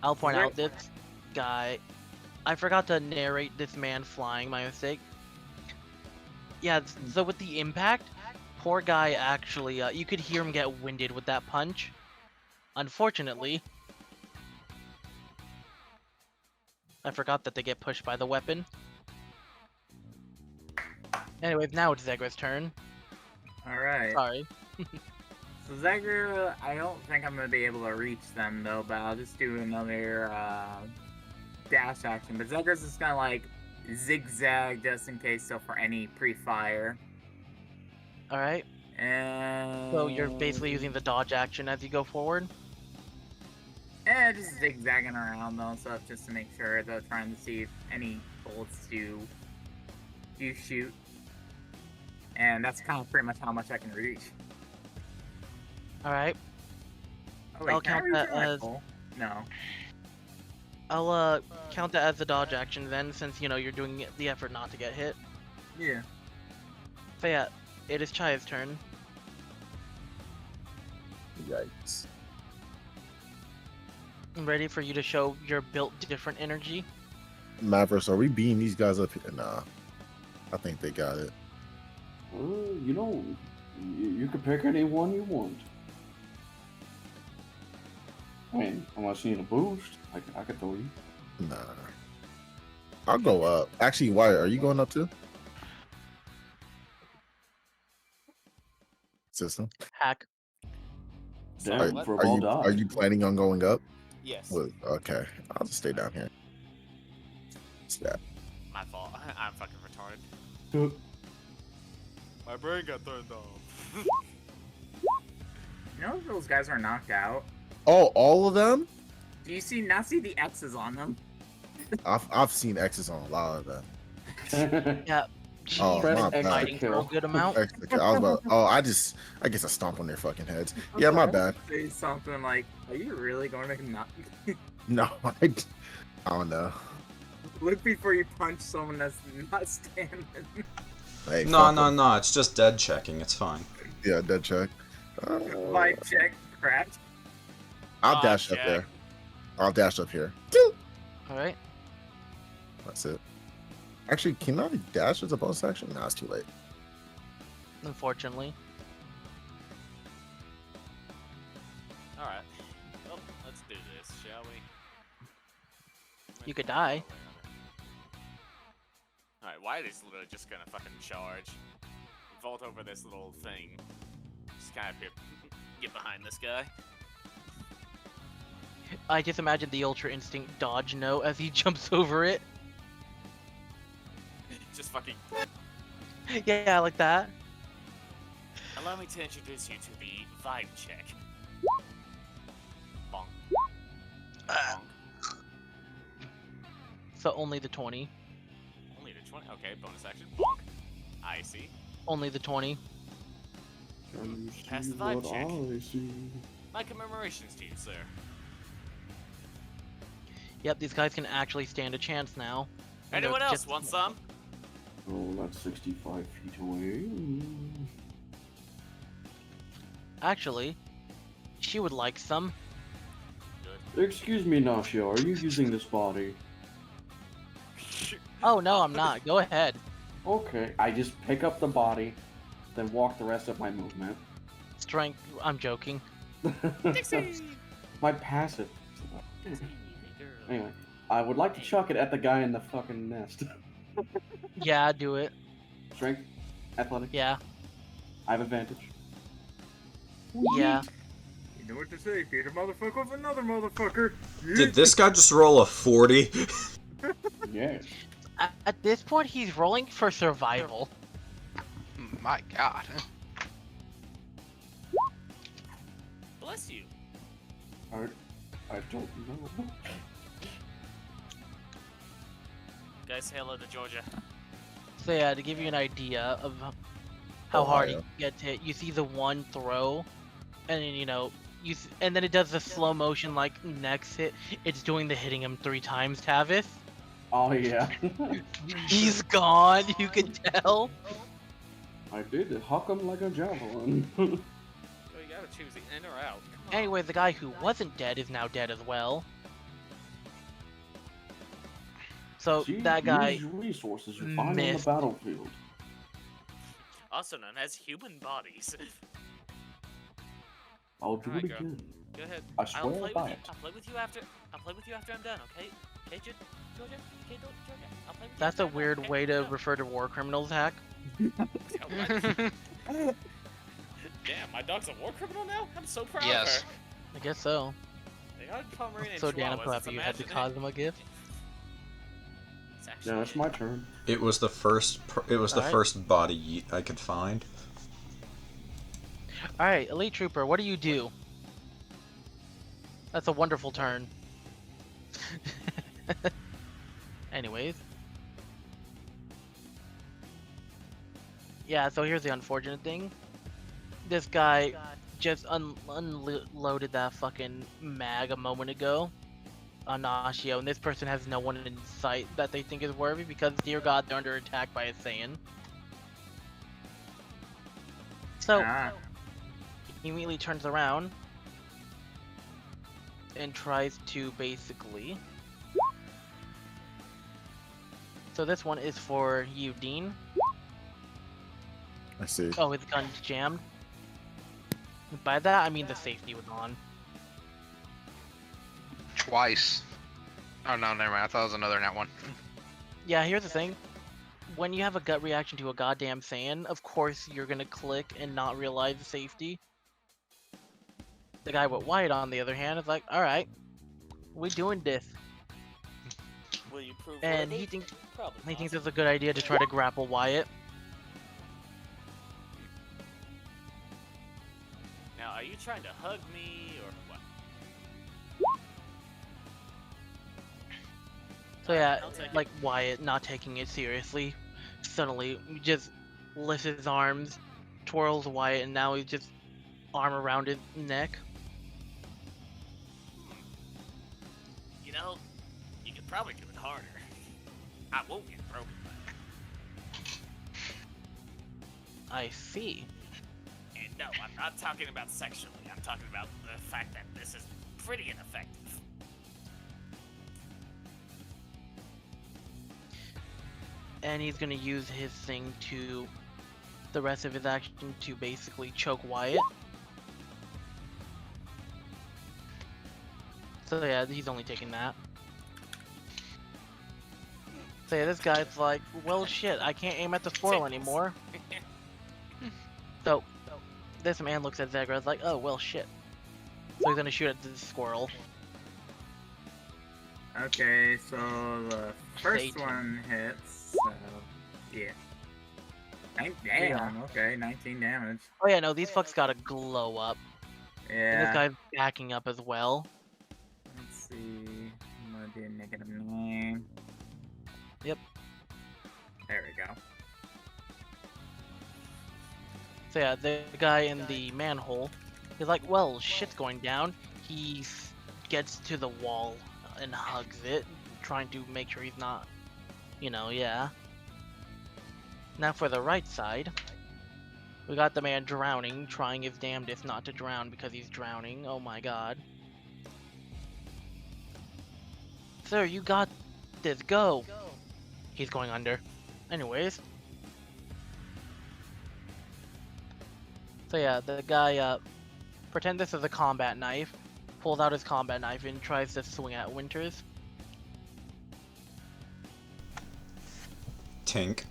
I'll point out this guy. I forgot to narrate this man flying, my mistake. Yeah, so with the impact, poor guy actually, you could hear him get winded with that punch. Unfortunately, I forgot that they get pushed by the weapon. Anyways, now it's Zegra's turn. Alright. Sorry. So Zegra, I don't think I'm gonna be able to reach them though, but I'll just do another dash action. But Zegra's just gonna like zigzag just in case, so for any pre-fire. Alright, And so you're basically using the dodge action as you go forward? just zigzagging around though and stuff just to make sure, though, trying to see if any bullets do shoot. And that's kind of pretty much how much I can reach. Alright, Oh, wait, I'll can I count reach that a as- rifle? No. I'll count that as the dodge action then, since, you know, you're doing the effort not to get hit. Yeah. So yeah, it is Chaya's turn. Yikes. I'm ready for you to show your built different energy. Mavros, are we beating these guys up here? Nah. I think they got it. You know, you can pick any one you want. I mean, unless you need a boost, I could throw you. Nah. I'll go up. Actually, Wyatt, are you going up too? System. Hack. Damn, what? for a ball die. Are you planning on going up? Yes. Well, okay. I'll just stay down here. What's that? My fault. I'm fucking retarded. My brain got turned off. You know if those guys are knocked out? Oh, all of them? Do you not see the X's on them? I've seen X's on a lot of them. Yeah. Oh, Press my X to bad. Fighting for a kill. good amount. I was about. Oh, I guess I stomp on their fucking heads. Yeah, my bad. Say something like, "Are you really going to knock?" No, I don't know. Look before you punch someone that's not standing. Hey, No, fuck no, them. no, it's just dead checking, it's fine. Yeah, dead check. Vibe check, crash. I'll Dodge dash up check. there. I'll dash up here. Alright. That's it. Actually, can I dash as a bonus action? Nah, it's too late. Unfortunately. Alright. Well, let's do this, shall we? You could die. Alright, Wyatt is literally just gonna fucking charge. Vault over this little thing. Just kind of get behind this guy. I just imagine the Ultra Instinct dodge note as he jumps over it. Just fucking. Yeah, like that. Allow me to introduce you to the vibe check. Bonk. Bonk. So only the 20. Only the 20. Okay, bonus action. Bonk. I see. Only the 20. Can you Pass see the vibe what check. I see? My commemorations to you, sir. Yep, these guys can actually stand a chance now. And they're Anyone else just- want some? Oh, that's 65 feet away. Actually, she would like some. Good. Excuse me, Nasha, are you using this body? Oh no, I'm not. Go ahead. Okay, I just pick up the body, then walk the rest of my movement. Strength. I'm joking. My passive. Anyway, I would like to chuck it at the guy in the fucking nest. Yeah, do it. Strength, athletic. Yeah. I have advantage. Yeah. You know what to say, feed a motherfucker with another motherfucker. Did this guy just roll a 40? Yes. At this point, he's rolling for survival. My god. Bless you. I don't know. Guys, say hello to Georgia. So yeah, to give you an idea of how hard he Ohio. gets hit, you see the one throw, and then, you know, and then it does the slow motion like next hit. It's doing the hitting him 3 times, Tavis. Oh yeah. He's gone. You can tell. I did huck him like a javelin. Oh, you gotta choose the in or out. Come on. Anyway, the guy who wasn't dead is now dead as well. So See, that guy use resources you find on the missed. battlefield. Also known as human bodies. I'll do Alright, it girl. again. Go ahead. I I'll swear play by with you. it. I'll play with you after. I'll play with you after I'm done. Okay? Okay, Georgia. Okay, Georgia. I'll play with you. That's after a I'm done, weird okay? way to No. refer to war criminals, Hack. Damn, my dog's a war criminal now? I'm so proud Yes. of her. I guess so. They are Pomeranian So Dana, Chihuahuas, perhaps you had to imagine it. cause him a gift. It's actually Now it's my turn. It was the first. It was the Alright. first body yeet I could find. All right, Elite Trooper, what do you do? That's a wonderful turn. Anyways. Yeah, so here's the unfortunate thing. This guy just unloaded that fucking mag a moment ago on Nashio, and this person has no one in sight that they think is worthy because, dear God, they're under attack by a Saiyan. So, he immediately turns around and tries to basically... So this one is for you, Dean. I see. Oh, his gun's jammed. By that, I mean the safety was on. Twice. Oh no, never mind. I thought it was another net one. Yeah, here's the thing. When you have a gut reaction to a goddamn Saiyan, of course you're gonna click and not realize the safety. The guy with Wyatt, on the other hand, is like, alright, we doing this. Will you prove And worthy? he thinks Probably it's not. a good idea to try to grapple Wyatt. Now, are you trying to hug me or what? So yeah, I'll take it. like Wyatt not taking it seriously, suddenly just lifts his arms, twirls Wyatt, and now he's just arm around his neck. You know, you could probably do it harder. I won't get broken by it. I see. And no, I'm not talking about sexually. I'm talking about the fact that this is pretty ineffective. And he's gonna use his thing to, the rest of his action to basically choke Wyatt. So yeah, he's only taking that. So yeah, this guy's like, well shit, I can't aim at the squirrel anymore. So, this man looks at Zegra, is like, oh well shit. So he's gonna shoot at the squirrel. Okay, so the first Satan. one hits, so yeah. Damn, okay, 19 damage. Oh yeah, no, these fucks gotta glow up. And this Yeah. guy's backing up as well. Let's see. I'm gonna do -9. Yep. There we go. So yeah, the guy in the manhole is like, well, shit's going down. He gets to the wall and hugs it, trying to make sure he's not, you know, yeah. Now for the right side, we got the man drowning, trying his damnedest not to drown because he's drowning. Oh my god. Sir, you got this, go! He's going under. Anyways. So yeah, the guy, pretend this is a combat knife, pulls out his combat knife and tries to swing at Winters. Tink.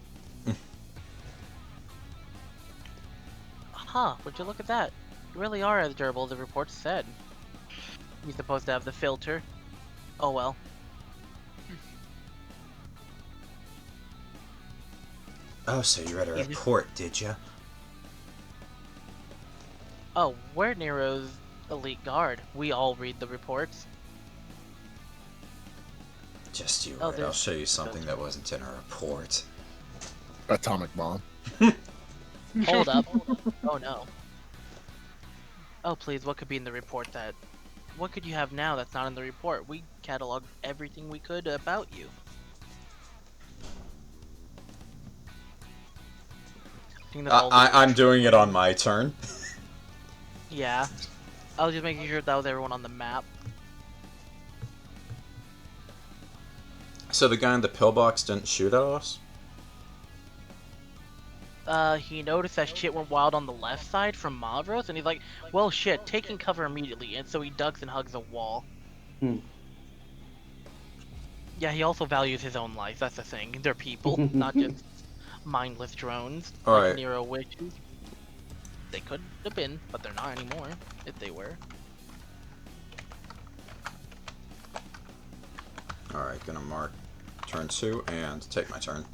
Huh, would you look at that? You really are as durable as the report said. He's supposed to have the filter. Oh well. Oh, so you read a report, did ya? Oh, we're Nero's elite guard. We all read the reports. Just you Oh, wait. I'll show you something that wasn't in a report. Atomic bomb. Hold up. Oh no. Oh please, what could be in the report that... What could you have now that's not in the report? We cataloged everything we could about you. I think that's all I'm doing it on my turn. Yeah. I was just making sure that was everyone on the map. So the guy in the pillbox didn't shoot at us? He noticed that shit went wild on the left side from Mavros, and he's like, well shit, taking cover immediately, and so he ducks and hugs a wall. Hmm. Yeah, he also values his own life, that's the thing. They're people, not just mindless drones, like Alright. Nero witches. They could have been, but they're not anymore, if they were. Alright, gonna mark turn 2 and take my turn.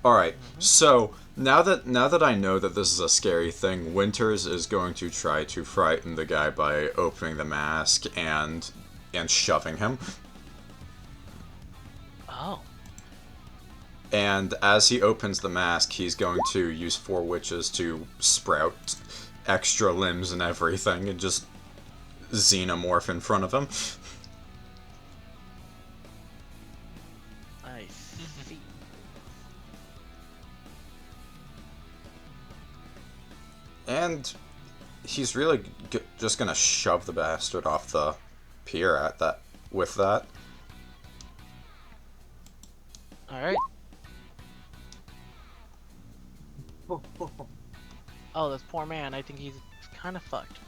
Alright, so now that I know that this is a scary thing, Winters is going to try to frighten the guy by opening the mask and shoving him. Oh. And as he opens the mask, he's going to use 4 witches to sprout extra limbs and everything and just xenomorph in front of him. I see. And he's really just gonna shove the bastard off the pier with that. Alright. Oh, this poor man, I think he's kind of fucked.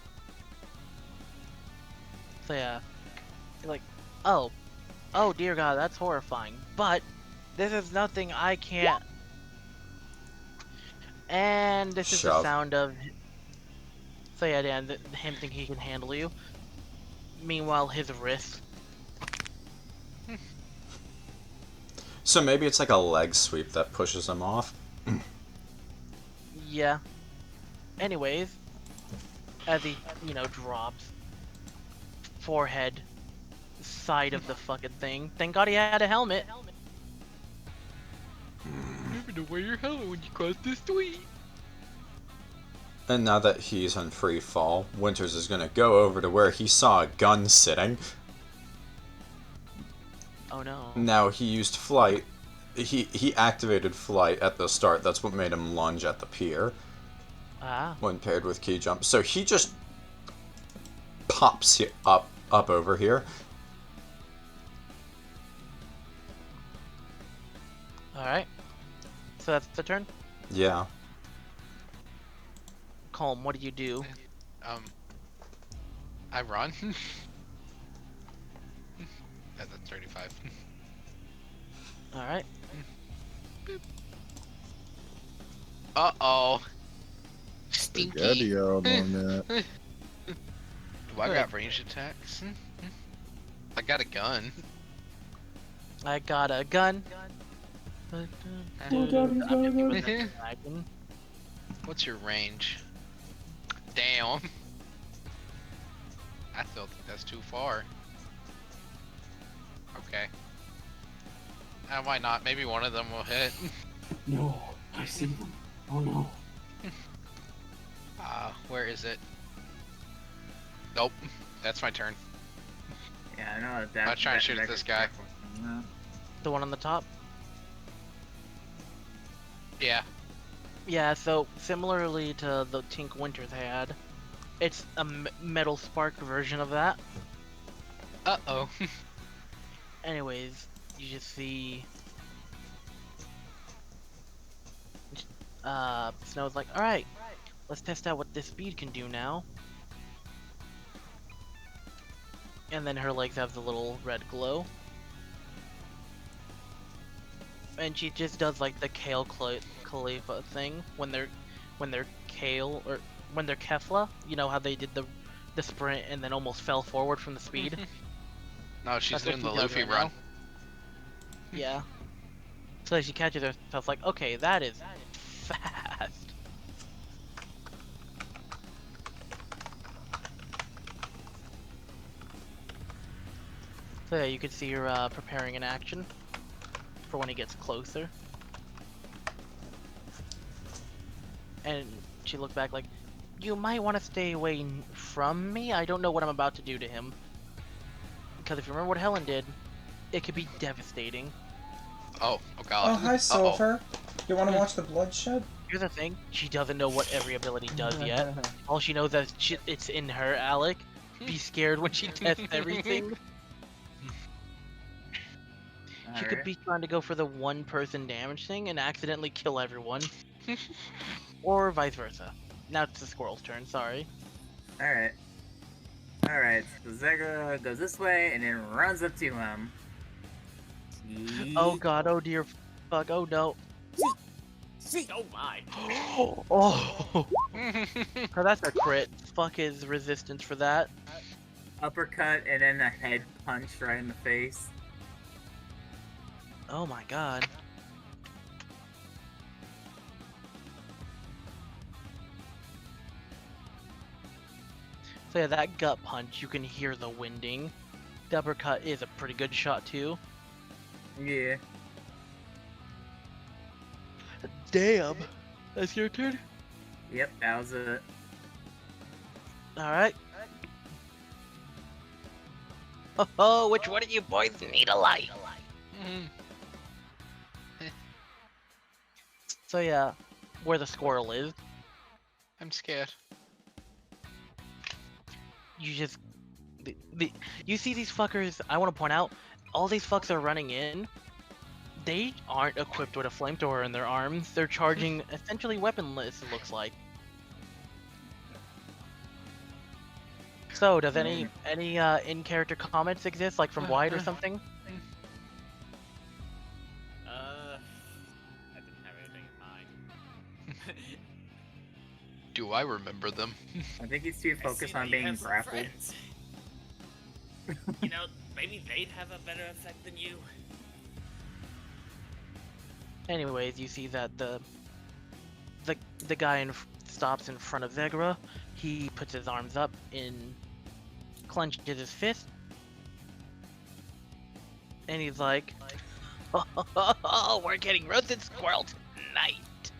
So yeah, like, oh dear God, that's horrifying. But this is nothing I can't. And this is the Shove. sound of. So yeah, Dan, him thinking he can handle you. Meanwhile, his wrist. So maybe it's like a leg sweep that pushes him off. Yeah. Anyways, as he, drops, forehead, side of the fucking thing. Thank God he had a helmet. Remember to wear your helmet when you cross the street. And now that he's in free fall, Winters is gonna go over to where he saw a gun sitting. Oh no. Now he used flight. He activated flight at the start. That's what made him lunge at the pier. Ah. When paired with key jump. So he just pops up over here. Alright. So that's the turn? Yeah. Kolm, what do you do? I run. That's 35. Alright. Uh-oh. Stinky. Spaghetti-o on that. Do I got range attacks? I got a gun. I got a gun. What's your range? Damn. I still think that's too far. Okay. Why not? Maybe one of them will hit. No, I see them. Oh no. Where is it? Nope. That's my turn. Yeah, I know that. I'm trying to shoot at this guy. The one on the top? Yeah. Yeah, so similarly to the Tink Winters had, it's a metal spark version of that. Uh-oh. Anyways, you just see Snow's like, alright, let's test out what this speed can do now. And then her legs have the little red glow. And she just does like the Kale Khalifa thing when they're Kale or when they're Kefla. You know how they did the sprint and then almost fell forward from the speed. No, she's That's what doing the she does Luffy right run. now. Yeah. So she catches herself like, okay, that is fast. So yeah, you can see her preparing an action for when he gets closer. And she looked back like, you might want to stay away from me. I don't know what I'm about to do to him. Because if you remember what Helen did, it could be devastating. Oh god. Oh, hi, Uh-oh. Silver. You want to watch the bloodshed? Here's the thing, she doesn't know what every ability does yet. All she knows is it's in her, Alec. Be scared when she tests everything. She could be trying to go for the one person damage thing and accidentally kill everyone. Or vice versa. Now it's the squirrel's turn, sorry. Alright. Alright, so Zegra goes this way and then runs up to him. Oh god, oh dear fuck, oh no. Oh my. Oh, that's a crit. Fuck his resistance for that. Uppercut and then a head punch right in the face. Oh my god. So yeah, that gut punch, you can hear the winding. The uppercut is a pretty good shot too. Yeah. Damn. That's your turn? Yep, that was it. Alright. Oh, which one of you boys need a light? So yeah, where the squirrel is, I'm scared. you just... you see these fuckers, I want to point out, all these fucks are running in. They aren't equipped with a flamethrower in their arms. They're charging essentially weaponless, it looks like. So, does any in-character comments exist, like from Wyatt or something? I didn't have anything in mind. Do I remember them? I think he's too I see focused that on you being have some grappled. friends. You know, maybe they'd have a better effect than you. Anyways, you see that the guy stops in front of Zegra. He puts his arms up and clenches his fist, and he's like, "Oh, we're getting roasted squirrel tonight."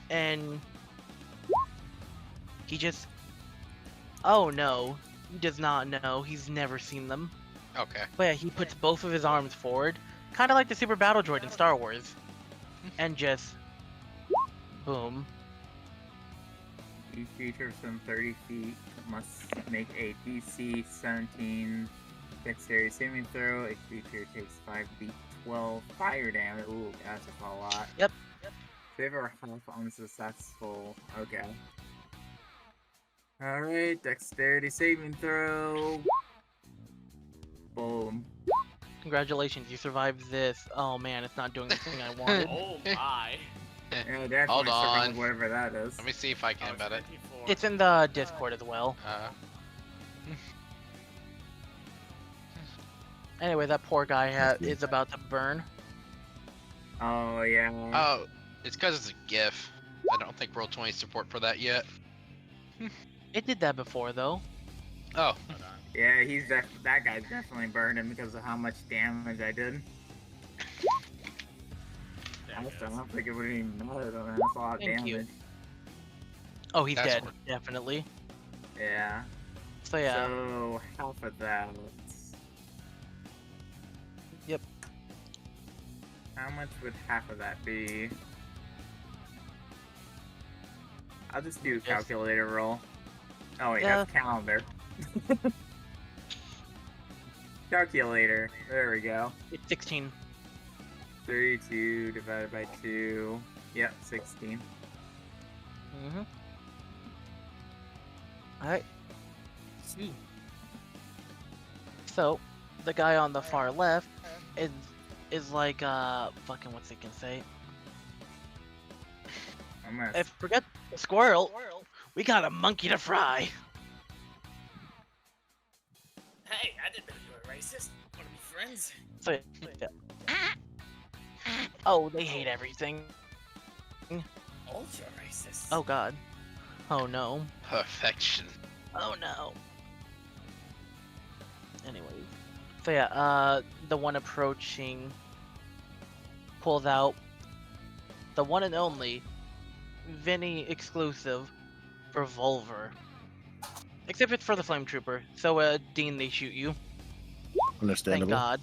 And he just, oh no, he does not know. He's never seen them. Okay. But yeah, he puts both of his arms forward, kind of like the Super Battle Droid in Star Wars, and just boom. Each creature from 30 feet must make a DC 17 dexterity saving throw. A creature takes 5d12 fire damage. Ooh, that's a lot. Yep. Favor half unsuccessful. Okay. Alright, dexterity saving throw. Boom. Congratulations, you survived this. Oh man, it's not doing the thing I wanted. Oh my. Yeah, definitely Hold on. survive whatever that is. Let me see if I can bet it. 24. It's in the Discord as well. Anyway, that poor guy is about to burn. Oh, yeah. Oh, it's because it's a GIF. I don't think Roll 20 support for that yet. It did that before though. Oh, Hold on. Yeah, that guy's definitely burning because of how much damage I did. There I it don't goes. think it would even matter though, man. That's a lot of Thank you. damage. Oh, he's That's dead, what- definitely. Yeah. So yeah, So, half of that. Yep. How much would half of that be? I'll just do a Yes. calculator roll. Oh wait, Yeah. that's calendar. Calculator. There we go. it's 16. 32 divided by 2. Yep, 16. Mm-hmm. Alright. So, the guy on the far left is like, fucking what's it can say? I'm gonna If forget the squirrel, we got a monkey to fry. Hey, I didn't know you were racist. Wanna be friends? So, yeah. Oh, they hate everything. Ultra racist. Oh god. Oh no. perfection. Oh no. Anyways. So yeah, the one approaching pulls out the one and only Viny exclusive revolver. Except it's for the flame trooper. So Dean, they shoot you. Thank Understandable. God.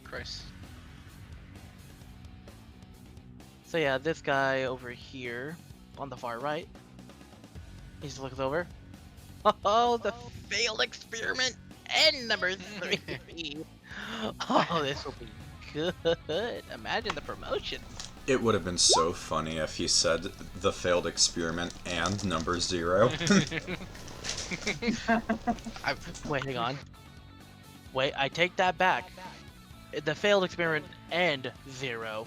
Christ. So yeah, this guy over here on the far right. He just looks over. Oh, the failed experiment and number 3. Oh, this will be good. Imagine the promotion. It would have been so funny if he said the failed experiment and number 0. Wait, hang on. Wait, I take that back. The failed experiment and 0.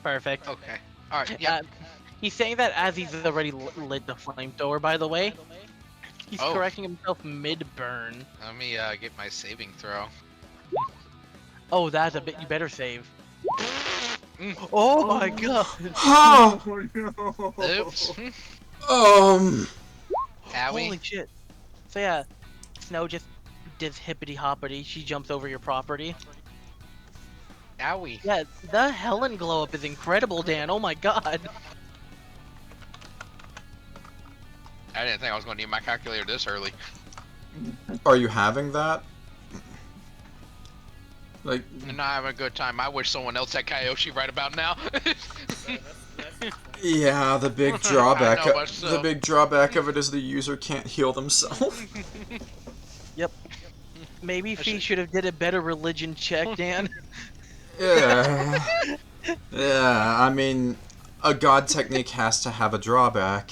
Perfect. Okay. Alright, yeah. He's saying that as he's already lit the flamethrower, by the way. He's Oh. correcting himself mid-burn. Let me get my saving throw. Oh, that's a bit. You better save. Oh my god. Oh, Oops. um, Owie. Holy shit. So yeah, Snow just does hippity hoppity. She jumps over your property. Owie. Yeah, the Helen glow up is incredible, Dan. Oh my god. I didn't think I was going to need my calculator this early. are you having that? Like, I'm not having a good time. I wish someone else had Kyoshi right about now. yeah, the big drawback. I know, but The big drawback of it is the user can't heal themselves. Yep. Maybe Fee should have did a better religion check, Dan. Yeah. Yeah, I mean, a god technique has to have a drawback.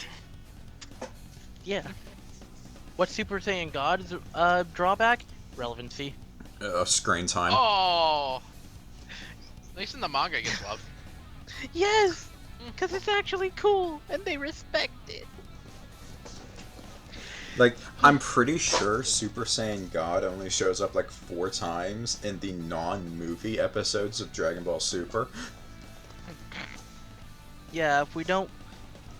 Yeah. What Super Saiyan God's drawback? Relevancy. Screen time. Oh! At least in the manga it gets love. Yes! Because it's actually cool, and they respect it. Like, I'm pretty sure Super Saiyan God only shows up like 4 times in the non-movie episodes of Dragon Ball Super. Yeah, if we don't...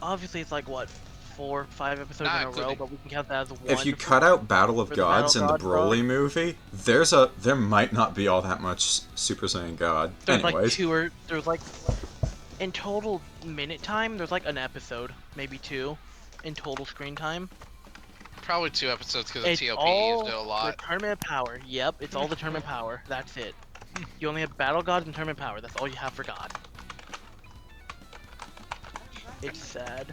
Obviously it's like, what, 4 or 5 episodes Not in a row, including- but we can count that as one. If you cut out Battle of for the Gods in Battle the God God. Broly movie, there might not be all that much Super Saiyan God. There's like Anyways, 2 or... There's like... In total minute time, there's like an episode. Maybe 2. In total screen time. Probably 2 episodes because the It's TOP all used it a lot. the tournament power. Yep, it's all the tournament power. That's it. You only have Battle God and tournament power. That's all you have for God. It's sad.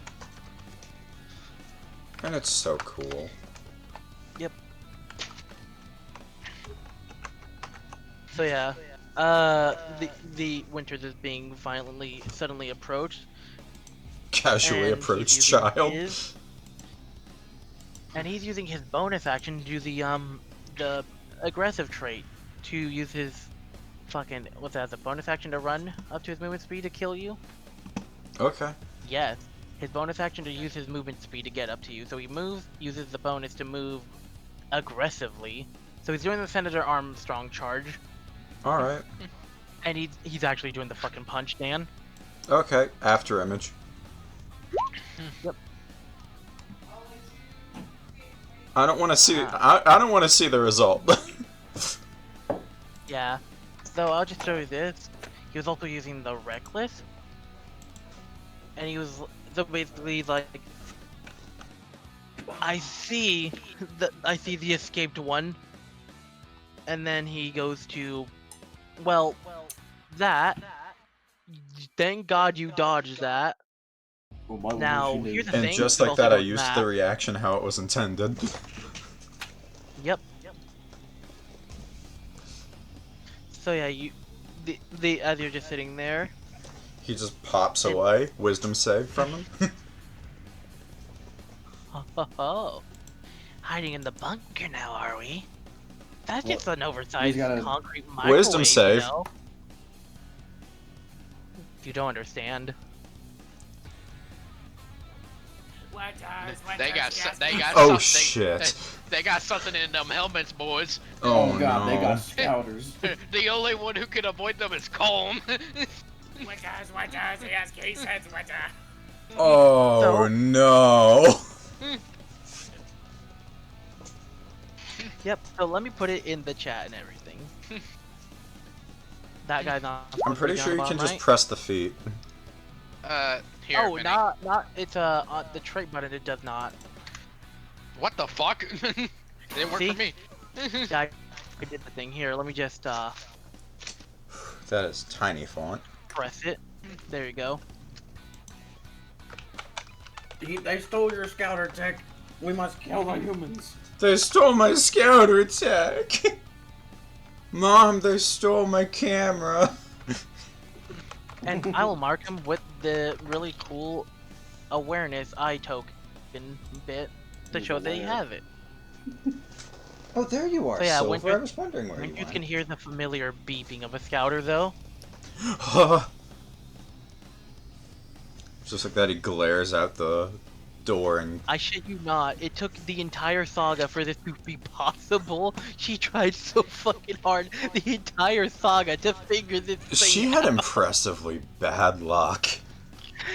and it's so cool. Yep. So yeah, the Winters is being violently, suddenly approached. Casually and approached he's using child. And he's using his bonus action to do the aggressive trait to use his fucking what's that? The bonus action to run up to his movement speed to kill you. Okay. Yes, his bonus action to use his movement speed to get up to you. So he moves, uses the bonus to move aggressively. So he's doing the Senator Armstrong charge, Alright. and he's actually doing the fucking punch, Dan. Okay. After image. Yep. I don't want to see. I don't want to see the result. Yeah. So I'll just show you this. He was also using the Reckless, and he was so basically like, I see the escaped one, and then he goes to, well, that. Thank God you dodged that. Well, my Now, illusion here's is- the And thing, just but like also that, I goes used that. the reaction how it was intended. Yep. So yeah, the as you're just sitting there. He just pops away. Wisdom save from him. Oh, hiding in the bunker now, are we? That's Well, just an oversized he's gotta- concrete microwave. Wisdom save. You know? You don't understand. They got Oh, something. shit. They got something in them helmets, boys. Oh, God, no. they got scouters. The only one who can avoid them is Kolm. Oh So- no. Yep. So let me put it in the chat and everything. That guy's not. I'm supposed to be pretty down sure the you can bottom just right? press the feet. Here. Oh, Viny. not. It's on the trait button. It does not. What the fuck? It didn't work See? for me. Yeah, I did the thing here. Let me just That is tiny font. press it. There you go. They stole your scouter tech. We must kill the humans. They stole my scouter tech! Mom, they stole my camera! And I will mark him with the really cool awareness eye token bit to He's show that he aware. has it. Oh, there you are, So yeah, Silver. when I was wondering where you you went. can hear the familiar beeping of a scouter, though. Just like that, he glares out the door and... I shit you not, it took the entire saga for this to be possible. She tried so fucking hard the entire saga to figure this thing She had out. impressively bad luck.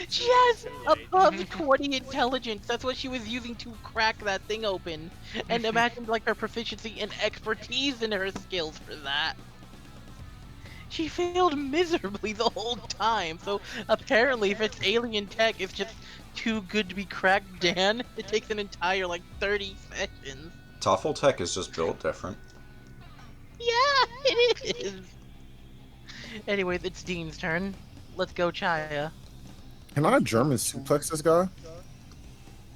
She has above 20 intelligence. That's what she was using to crack that thing open. And imagine like her proficiency and expertise in her skills for that. She failed miserably the whole time. So apparently, if it's alien tech, it's just too good to be cracked, Dan. It takes an entire like 30 sessions. Toffle Tech is just built different. Yeah, it is. Anyways, it's Dean's turn. Let's go, Chaya. Can I German suplex this guy?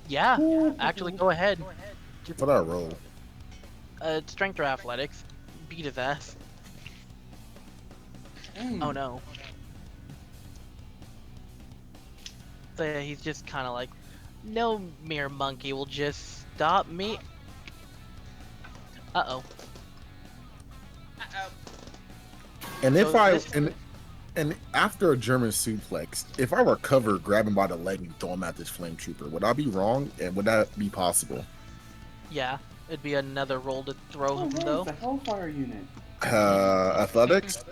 Yeah, actually, go ahead. What I roll? Strength or athletics. Beat his ass. Oh no. So yeah, he's just kind of like, no mere monkey will just stop me. Uh-oh. And if So I this- and after a German suplex, if I recover, grab him by the leg and throw him at this flame trooper, would I be wrong? And would that be possible? Yeah, it'd be another roll to throw Oh, him where's though. the Hellfire unit? Athletics.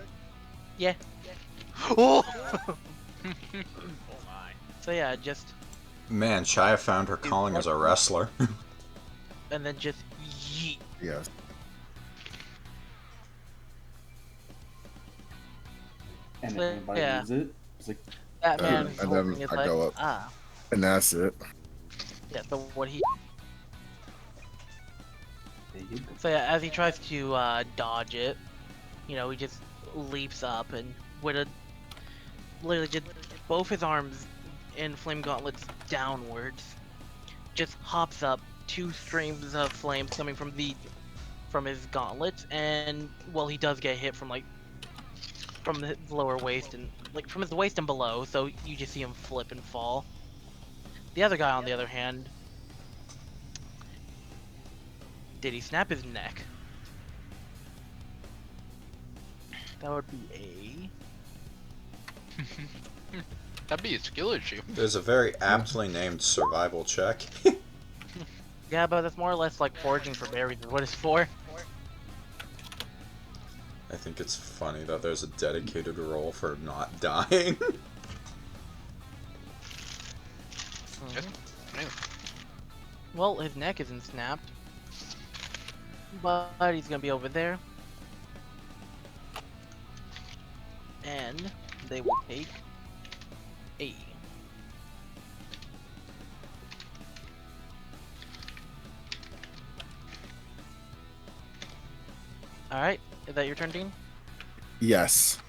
Yeah. Oh! Oh my. So yeah, just, Man, Chaya found her calling as a wrestler. and then just yeet. Yes. And So, if anybody yeah. needs it, it's like, That man and holding then his I leg. go up. Ah. And that's it. Yeah, so what he... there you go. So yeah, as he tries to dodge it, you know, he just leaps up and with a literally just both his arms in flame gauntlets downwards, just hops up, 2 streams of flames coming from his gauntlets, and well, he does get hit from like from the lower waist and like from his waist and below, so you just see him flip and fall. The other guy, on the other hand, did he snap his neck? That would be That'd be a skill issue. There's a very aptly named survival check. yeah, but that's more or less like foraging for berries is what it's for. I think it's funny that there's a dedicated role for not dying. Well, his neck isn't snapped, but he's gonna be over there, and they will take a. All right, is that your turn, Dean? Yes.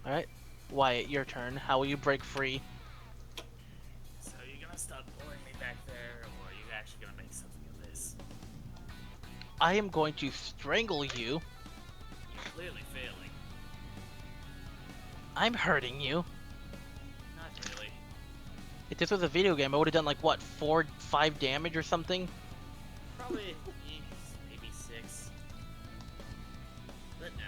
All right, Wyatt, your turn. How will you break free? So you're gonna stop pulling me back there, or are you actually gonna make something of this? I am going to strangle you. You're clearly failing. I'm hurting you. Not really. If this was a video game, I would have done like what, 4-5 damage or something. Probably maybe 6. But nah,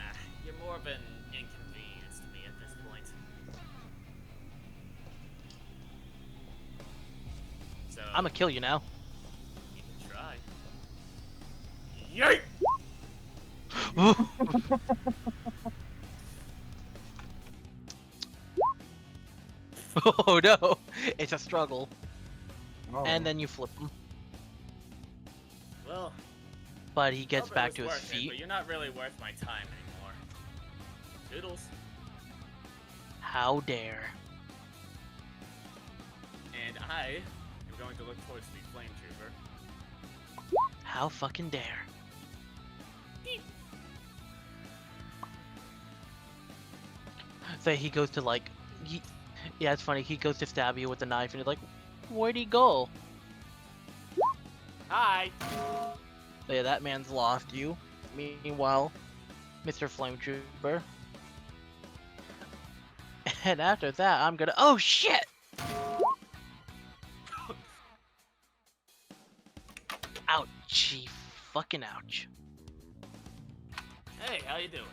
you're more of an inconvenience to me at this point. So I'm gonna kill you now. you can try. Yeet! Oh no, it's a struggle. Oh. And then you flip them. Well, but he gets Hope it back was to his worth it, feet. but you're not really worth my time anymore. Doodles. How dare. And I am going to look towards the flame trooper. How fucking dare. So he goes to like, yeah, it's funny. He goes to stab you with a knife, and he's like, "Where'd he go?" Hi. So yeah, that man's lost you. Meanwhile, Mr. Flame Trooper. And after that, I'm gonna. Oh shit! Ouchie, fucking ouch. Hey, how you doing?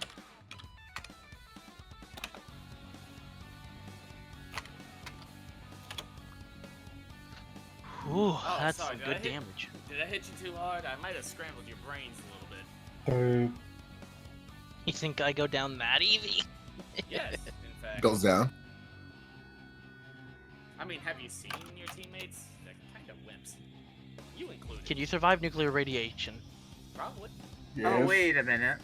Ooh, that's sorry, some did I good hit- damage. Did I hit you too hard? I might have scrambled your brains a little bit. You think I go down that easy? Yes, in fact. Goes down. I mean, have you seen your teammates? They're kind of wimps. You included. Can you survive nuclear radiation? Probably. Oh, wait a minute.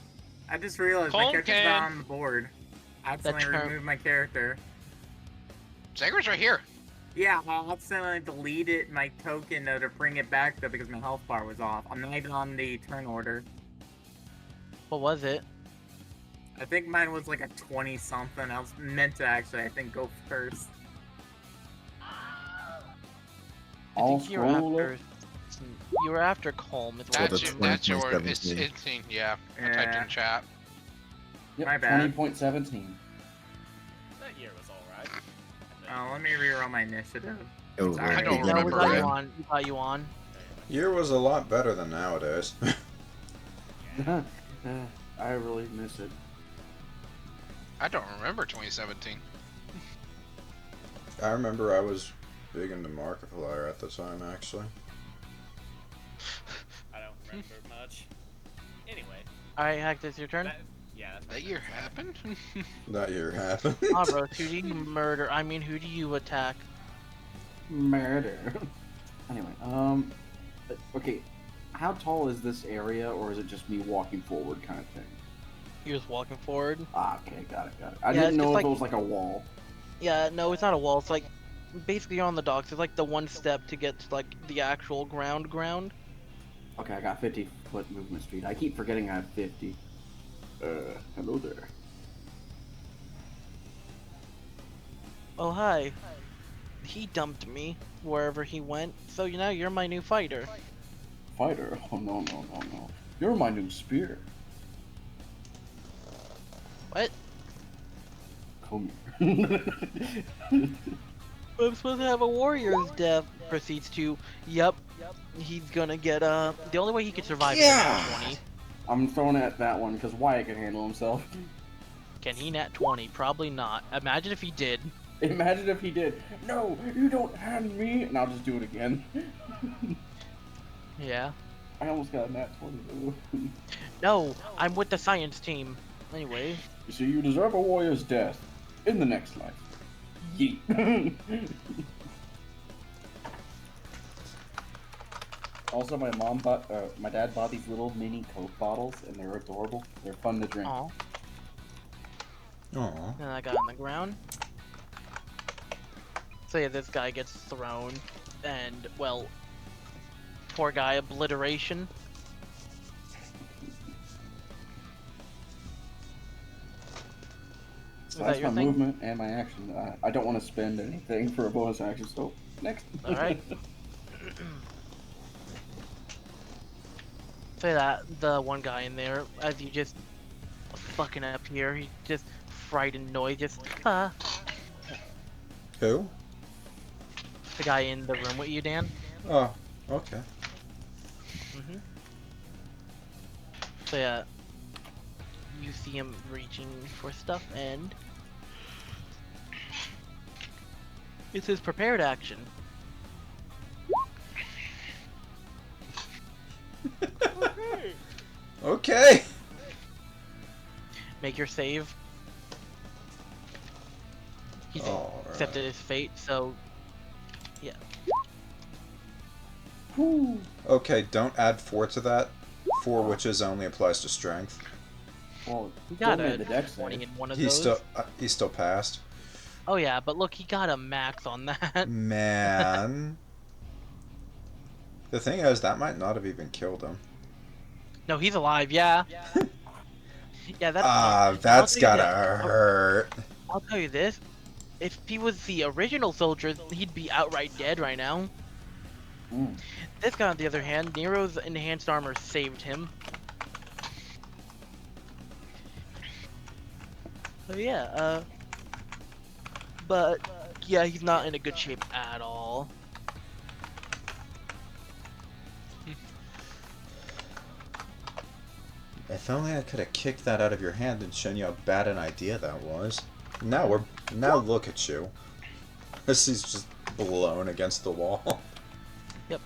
I just realized my Kolm character's can. not on the board. I accidentally term- removed my character. Zegra's right here. Yeah, I accidentally deleted my token though to bring it back though because my health bar was off. I'm not even on the turn order. What was it? I think mine was like a 20 something. I was meant to actually, I think, go first. I I'll think you were scroll after. You were after Kolm. Is what That's the I'm- that's your. 20.17. It's yeah. I typed Yeah. in chat. Yep, My bad. 20.17. That year was alright. Let me reroll my initiative. It was Sorry. I don't No, we remember got that. you on. We got you on. Year was a lot better than nowadays. I really miss it. I don't remember 2017. I remember I was big into Markiplier at the time, actually. I don't remember much. Anyway. Alright, Hector, your turn. That's my That year turn. happened. That year happened. Mavros, who do you murder? I mean, who do you attack? Murder. Anyway, okay. How tall is this area, or is it just me walking forward kind of thing? You're just walking forward. Ah, okay, got it. I Yeah, didn't it's know just if like- it was like a wall. Yeah, no, it's not a wall. It's like basically you're on the docks. It's like the one step to get to like the actual ground. Okay, I got 50-foot movement speed. I keep forgetting I have 50. Hello there. Oh hi. He dumped me wherever he went. So you know you're my new fighter. Fighter? Oh, no. You're my new spear. What? Come here. I'm supposed to have a warrior's death. Proceeds to, yep, he's gonna get the only way he could survive is a nat 20. I'm throwing at that one because Wyatt can handle himself. Can he nat 20? Probably not. Imagine if he did. Imagine if he did. No, you don't hand me. And I'll just do it again. Yeah. I almost got a nat 20. No, I'm with the science team. Anyway. You see, you deserve a warrior's death in the next life. Yeet. Also, my dad bought these little mini Coke bottles, and they're adorable. They're fun to drink. Aw. Aww. And I got on the ground. So yeah, this guy gets thrown, and well, poor guy, obliteration. So Is that's that your my thing? movement and my action. I don't want to spend anything for a bonus action, so next. All right. Say that the one guy in there, as you just fucking up here, he just frightened noise, just Who? the guy in the room with you, Dan. Oh, okay. So yeah, you see him reaching for stuff, and it's his prepared action. Okay. Make your save. He's Alright. accepted his fate, so yeah. Okay, don't add 4 to that. 4 witches only applies to strength. Well, He got Kolm made a the dex 20 save. in one of He those. still passed. Oh yeah, but look, he got a max on that. Man. The thing is, that might not have even killed him. No, he's alive. Yeah. Yeah, that's. That's I'll tell you gotta this. hurt. I'll tell you this. If he was the original soldier, he'd be outright dead right now. Mm. This guy, on the other hand, Nero's enhanced armor saved him. So yeah, but yeah, he's not in a good shape at all. If only I could have kicked that out of your hand and shown you how bad an idea that was. Now look at you. This is just blown against the wall. Yep.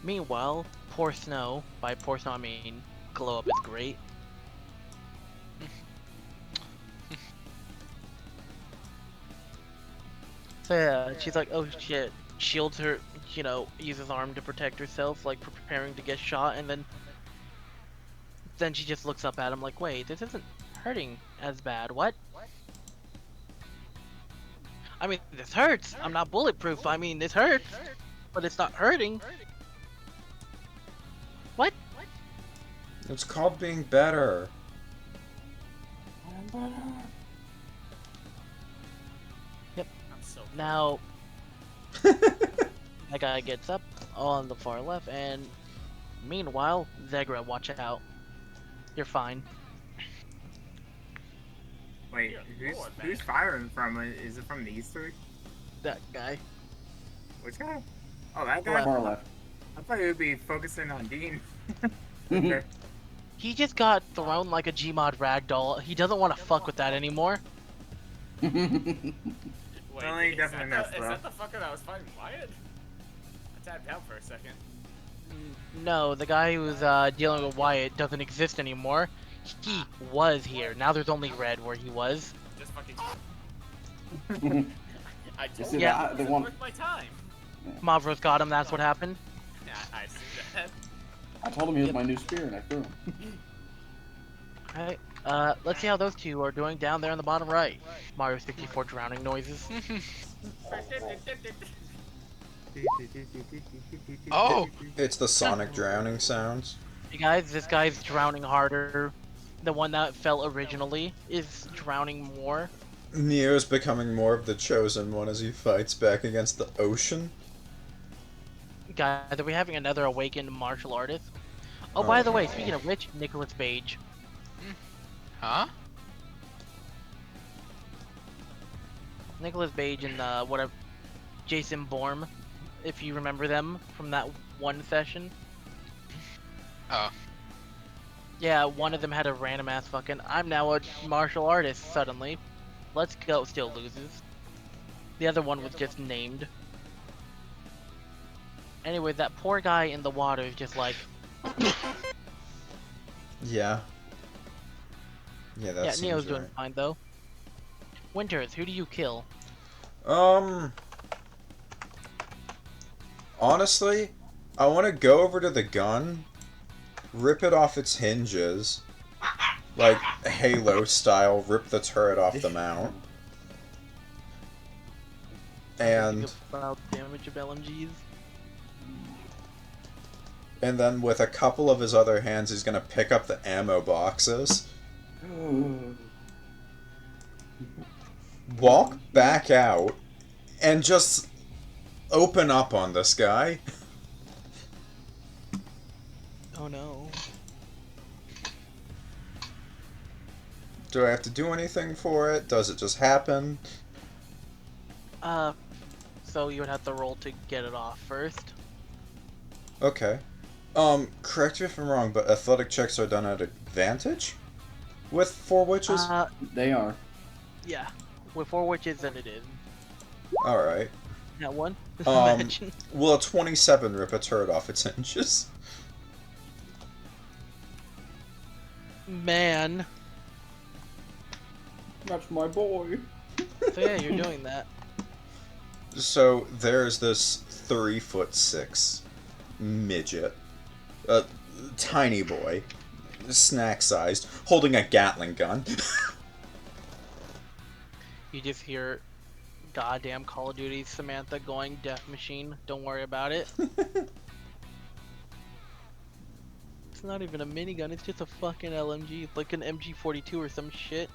Meanwhile, poor Snow, by poor Snow I mean Glow Up is great. So yeah, she's like, oh shit, shields her, you know, uses arm to protect herself, like preparing to get shot, and then she just looks up at him like, wait, this isn't hurting as bad, what? I mean, this hurts, I'm not bulletproof, I mean, this hurts, but it's not hurting. What? It's called being better. I'm so Now, that guy gets up on the far left, and meanwhile, Zegra, watch out. You're fine. Wait, Yeah, who's firing from? Is it from these three? That guy. Which guy? Oh, that guy? Far left. I thought he would be focusing on Dean. Mhm. Okay. He just got thrown like a Gmod ragdoll. He doesn't want to fuck with that anymore. Wait, Well, he is definitely that messed the, is up. that the fucker that was fighting Wyatt? I tapped out for a second. No, the guy who's dealing with Wyatt doesn't exist anymore. He was here. Now there's only Red where he was. Just fucking. I You told see you Yeah. that? it They wasn't want. worth my time. Mavros got him, that's what happened. Yeah, I see that. I told him he was my new spear, and I threw him. Alright, let's see how those two are doing down there in the bottom right. Mario 64 drowning noises. Oh! It's the sonic drowning sounds. Hey guys, this guy's drowning harder. The one that fell originally is drowning more. Neo's becoming more of the chosen one as he fights back against the ocean. Guys, are we having another awakened martial artist? Oh, by the way, speaking of which, Nicholas Page. Huh? Nicholas Page and whatever, Jason Bourne, if you remember them from that one session. Oh. Yeah, one of them had a random ass fucking, I'm now a martial artist suddenly. Let's go, still loses. The other one was just named. Anyway, that poor guy in the water is just like, Yeah. Yeah, that yeah, seems Neo's doing right. fine though. Winters, who do you kill? Honestly, I want to go over to the gun, rip it off its hinges, like Halo style, rip the turret off the mount, and Think about damage of LMGs. then with a couple of his other hands, he's gonna pick up the ammo boxes, walk back out, and just open up on this guy. Oh no. Do I have to do anything for it? Does it just happen? So you would have to roll to get it off first. Okay. Correct me if I'm wrong, but athletic checks are done at advantage? With 4 witches? They are. Yeah. With 4 witches, then it is. Alright. That one? Um, will a 27 rip a turret off its hinges? Man. That's my boy. So yeah, you're doing that. So, there's this 3'6" midget. tiny boy, snack-sized, holding a Gatling gun. You just hear goddamn Call of Duty Samantha going death machine. Don't worry about it. It's not even a minigun, it's just a fucking LMG. It's like an MG42 or some shit.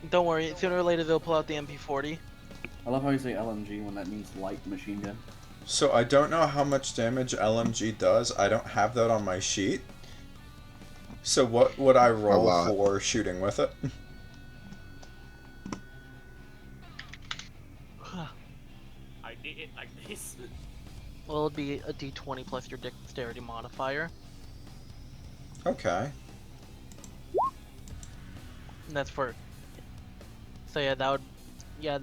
Don't worry, sooner or later they'll pull out the MP40. I love how you say LMG when that means light machine gun. So I don't know how much damage LMG does. I don't have that on my sheet. So what would I roll for shooting with it? I did it like this. Well, it'd be a D20 plus your dexterity modifier. Okay. And that's for... So yeah, that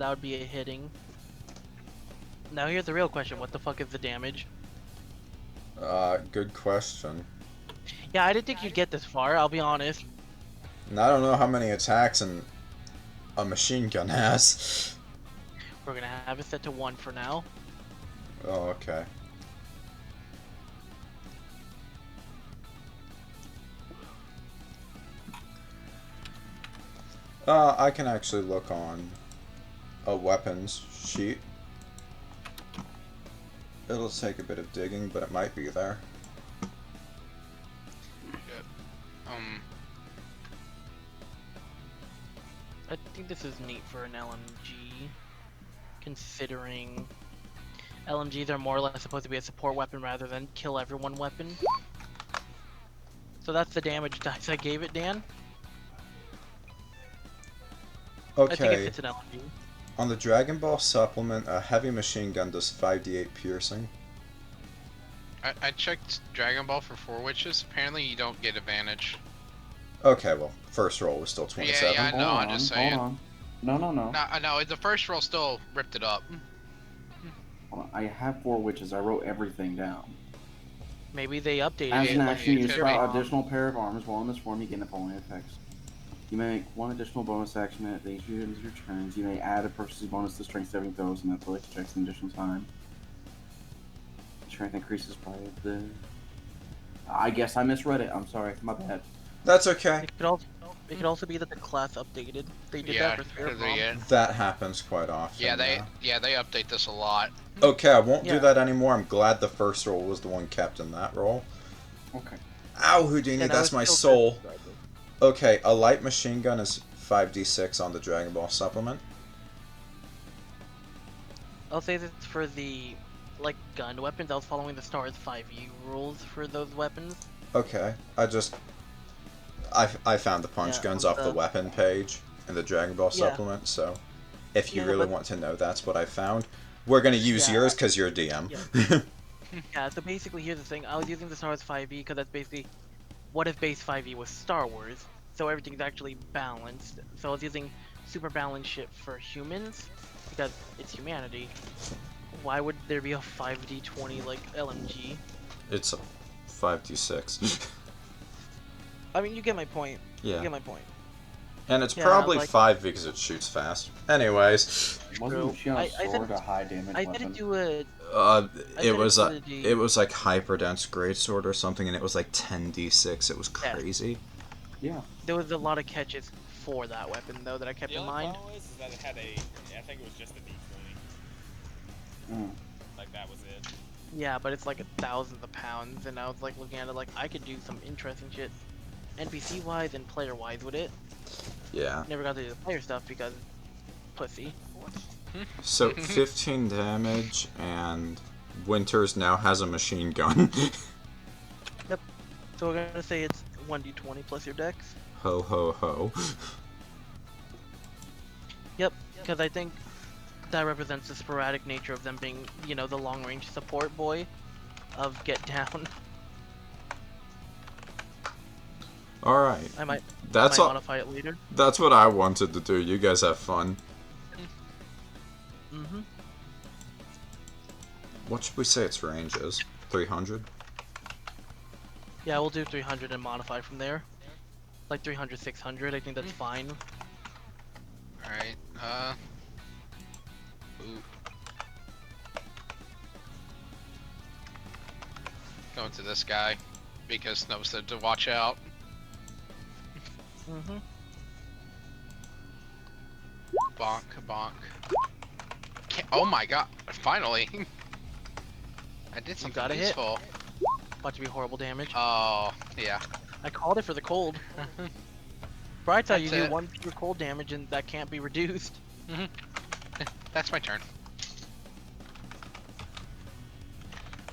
would be a hitting. Now here's the real question, what the fuck is the damage? Good question. Yeah, I didn't think you'd get this far, I'll be honest. And I don't know how many attacks a machine gun has. We're gonna have it set to 1 for now. Oh, okay. I can actually look on a weapons sheet. It'll take a bit of digging, but it might be there. I think this is neat for an LMG, considering LMGs are more or less supposed to be a support weapon rather than kill everyone weapon. So that's the damage dice I gave it, Dan. I think it Okay. fits an LMG. On the Dragon Ball supplement, a heavy machine gun does 5d8 piercing. I checked Dragon Ball for 4 witches. Apparently you don't get advantage. Okay, well, first roll was still 27. Yeah, I know, I'm just saying. Hold on. No. No, the first roll still ripped it up. Hold on. I have 4 witches. I wrote everything down. Maybe they updated As it. an like, action, you it start could be. additional pair of arms. While in this form, you gain the following effects. You may make 1 additional bonus action at each of your turns. You may add a purchase bonus to strength saving throws, and that delay checks in additional time. Strength increases by the... I guess I misread it. I'm sorry. My bad. That's okay. It could also be that the class updated. They did Yeah, that for Spirit they Bomb. get. That happens quite often. Yeah, they update this a lot. Okay, I won't do Yeah. that anymore. I'm glad the first roll was the one kept in that roll. Okay. Ow, Houdini, Yeah, that that's was my still soul. good, regardless. Okay, a light machine gun is 5d6 on the Dragon Ball supplement. I'll say this for the like gun weapons. I was following the Stars 5e rules for those weapons. Okay, I found the punch Yeah, guns on off the the- weapon page in the Dragon Ball Yeah. supplement, so if you Yeah, really but- want to know, that's what I found. We're gonna use Yeah. yours because you're a DM. Yeah, so basically here's the thing. I was using the Stars 5e because that's basically what if base 5e was Star Wars. So everything's actually balanced. So I was using super balanced shit for humans because it's humanity. Why would there be a 5d20 like LMG? It's a 5d6. I mean, you get my point. You Yeah, get my point. and it's Yeah, probably like- 5 because it shoots fast. Anyways, Wasn't she on I a said sword it- a high damage I weapon? didn't do a it said was it's a D. it was like hyperdense greatsword or something, and it was like 10d6. It was Yeah. crazy. Yeah. There was a lot of catches for that weapon though that I kept The in only mind. problem is that it had I think it was just a D20. Mm. Like that was it. Yeah, but it's like thousands of pounds, and I was like looking at it like I could do some interesting shit, NPC wise and player wise with it. Yeah. Never got to do the player stuff because pussy. So 15 damage, and Winters now has a machine gun. So we're gonna say it's 1d20 plus your dex. Ho ho ho. Yep, because I think that represents the sporadic nature of them being, you know, the long range support boy of Get Down. All right. I might That's all. modify it later. That's what I wanted to do. You guys have fun. Mm-hmm. What should we say its range is? 300? Yeah, we'll do 300 and modify from there. Like 300, 600, I think that's fine. Alright, ooh. going to this guy because Snow said to watch out. Mm-hmm. Bonk, bonk. Oh my god! Finally, I did something got a hit. useful. About to be horrible damage. Oh yeah. I called it for the cold. But I tell you, That's do it. 1 pure cold damage and that can't be reduced. That's my turn.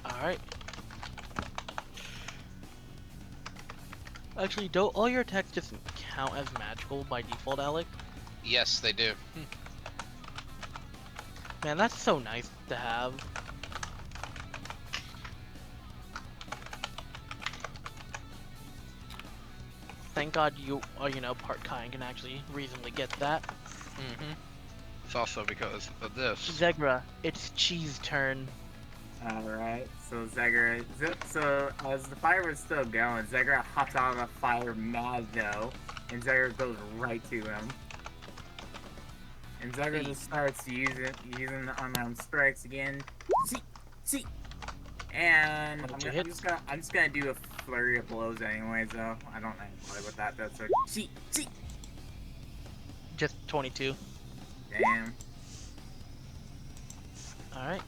Alright. Actually, don't all your attacks just count as magical by default, Alec? Yes, they do. Man, that's so nice to have. Thank God you are, you know, part Cain can actually reasonably get that. It's also because of this. Zegra, it's Cheese turn. Alright, so Zegra, so as the fire was still going, Zegra hops out of the fire mad though, and Zegra goes right to him. And Zegra just starts using the unarmed strikes again. See, and I'm just gonna do a flurry of blows anyways though. I don't know what that does. So see. Just 22. Damn. Alright.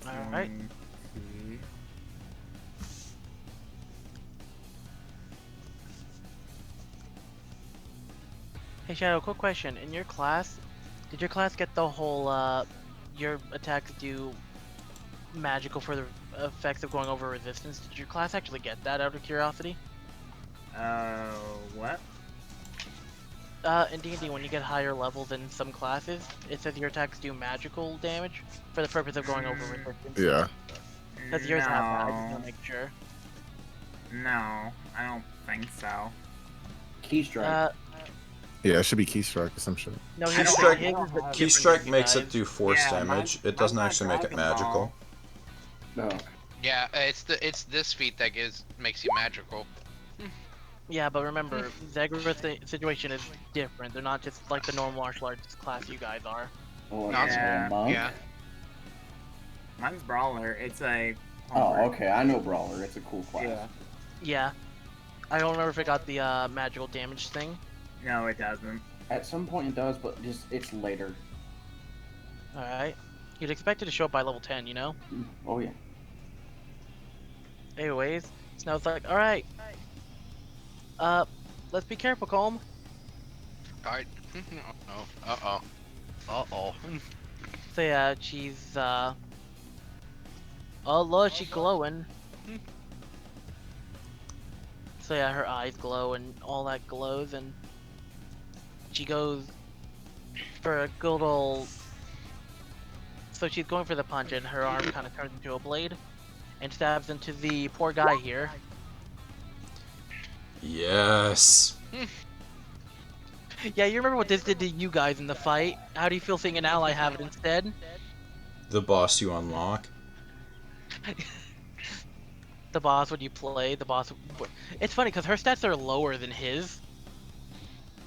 Alright. Hey Shadow, quick question. In your class, did your class get the whole, your attacks do magical for the effects of going over resistance? Did your class actually get that out of curiosity? What? In D&D, when you get higher levels in some classes, it says your attacks do magical damage for the purpose of going over resistance. Yeah. Does yours have that? I just want to make sure. No, I don't think so. Key strike. Yeah, it should be keystrike or some shit. No, I don't- Keystrike, I don't have- Keystrike makes guys. it do force Yeah, damage. mine- It doesn't mine's actually not make it Dragon magical. No. Yeah, it's this feat that makes you magical. Yeah, but remember, Zegra's situation is different. They're not just like the normal martial arts class you guys are. Oh, Not Yeah. monk? Yeah. Mine's Brawler. It's a. Oh, okay. I know Brawler. It's a cool class. Yeah. Yeah. I don't remember if it got the magical damage thing. No, it doesn't. At some point it does, but it's later. Alright. You'd expect it to show up by level 10, you know? Oh yeah. Anyways, Snow's like, alright. Let's be careful, Kolm. Alright. Uh-oh. Uh-oh. So yeah, she's, oh Lord, she's glowing. So yeah, her eyes glow and all that glows, and she goes for a good old... So she's going for the punch, and her arm kind of turns into a blade, and stabs into the poor guy here. Yes. Yeah, you remember what this did to you guys in the fight? How do you feel seeing an ally have it instead? The boss you unlock. The boss, when you play, the boss... It's funny, because her stats are lower than his.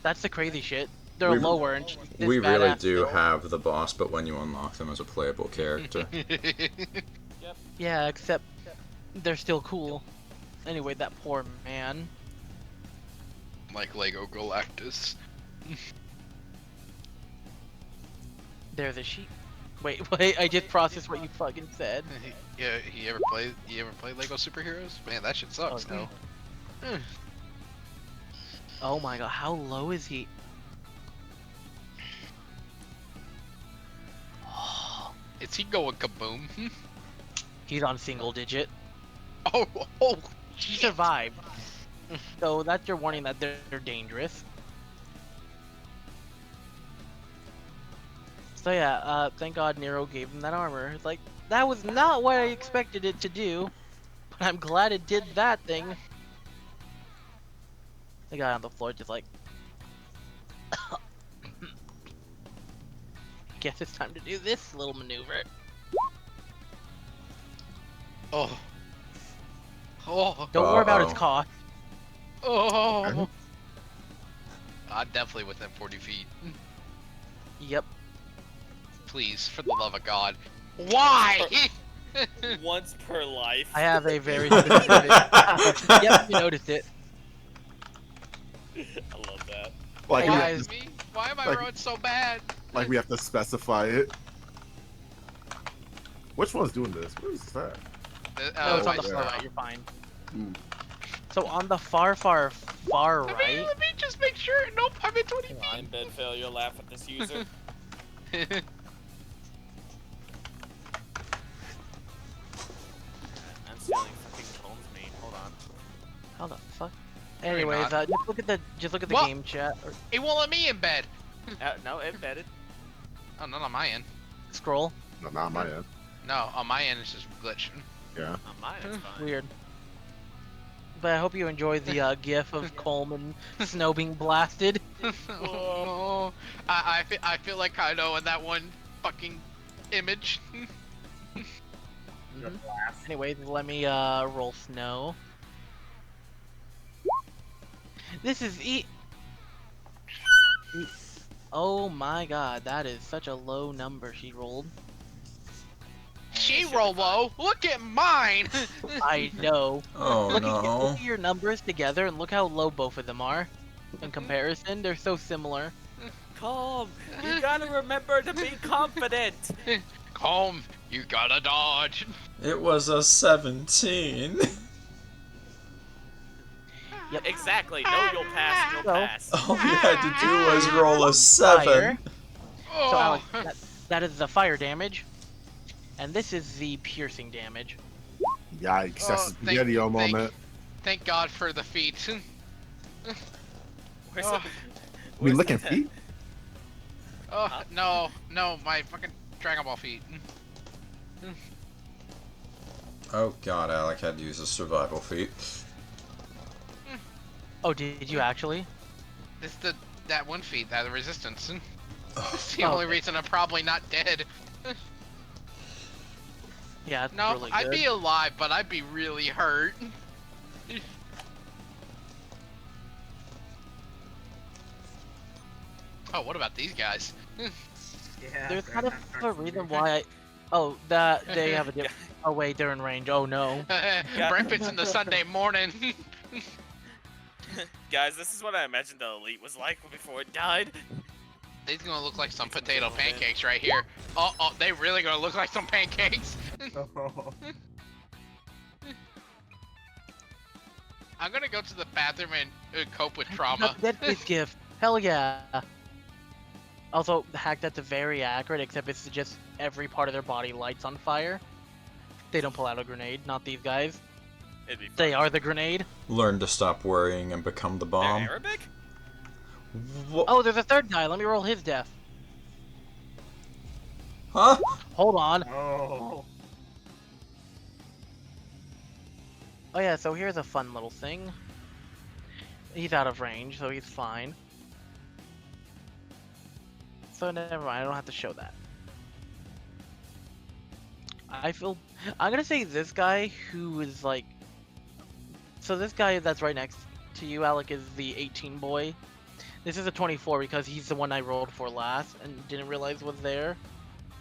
That's the crazy shit. They're We- lower, and she's this We really badass do still. have the boss, but when you unlock them as a playable character. Yeah, except they're still cool. Anyway, that poor man. Like Lego Galactus. There's a sheep. Wait, I just processed what you fucking said. Yeah, you ever play Lego superheroes? Man, that shit sucks. Oh, no. Oh my god, how low is he? Is he going kaboom? He's on single digit. Oh, He survived. So that's your warning that they're dangerous. So yeah, thank God Nero gave him that armor. It's like, that was not what I expected it to do, but I'm glad it did that thing. The guy on the floor just like... Guess it's time to do this little maneuver. oh, oh, Don't worry about its Uh-oh. cost. oh. I'm definitely within 40 feet. Yep. please, for the love of God. Why? Once per life. I have a very specific. Yep, you noticed it. I love that. Like we Why have is to, me? Why am I like- rolling so bad? like we have to specify it. Which one's doing this? What is that? No, it's on the yeah. far right. You're fine. Hmm. So on the far Let right. me just make sure. Nope, I'm at 20 feet. I'm bed failure. Laugh at this user. I'm stealing fucking Kolm's name. Hold on. How the fuck? you're Anyways, not. just look at the What? game chat or It won't let me embed. No, embedded. Oh, not on my end. scroll. No, not my end. No, on my end it's just glitching. Yeah. On mine, it's fine. Weird. But I hope you enjoyed the gif of Kolm and Snow being blasted. Oh, no. I feel like I know in that one fucking image. Anyways, let me roll Snow. This is Oh my god, that is such a low number she rolled. She roll low. Look at mine. I know. Oh Look no. at your numbers together and look how low both of them are. In comparison, they're so similar. Kolm, you gotta remember to be confident. Kolm, you gotta dodge. It was a 17. Yep. Exactly. No, you'll pass. You'll So- pass. All you had to do was roll a 7. Fire. Oh. So Alex, that is the fire damage. And this is the piercing damage. Yikes! That's Oh, a spaghetti-o moment. Thank God for the feet. Where's Oh. the, I mean, where's looking the- feet. Oh no, my fucking Dragon Ball feet. Oh god, Alec had to use a survival feat. Oh, did you actually? It's that one feat, that resistance. Oh, It's the Oh, only okay. reason I'm probably not dead. Yeah, it's No, really I'd good. be alive, but I'd be really hurt. Oh, what about these guys? Yeah, There's they're kind of not a fucking reason weird. why Oh, that they have a different... Oh wait, they're in range. Oh no. Breakfast in the Sunday morning. Guys, this is what I imagined the elite was like before it died. These gonna look like some potato pancakes right here. Oh, they really gonna look like some pancakes. I'm gonna go to the bathroom and cope with trauma. That's his gift. Hell yeah. Also, the hack that's very accurate, except it's just every part of their body lights on fire. They don't pull out a grenade, not these guys. It'd be fun. They are the grenade. Learn to stop worrying and become the They're bomb. Arabic? Oh, there's a third guy. Let me roll his death. Huh? Hold on. Oh. Oh yeah, so here's a fun little thing. He's out of range, so he's fine. So never mind, I don't have to show that. I'm gonna say this guy who is like... So this guy that's right next to you, Alec, is the 18 boy. This is a 24 because he's the one I rolled for last and didn't realize was there.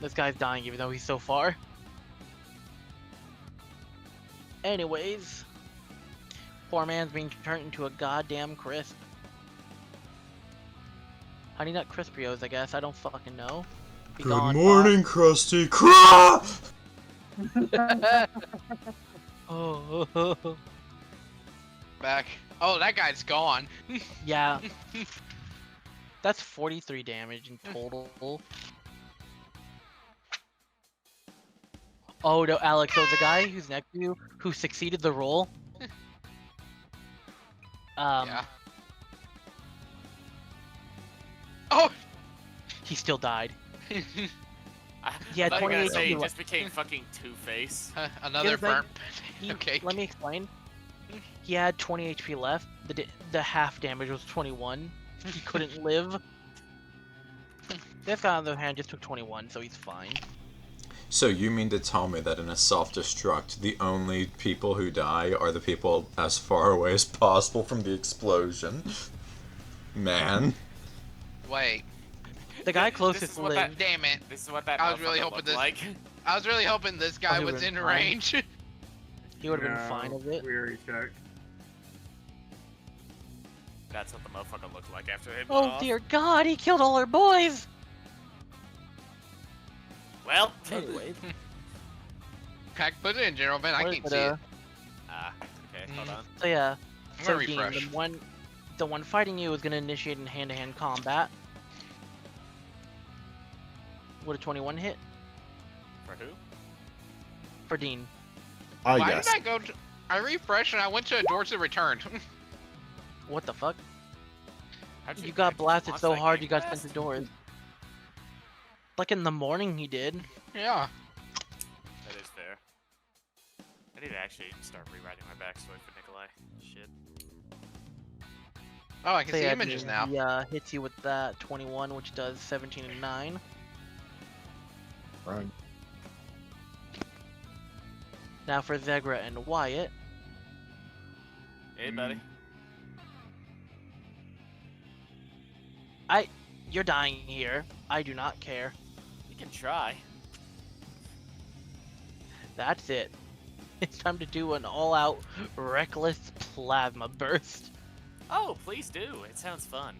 This guy's dying even though he's so far. Anyways, poor man's being turned into a goddamn crisp. Honey Nut Crispios, I guess. I don't fucking know. Be Good gone, morning, Krusty. Krah! Bob. Oh, Back. Oh, that guy's gone. yeah. That's 43 damage in total. Oh no, Alex, so the guy who's next to you, who succeeded the roll, Yeah. Oh! he still died. I Yeah, thought you were gonna 28 say he HP just became fucking Two-Face. Another Here's that- burnt. He- Okay. Let me explain. He had 20 HP left. The half damage was 21. He couldn't live. This guy, on the other hand, just took 21, so he's fine. So you mean to tell me that in a self-destruct, the only people who die are the people as far away as possible from the explosion? Man. Wait. The guy This closest is what that- lived. Damn it. This is what that I was really motherfucker hoping looked this- like. I was really hoping this guy he was would've in been fine. range. He would have been fine with it. We already checked. That's what the motherfucker looked like after it. Oh dear God, he killed all our boys! Well. Anyways, Pack, put it in general, man. I what is can't it, see it. Okay, hold on. So yeah, I'm so gonna Dean, refresh. the one fighting you is gonna initiate in hand-to-hand combat. Would a 21 hit For who? for Dean? Why Yes. did I go to... I refreshed and I went to Doors to Return. What the fuck? How'd You got blasted launch so that hard game you got fast? sent to doors. Like in the morning he did. Yeah. That is fair. I need to actually start rewriting my backstory for Nikolai. Shit. Oh, I can So see yeah, images Dean, now. He hits you with that 21, which does 17 and 9. Right. Now for Zegra and Wyatt. Hey, buddy. You're dying here. I do not care. You can try. That's it. It's time to do an all-out reckless plasma burst. Oh, please do. It sounds fun.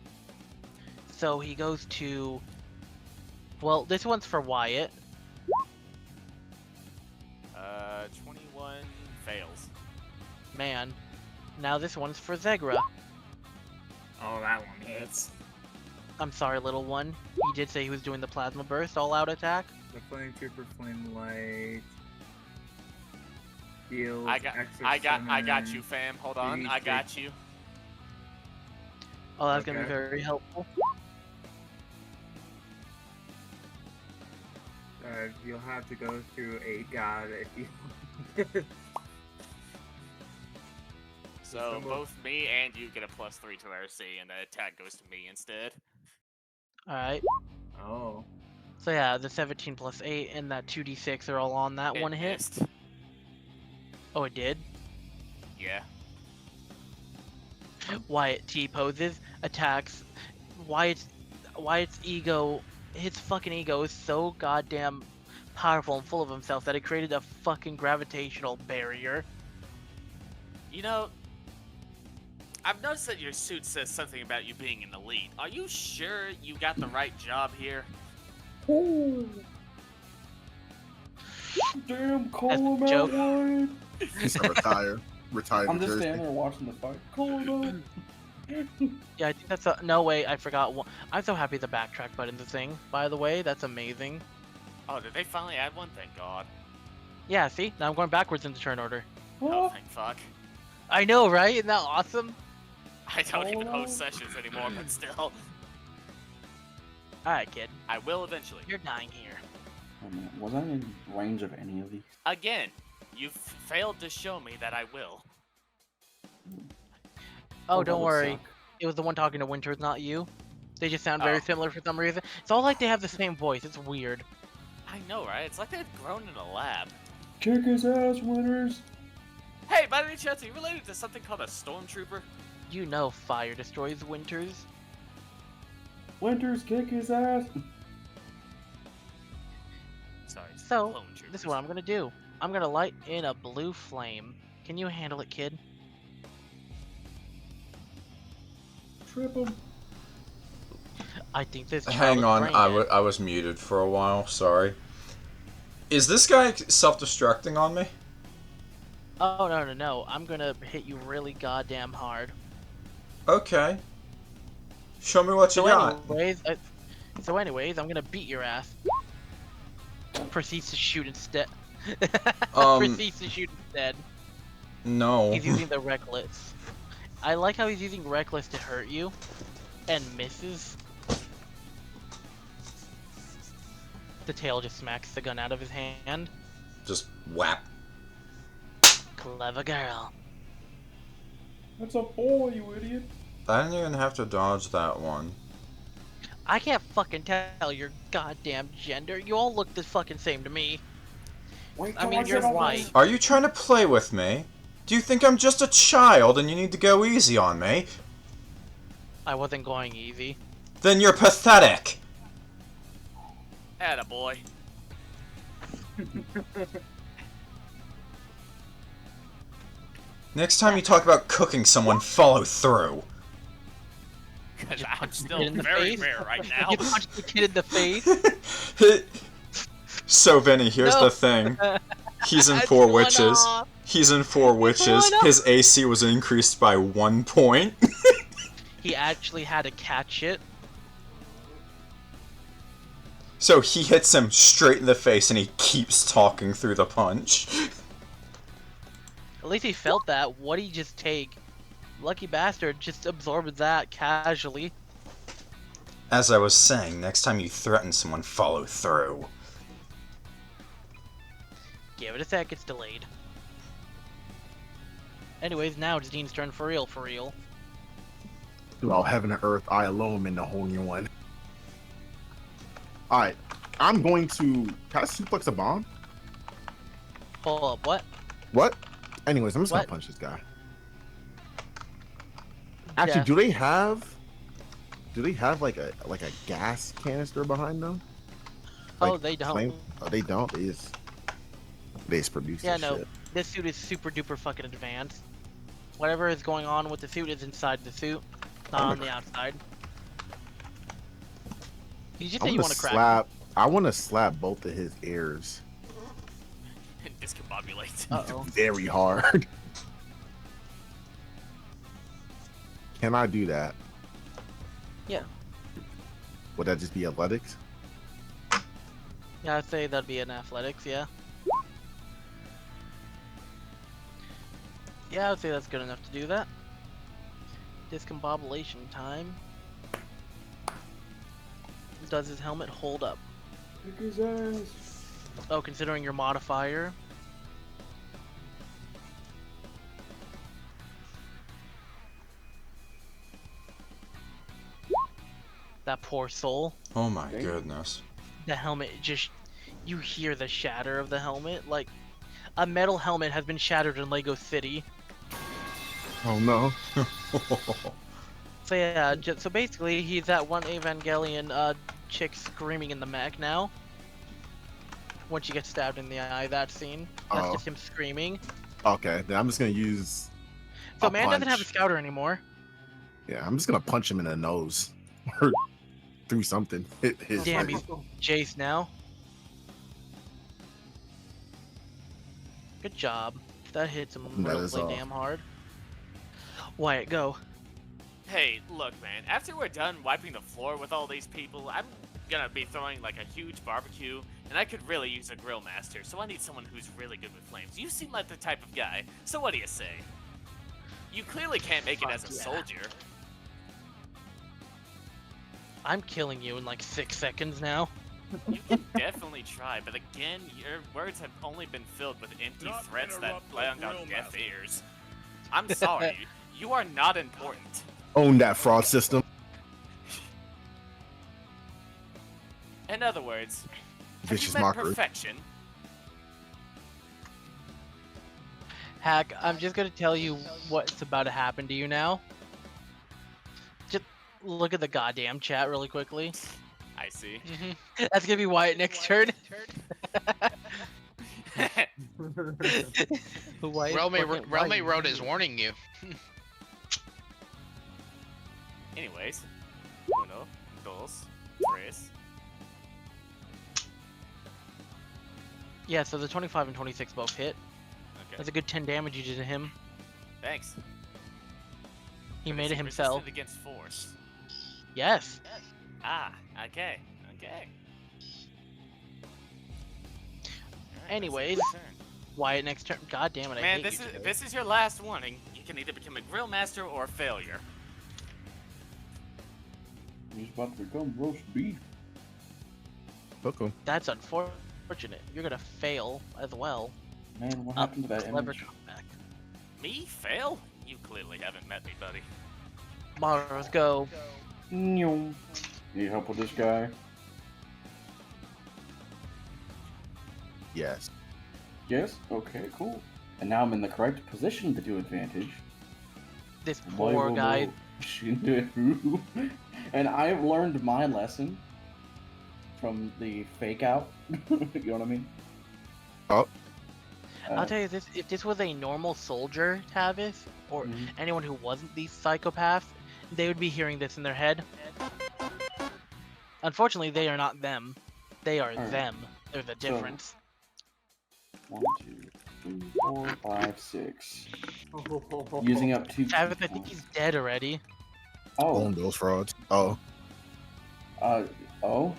So he goes to... Well, this one's for Wyatt. 21 fails. Man. Now this one's for Zegra. Oh, that one hits. I'm sorry, little one. He did say he was doing the plasma burst all-out attack. The Flame Trooper Flame Light. Deals I got extra you, fam. Hold on, I got you. Oh, that's gonna be Okay. very helpful. You'll have to go through a god if you. So Symbol. both me and you get a +3 to RC, and the attack goes to me instead. Alright. Oh. So yeah, the 17 plus 8 and that 2d6 are all on that It one hit. missed. Oh, it did? Yeah. Wyatt T-poses, attacks. Wyatt's ego, his fucking ego is so goddamn powerful and full of himself that it created a fucking gravitational barrier. You know, I've noticed that your suit says something about you being an elite. Are you sure you got the right job here? Ooh. Damn, call As a him joke. out, Wyatt. Just retire. Retire I'm the just jersey. standing there watching the fight. Call him out. Yeah, I think that's a... No, wait, I forgot one. I'm so happy the backtrack button's a thing, by the way. That's amazing. Oh, did they finally add one? Thank God. Yeah, see? Now I'm going backwards in the turn order. Oh, thank fuck. I know, right? Isn't that awesome? I don't even Oh. host sessions anymore, but still. Alright, kid. I will eventually. You're dying here. Oh, man. Was I in range of any of these? Again, you've failed to show me that I will. Oh, that don't would worry. suck. It was the one talking to Winters, not you. They just sound very Oh. similar for some reason. It's all like they have the same voice. It's weird. I know, right? It's like they've grown in a lab. Kick his ass, winners. Hey, by any chance, are you related to something called a stormtrooper? You know fire destroys Winters. Winters, kick his ass. Sorry. it's So, clone this is troopers. what I'm gonna do. I'm gonna light in a blue flame. Can you handle it, kid? Trip him. I think this Hang child on, is I brain dead. I was muted for a while, sorry. Is this guy self-destructing on me? Oh, no. I'm gonna hit you really goddamn hard. Okay. Show me what you got. Anyways, I'm gonna beat your ass. Proceeds to shoot instead. Um, Proceeds to shoot instead. No. He's using the reckless. I like how he's using reckless to hurt you, and misses. The tail just smacks the gun out of his hand. Just whap. Clever girl. That's a boy, you idiot. I didn't even have to dodge that one. I can't fucking tell your goddamn gender. You all look the fucking same to me. Wait, I mean, you're white. Are you trying to play with me? Do you think I'm just a child and you need to go easy on me? I wasn't going easy. Then you're pathetic. Attaboy. Next time you talk about cooking someone, follow through. Because You I'm punched the still kid in the very face? rare right now. You punched the kid in the face. So, Vinny, here's No. the thing. He's in It's 4 one witches. off. He's in 4 witches. one His AC was increased by 1 point. He actually had to catch it. So he hits him straight in the face and he keeps talking through the punch. At least he felt that. What'd he just take? Lucky bastard just absorbed that casually. As I was saying, next time you threaten someone, follow through. Give it a sec, it's delayed. Anyways, now it's Dean's turn for real, for real. Throughout heaven and earth, I alone am in the whole new one. Alright, I'm going to... Can I suplex a bomb? Hold up, what? What? Anyways, I'm just What? gonna punch this guy. Actually, Yeah. do they have like a gas canister behind them? Oh, Like, they don't. flame- Oh, they don't. They just produce Yeah, this no. shit. This suit is super duper fucking advanced. Whatever is going on with the suit is inside the suit, not on the outside. You just say you want to crack. I want to slap both of his ears Discombobulate. Uh-oh. very hard. Can I do that? Yeah. Would that just be athletics? Yeah, I'd say that'd be an athletics, yeah. Yeah, I would say that's good enough to do that. Discombobulation time. Does his helmet hold up? Kick his ass. Oh, considering your modifier. That poor soul. Oh my Okay. goodness. The helmet just... You hear the shatter of the helmet. Like, a metal helmet has been shattered in Lego City. Oh no. So yeah, so basically he's that one Evangelion chick screaming in the mech now. When she gets stabbed in the eye, that scene. That's Oh. just him screaming. Okay, then I'm just gonna use. So a man doesn't have a punch. scouter anymore. Yeah, I'm just gonna punch him in the nose or through something. Hit his. Damn, face. he's Jace now. Good job. That hits him That is really all. damn hard. Wyatt, go. Hey, look, man. After we're done wiping the floor with all these people, I'm gonna be throwing like a huge barbecue, and I could really use a grill master. So I need someone who's really good with flames. You seem like the type of guy. So what do you say? You clearly can't make it as a Fuck yeah. soldier. I'm killing you in like 6 seconds now. You can definitely try, but again, your words have only been filled with empty threats that land on deaf ears. I'm sorry, you are not important. Own that fraud system. In other words, have Vicious you met mockery. perfection? Hack, I'm just gonna tell you what's about to happen to you now. Just look at the goddamn chat really quickly. I see. That's gonna be Wyatt next turn. Wyatt Realmate Road is warning you. Anyways, uno, dos, tres. Yeah, so the 25 and 26 both hit. Okay, That's a good 10 damage you did to him. thanks. He But made is it himself. resistant against force. Yes. Ah, okay, okay. Alright, Anyways, that's your turn. Wyatt next turn. God damn it, I Man, hate you today. this is your last warning. You can either become a grill master or a failure. He's about to become roast beef. Hook him. That's unfortunate. You're gonna fail as well. Man, what happened to that Clever image? comeback. Me fail? You clearly haven't met me, buddy. Mavros, go. Nyong. Need help with this guy? Yes. Yes? Okay, cool. And now I'm in the correct position to do advantage. This poor guy. And I've learned my lesson. from the fake out. You know what I mean? Oh, I'll tell you this: if this was a normal soldier, Tavis, or Mhm. anyone who wasn't these psychopaths, they would be hearing this in their head. Unfortunately, they are not them. They are Alright. them. There's a So- difference. 1, 2, 3, 4, 5, 6. Using up 2. Tavis, I think he's dead already. own Oh. those frauds. Oh, Oh. oh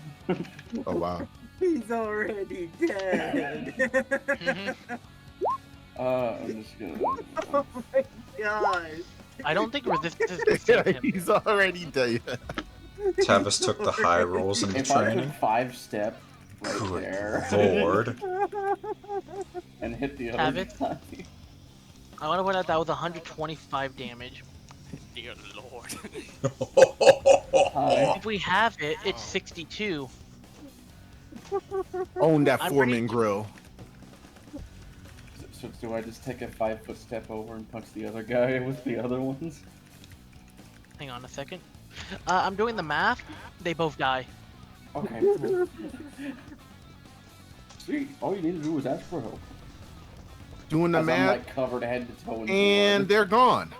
wow. He's already dead. I'm just gonna. Oh my god. I don't think resistance is gonna save him. He's already dead. Tavis took the high rolls in the If I training. could 5-step right Good there lord. and hit the other Tavis? guy. I want to point out that was 125 damage. Dear lord. Hi. If we have it, it's 62. Own that I'm Foreman ready- grill. So do I just take a 5-foot step over and punch the other guy with the other ones? Hang on a second. I'm doing the math. They both die. Okay. See, all you need to do is ask for help. Doing the As I'm math, like covered head to toe in and blood. they're gone.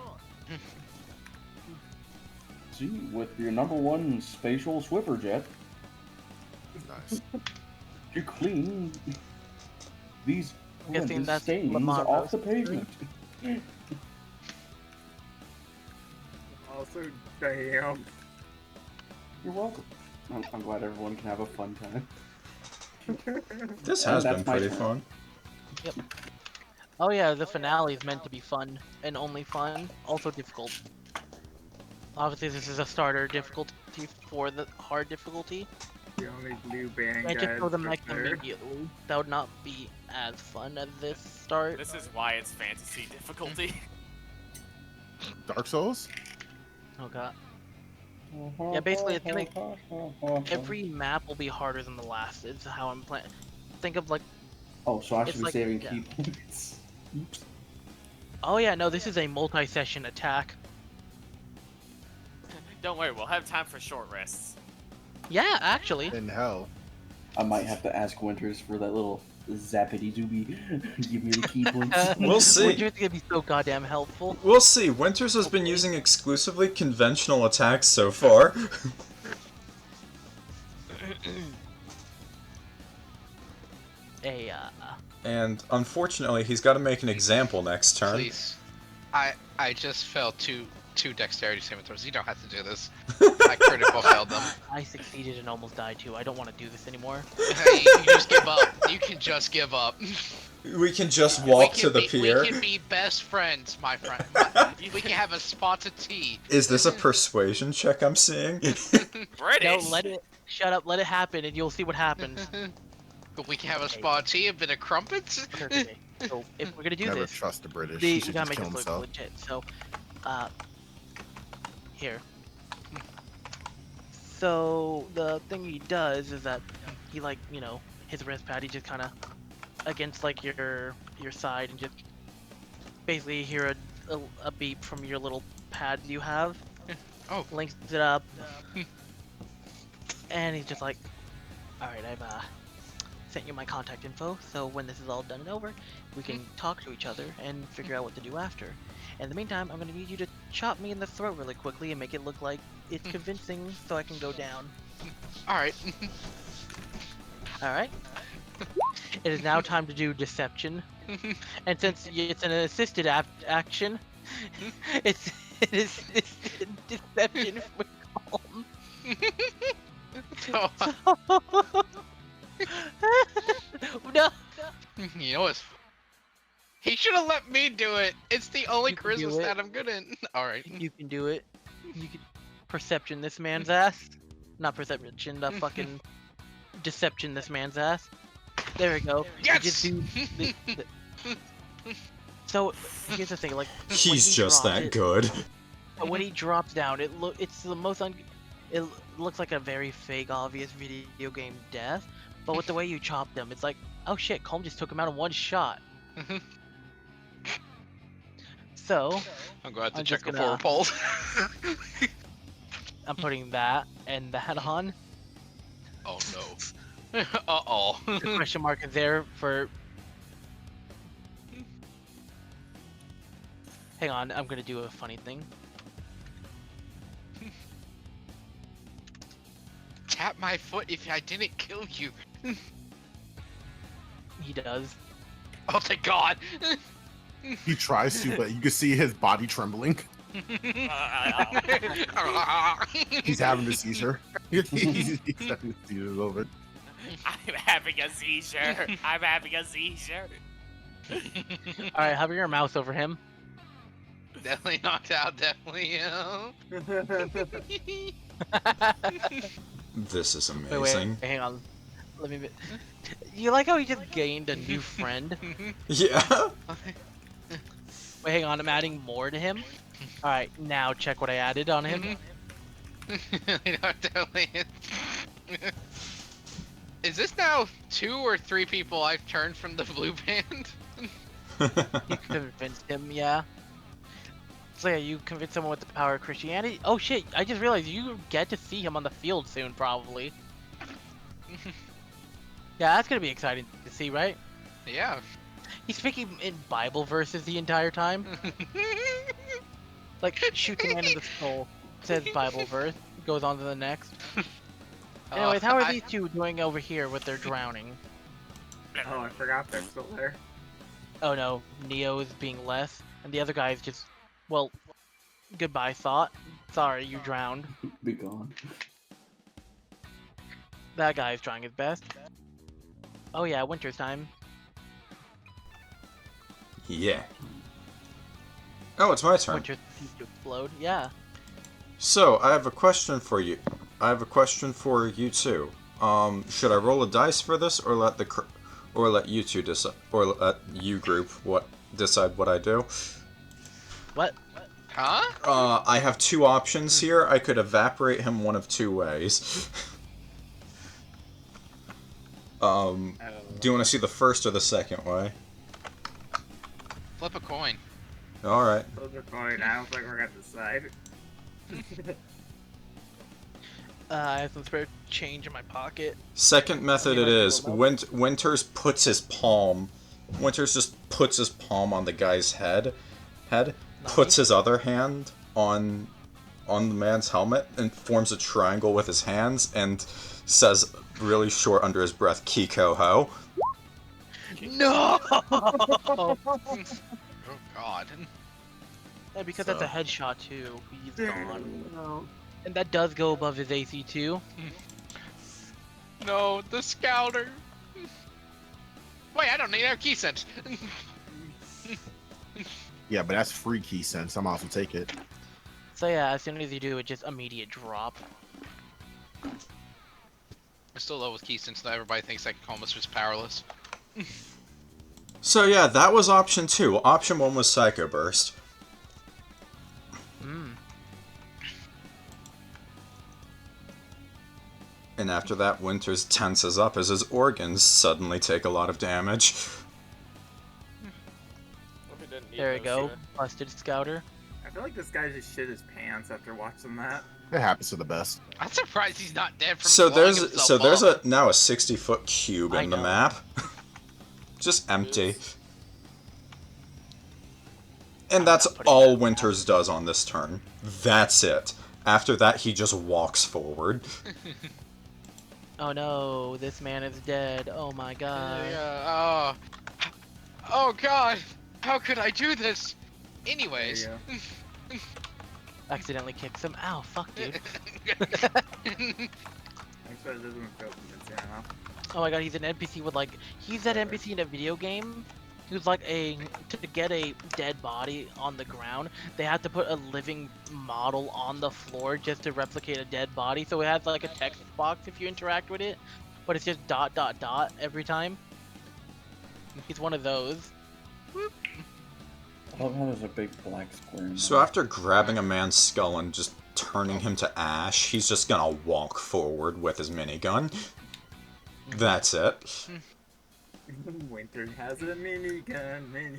See, with your #1 spatial Swiffer jet, Nice. you clean these Guessing horrendous that's stains Mavros. off the pavement. Also, damn. You're welcome. I'm glad everyone can have a fun time. This And has that's been my pretty turn. fun. Oh yeah, the finale is meant to be fun, and only fun, also difficult. Obviously, this is a starter difficulty for the hard difficulty. The only blue band I just guys throw the for mech sure. immediately. That would not be as fun as this start. This is Wyatt's fantasy difficulty. Dark Souls? Oh god. Yeah, basically, it's gonna. Every map will be harder than the last. Is how I'm playing. Think of like. Oh, so I It's should be like- saving yeah. key points. Oops. Oh yeah, no, this is a multi-session attack. Don't worry, we'll have time for short rests. Yeah, actually. In hell. I might have to ask Winters for that little zappity doobie. Give me the key points. We'll see. Winter's gonna be so goddamn helpful. We'll see. Winters has been using exclusively conventional attacks so far. And unfortunately, he's got to make an example next turn. Please. I just failed two dexterity saving throws. You don't have to do this. I critical failed them. I succeeded and almost died too. I don't want to do this anymore. You can just give up. You can just give up. We can just walk to the pier. We can be best friends, my friend. We can have a spot of tea. Is this a persuasion check I'm seeing? British! No, let it. Shut up. Let it happen, and you'll see what happens. We can have a spot of tea, a bit of crumpets. Okay. So if we're gonna do Never this, trust the British. we He should gotta just make kill this look himself. legit. So, here. So the thing he does is that he his wrist pad. He just kind of against like your side and just basically hear a beep from your little pad you have. Oh. Links it up, and he's just like, "All right, I've sent you my contact info. So when this is all done and over, we can talk to each other and figure out what to do after. In the meantime, I'm gonna need you to chop me in the throat really quickly and make it look like it's convincing, so I can go down. All right. All right." It is now time to do deception, and since it's an assisted action, it is deception with Kolm. No. You know what? He should have let me do it. It's the only You can do charisma it. stat I'm good in. All right. You can do it. You can perception this man's ass. Not perception, the fucking deception this man's ass. There we go. You Yes! just do So here's the thing, like when He's he just dropped that it- good. When he drops down, it's the most it looks like a very fake, obvious video game death. But with the way you chopped him, it's like, oh shit, Kolm just took him out in one shot. So I'm going to have to I'm check just a gonna- forward poll. I'm putting that and that on. Oh no. Uh-oh. The question mark is there for... Hang on, I'm gonna do a funny thing. Tap my foot if I didn't kill you. He does. Oh, thank God. He tries to, but you can see his body trembling. He's having a seizure. He's having a seizure over. I'm having a seizure. I'm having a seizure. Alright, hover your mouse over him. Definitely knocked out, definitely. This is Wait, amazing. hang on. Let me... You like how he just gained a new friend? Yeah. Wait, hang on, I'm adding more to him. Alright, now check what I added on him. Definitely. Is this now 2 or 3 people I've turned from the blue band? You convinced him, yeah. So yeah, you convinced someone with the power of Christianity. Oh shit, I just realized you get to see him on the field soon, probably. Yeah, that's gonna be exciting to see, right? Yeah. He's speaking in Bible verses the entire time. Like, shoots a man in the skull, says Bible verse, goes on to the next. Anyways, how are these two doing over here with their drowning? Oh, I forgot they're still there. Oh no, Neo is being less, and the other guy is just, well, goodbye, thought. Sorry, you drowned. Be gone. That guy is trying his best. Oh yeah, winter's time. Yeah. Oh, it's my turn. Winter's to explode, yeah. So, I have a question for you. I have a question for you two. Should I roll a dice for this, or let you two decide, or let you group decide what I do? What? Huh? I have 2 options here. I could evaporate him one of 2 ways. Do you want to see the first or the second way? Flip a coin. Alright. Flip a coin. I don't think we're gonna decide. I have some spare change in my pocket. Second method it is. Winters just puts his palm on the guy's head, puts his other hand on the man's helmet, and forms a triangle with his hands, and says really short under his breath, Kiko Ho. No! Oh God. Yeah, because So- that's a headshot too. He's gone. No. And that does go above his AC too. No, the scouter. Wait, I don't need our key sense. Yeah, but that's free key sense. I'm off to take it. So yeah, as soon as you do it, just immediate drop. I'm still low with key sense, though. Everybody thinks that Kolm was just powerless. So yeah, that was option 2. Option 1 was Psycho Burst. And after that, Winters tenses up as his organs suddenly take a lot of damage. Hope he didn't need There we those, go. sir. Busted scouter. I feel like this guy just shit his pants after watching that. It happens to the best. I'm surprised he's not dead from So blowing there's himself up. now a 60-foot cube I in the know. map. Just empty. And that's not putting all that Winters does on this turn. That's it. After that, he just walks forward. Oh no, this man is dead. Oh my god. Yeah, oh God, how could I do this? There Anyways. you go. Accidentally kicks him. Ow, fuck dude. Actually, it doesn't feel convincing enough. Oh my god, he's an NPC with like, he's that NPC in a video game who's like to get a dead body on the ground, they have to put a living model on the floor just to replicate a dead body, so it has like a text box if you interact with it, but it's just ... every time. He's one of those. I love how there's a big black square. in So there. after grabbing a man's skull and just turning him to ash, he's just gonna walk forward with his minigun. That's it. Winter has a minigun,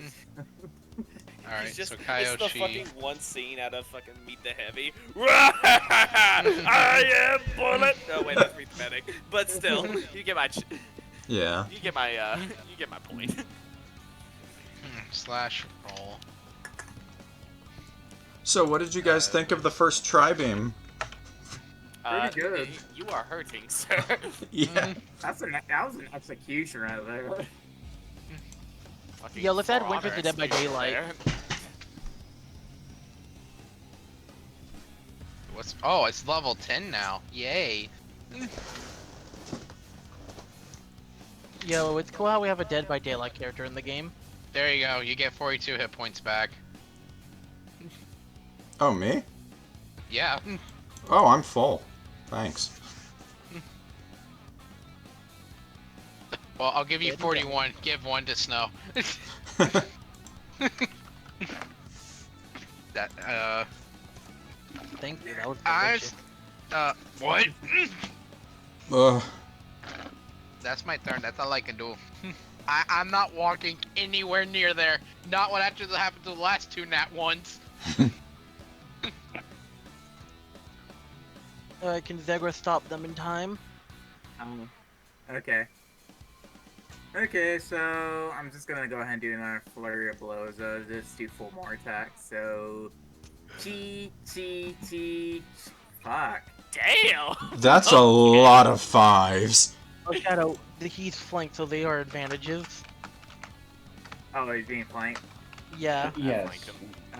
Alright, He's just, so it's Kyoshi. the fucking one scene out of fucking Meet the Heavy. I am Bullet. No, wait, that's Meet the Medic. But still, you get my, Yeah. you get my, you get my point. Slash roll. So, what did you guys think of the first tri-beam? Pretty good. You are hurting, sir. Yeah. That was an execution right there. Fucking Yeah, let's add For Winter Honor to Dead by execution Daylight. there. What's? Oh, it's level 10 now. Yay. Yo, it's cool how we have a Dead by Daylight character in the game. There you go. You get 42 hit points back. Oh, me? Yeah. Oh, I'm full. Thanks. Well, I'll give you 41. Give one to Snow. That Thank you, that was I delicious. what? Ugh. That's my turn. That's all I can do. I'm not walking anywhere near there. Not what actually happened to the last two nat ones. Can Zegra stop them in time? Okay. Okay, so I'm just gonna go ahead and do another flurry of blows. Just do full more attacks. So, fuck. Damn. That's a lot of fives. Oh, Shadow, he's flanked, so they are advantages. Oh, he's being flanked. Yeah. Yes.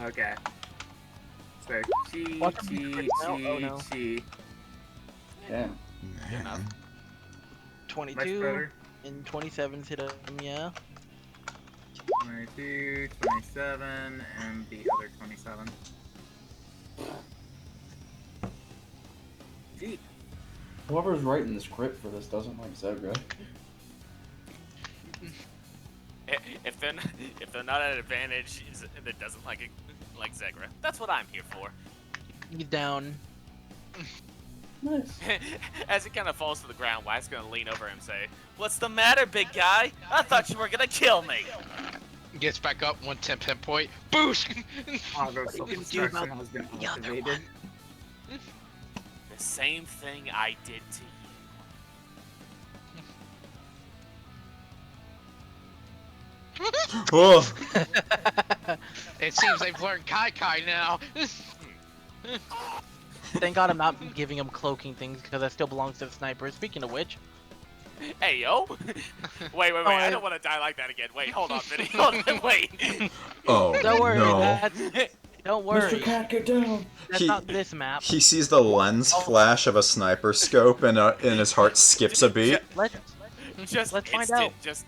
Okay. So, Watch him be quick now. Oh, no. Damn. Man. Much 22 better. and 27's hit him, yeah. 22, 27, and the other 27. Yeet. Whoever's writing the script for this doesn't like Zegra. If they're not at advantage, that doesn't like Zegra. That's what I'm here for. He's down. Nice. As he kind of falls to the ground, Wyatt's gonna lean over him and say, "What's the matter, big guy? I thought you were gonna kill me." Gets back up 110 hit point. Boost. Auto What are you gonna do about self-destruction has been the other activated. one? The same thing I did to you. Oh, It seems they've learned Kai now. Thank God I'm not giving him cloaking things because that still belongs to the sniper. Speaking of which, Hey, yo! Wait, I don't want to die like that again. Wait, hold on, Viny. Hold on, wait. oh don't worry, no. don't worry. Mr. Cat, get down! That's He- not this map. He sees the lens flash of a sniper scope and his heart skips a beat. Let's Just Let's find instant, out. Just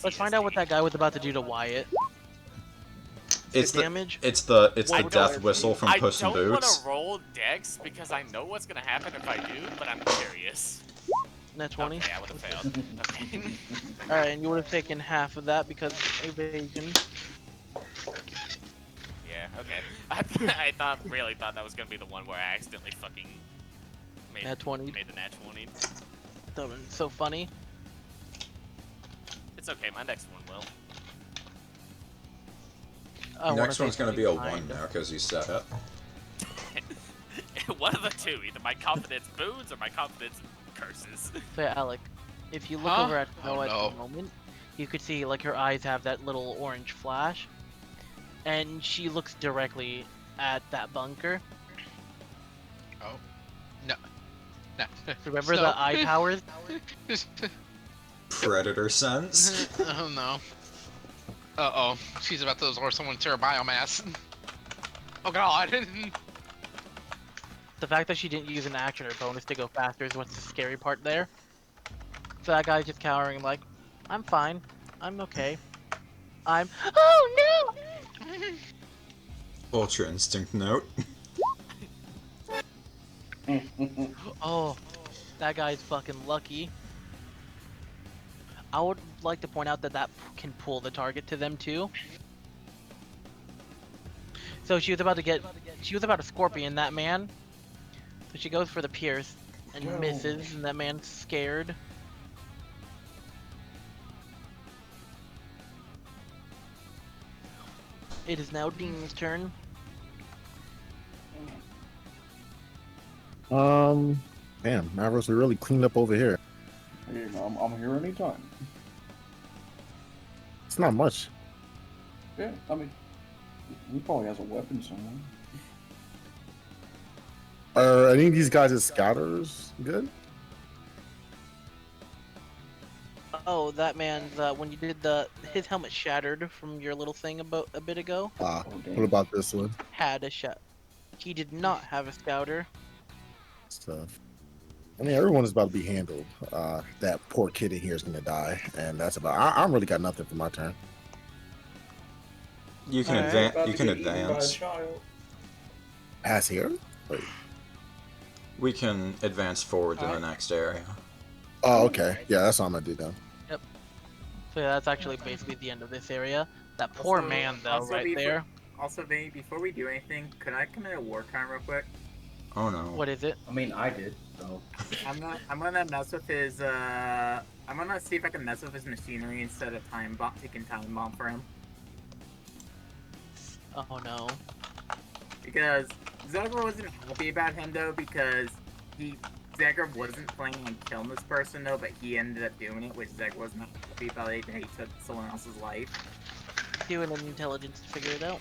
let's find out what that guy was about to do to Wyatt. It's the damage. it's the Wait, death don't- whistle from I Puss in don't want Boots. to roll Dex because I know what's gonna happen if I do, but I'm curious. Net 20. Okay, I would have failed. Okay. Alright, and you would have taken half of that because evasion. Yeah. Okay. I really thought that was gonna be the one where I accidentally fucking made Nat 20. made the nat 20. That was so funny. It's okay. My next one will. I wanna Next say one's gonna be a 1 kind. now because you said it. One of the two. Either my confidence boosts or my confidence curses. So yeah, Alec, if you look Huh? over at Oh, Noah no. at the moment, you could see like her eyes have that little orange flash, and she looks directly at that bunker. Oh. No. No. Remember Snow. the eye powers? Predator sense. Oh no. Uh-oh. She's about to absorb someone to her biomass. Oh god. The fact that she didn't use an action or bonus to go faster is what's the scary part there. So that guy's just cowering like, I'm fine. I'm okay. Oh no! Ultra instinct note. Oh, that guy's fucking lucky. I would like to point out that can pull the target to them too. So she was about to scorpion that man. So she goes for the pierce and Yo. misses, and that man's scared. It is now Dean's turn. Man, Mavros, we really cleaned up over here. Hey, I'm here anytime. It's not much. Yeah, I mean, he probably has a weapon somewhere. Are any of these guys as scouters good? Oh, that man's when you did his helmet shattered from your little thing about a bit ago. Oh, damn. What about this one? Had a shot. He did not have a scouter. Stuff. I mean, everyone is about to be handled. That poor kid in here is gonna die, and that's about. I really got nothing for my turn. You can advance. You can advance. Pass here. Wait. We can advance forward to the next area. Oh, okay. Yeah, that's all I'm gonna do then. So yeah, that's actually basically the end of this area. That poor man, though, right there. Also, Viny, before we do anything, could I commit a war crime real quick? Oh no. What is it? I mean, I did, so. I'm gonna mess with his, I'm gonna see if I can mess with his machinery instead of taking time bomb for him. Oh no. Because Zegra wasn't happy about him, though, because Zegra wasn't planning on killing this person, though, but he ended up doing it, which Zegra was not happy about it, and he took someone else's life. Doing an intelligence to figure it out.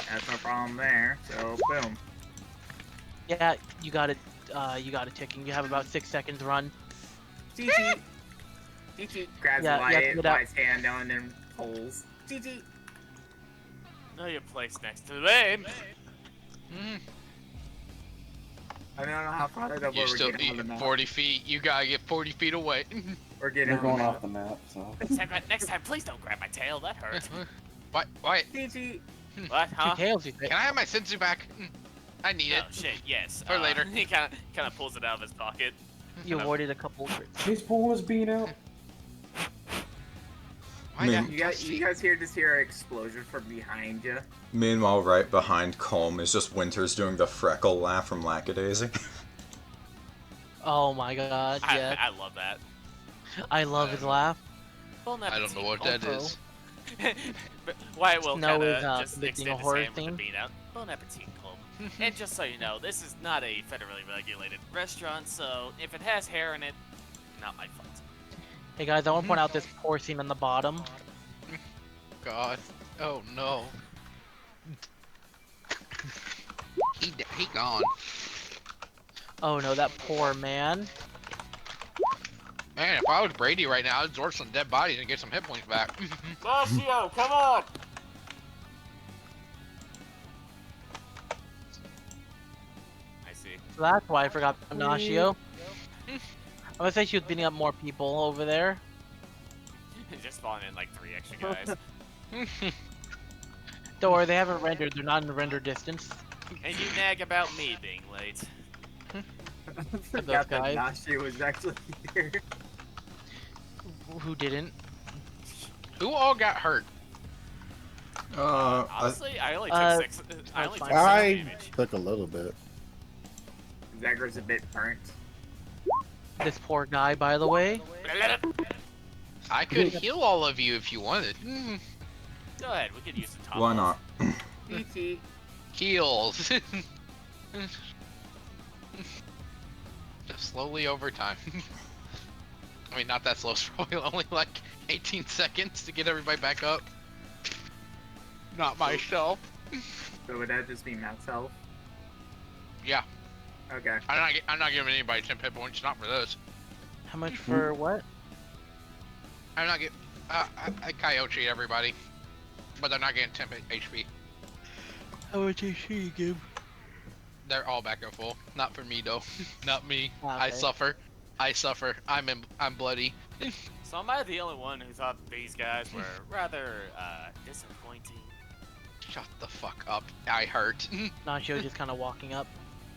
That's no problem there, so boom. Yeah, you got it ticking. You have about 6 seconds run. GG. GG grabs Wyatt's hand now and then pulls. GG. Know your place next to me. I don't know how far that You're still 40 feet. You gotta get 40 feet away. We're getting We're going off the map, so. Next time, please don't grab my tail. That hurt. What? GG. What? Huh? Can I have my senzu back? I need it. Oh shit, yes. For later. He kind of pulls it out of his pocket. You avoided a couple crits. He's pulling his bean out. You guys just hear an explosion from behind you. Meanwhile, right behind Kolm is just Winters doing the freckle laugh from Lackadaisy. Oh my god, yeah. I love that. I love his laugh. I don't know what that is. Wyatt will Snow kind is, of just predicting extend a his horror hand with the theme. bean out. Bon appetit, Kolm. And just so you know, this is not a federally regulated restaurant, so if it has hair in it, not my fault. Hey guys, I want to point out this porcine on the bottom. God. Oh no. He gone. Oh no, that poor man. Man, if I was Brady right now, I'd absorb some dead bodies and get some hit points back. Lucio, come on! I see. So that's why I forgot Nacio. I'm gonna say she was beating up more people over there. Just spawning in like 3 extra guys. Don't worry, they haven't rendered. They're not in render distance. And you nag about me being late. I forgot that Nashi was actually here. Who didn't? Who all got hurt? Honestly, I only took 6. I only took 6 I damage. took a little bit. Zegra's a bit burnt. This poor guy, by the way. I could heal all of you if you wanted. Go ahead, we could use the top. Why not? GG. Heals. Just slowly over time. I mean, not that slow. It's probably only like 18 seconds to get everybody back up. Not myself. So would that just be max health? Yeah. Okay. I'm not giving anybody 10 hit points. Not for this. How much for what? I'm not getting. I Coyote everybody, but they're not getting 10 HP. How much HP you give? They're all back at full. Not for me though. Not me. Okay. I suffer. I'm bloody. So am I the only one who thought these guys were rather disappointing? Shut the fuck up. I hurt. Nacio just kind of walking up.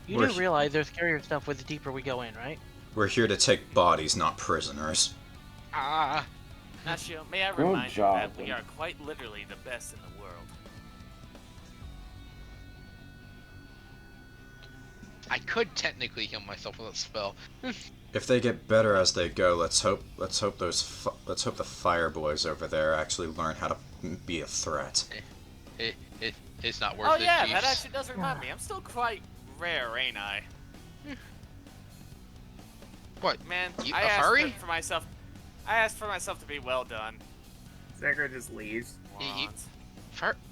You We're do realize there's scarier stuff with the deeper we go in, right? We're here to take bodies, not prisoners. Ah. Nacio, may I Good remind job, you that we Vin. are quite literally the best in the world. I could technically heal myself with a spell. If they get better as they go, let's hope the fire boys over there actually learn how to be a threat. It's not worth Oh it, yeah, Chiefs. that actually does remind me. I'm still quite rare, ain't I? What? Man, You, I a asked furry? for myself. I asked for myself to be well done. Zegra just leaves. Morons.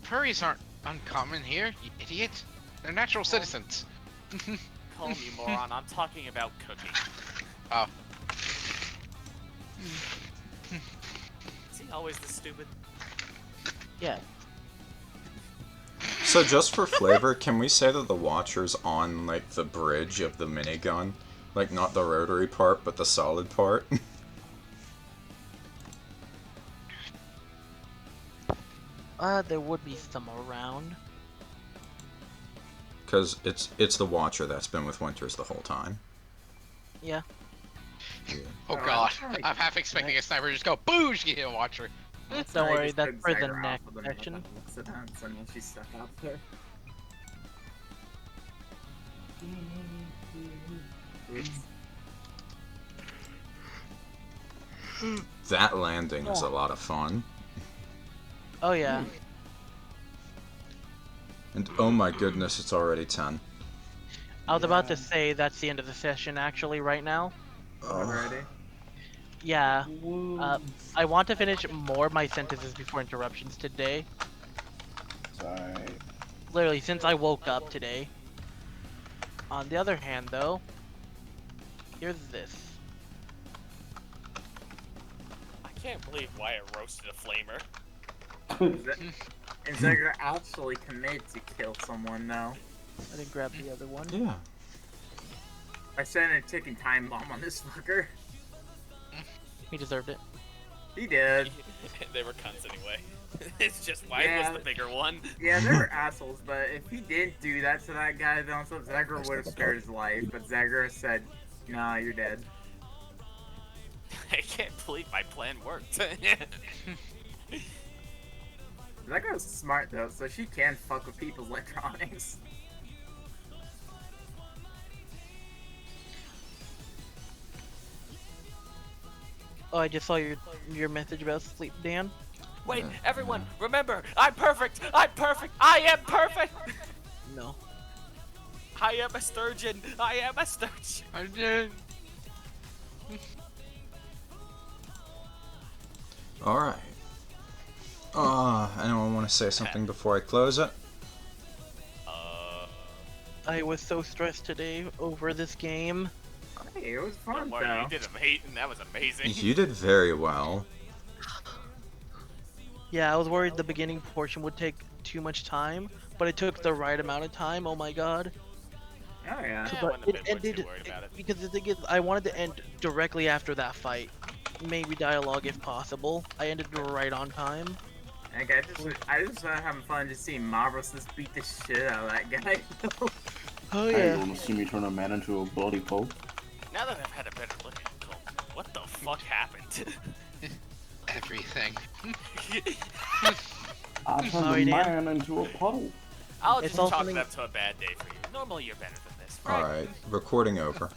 Furries aren't uncommon here, you idiot. They're natural citizens. Call me moron. I'm talking about cooking. Oh. Is he always this stupid? Yeah. So just for flavor, can we say that the Watcher's on, like, the bridge of the minigun? Like, not the rotary part, but the solid part? There would be some around. Because it's the Watcher that's been with Winters the whole time. Yeah. Oh god, I'm half expecting a sniper to just go boosh, get a Watcher. Don't worry, that's for the next section. So now she's stuck out there. Oops. That landing is a lot of fun. Oh yeah. And oh my goodness, it's already 10. I was about to say that's the end of the session actually right now. Already? Yeah. I want to finish more of my sentences before interruptions today. Sorry. Literally, since I woke up today. On the other hand, though, here's this. I can't believe Wyatt roasted a flamer. And Zegra actually committed to kill someone, though. I didn't grab the other one. Yeah. I sent a ticking time bomb on this fucker. He deserved it. He did. They were cunts anyway. It's just Wyatt was the bigger one. Yeah, they were assholes, but if he didn't do that to that guy, then also Zegra would have spared his life. But Zegra said, "Nah, you're dead." I can't believe my plan worked. Zegra's smart though, so she can fuck with people's electronics. Oh, I just saw your message about sleep, Dan. Wait, everyone, remember, I'm perfect! I'm perfect! I am perfect! No. I am a sturgeon! I am a sturgeon! I did. Alright. Anyone want to say something before I close it? I was so stressed today over this game. Hey, it was fun Don't worry, though. you did amazing. That was amazing. You did very well. Yeah, I was worried the beginning portion would take too much time, but it took the right amount of time. Oh my god. Oh yeah. I But wouldn't have been ended too worried about it. because the thing is, I wanted to end directly after that fight. Maybe dialogue if possible. I ended right on time. Like, I just having fun just seeing Mavros just beat the shit out of that guy. Oh Hey, yeah. you wanna see me turn a man into a bloody pope? Now that I've had a better look at Kolm, what the fuck happened? Everything. I turned Sorry, a Dan. man into a puddle. I'll It's just all chalk something- it up to a bad day for you. Normally you're better than this, right? Alright, recording over.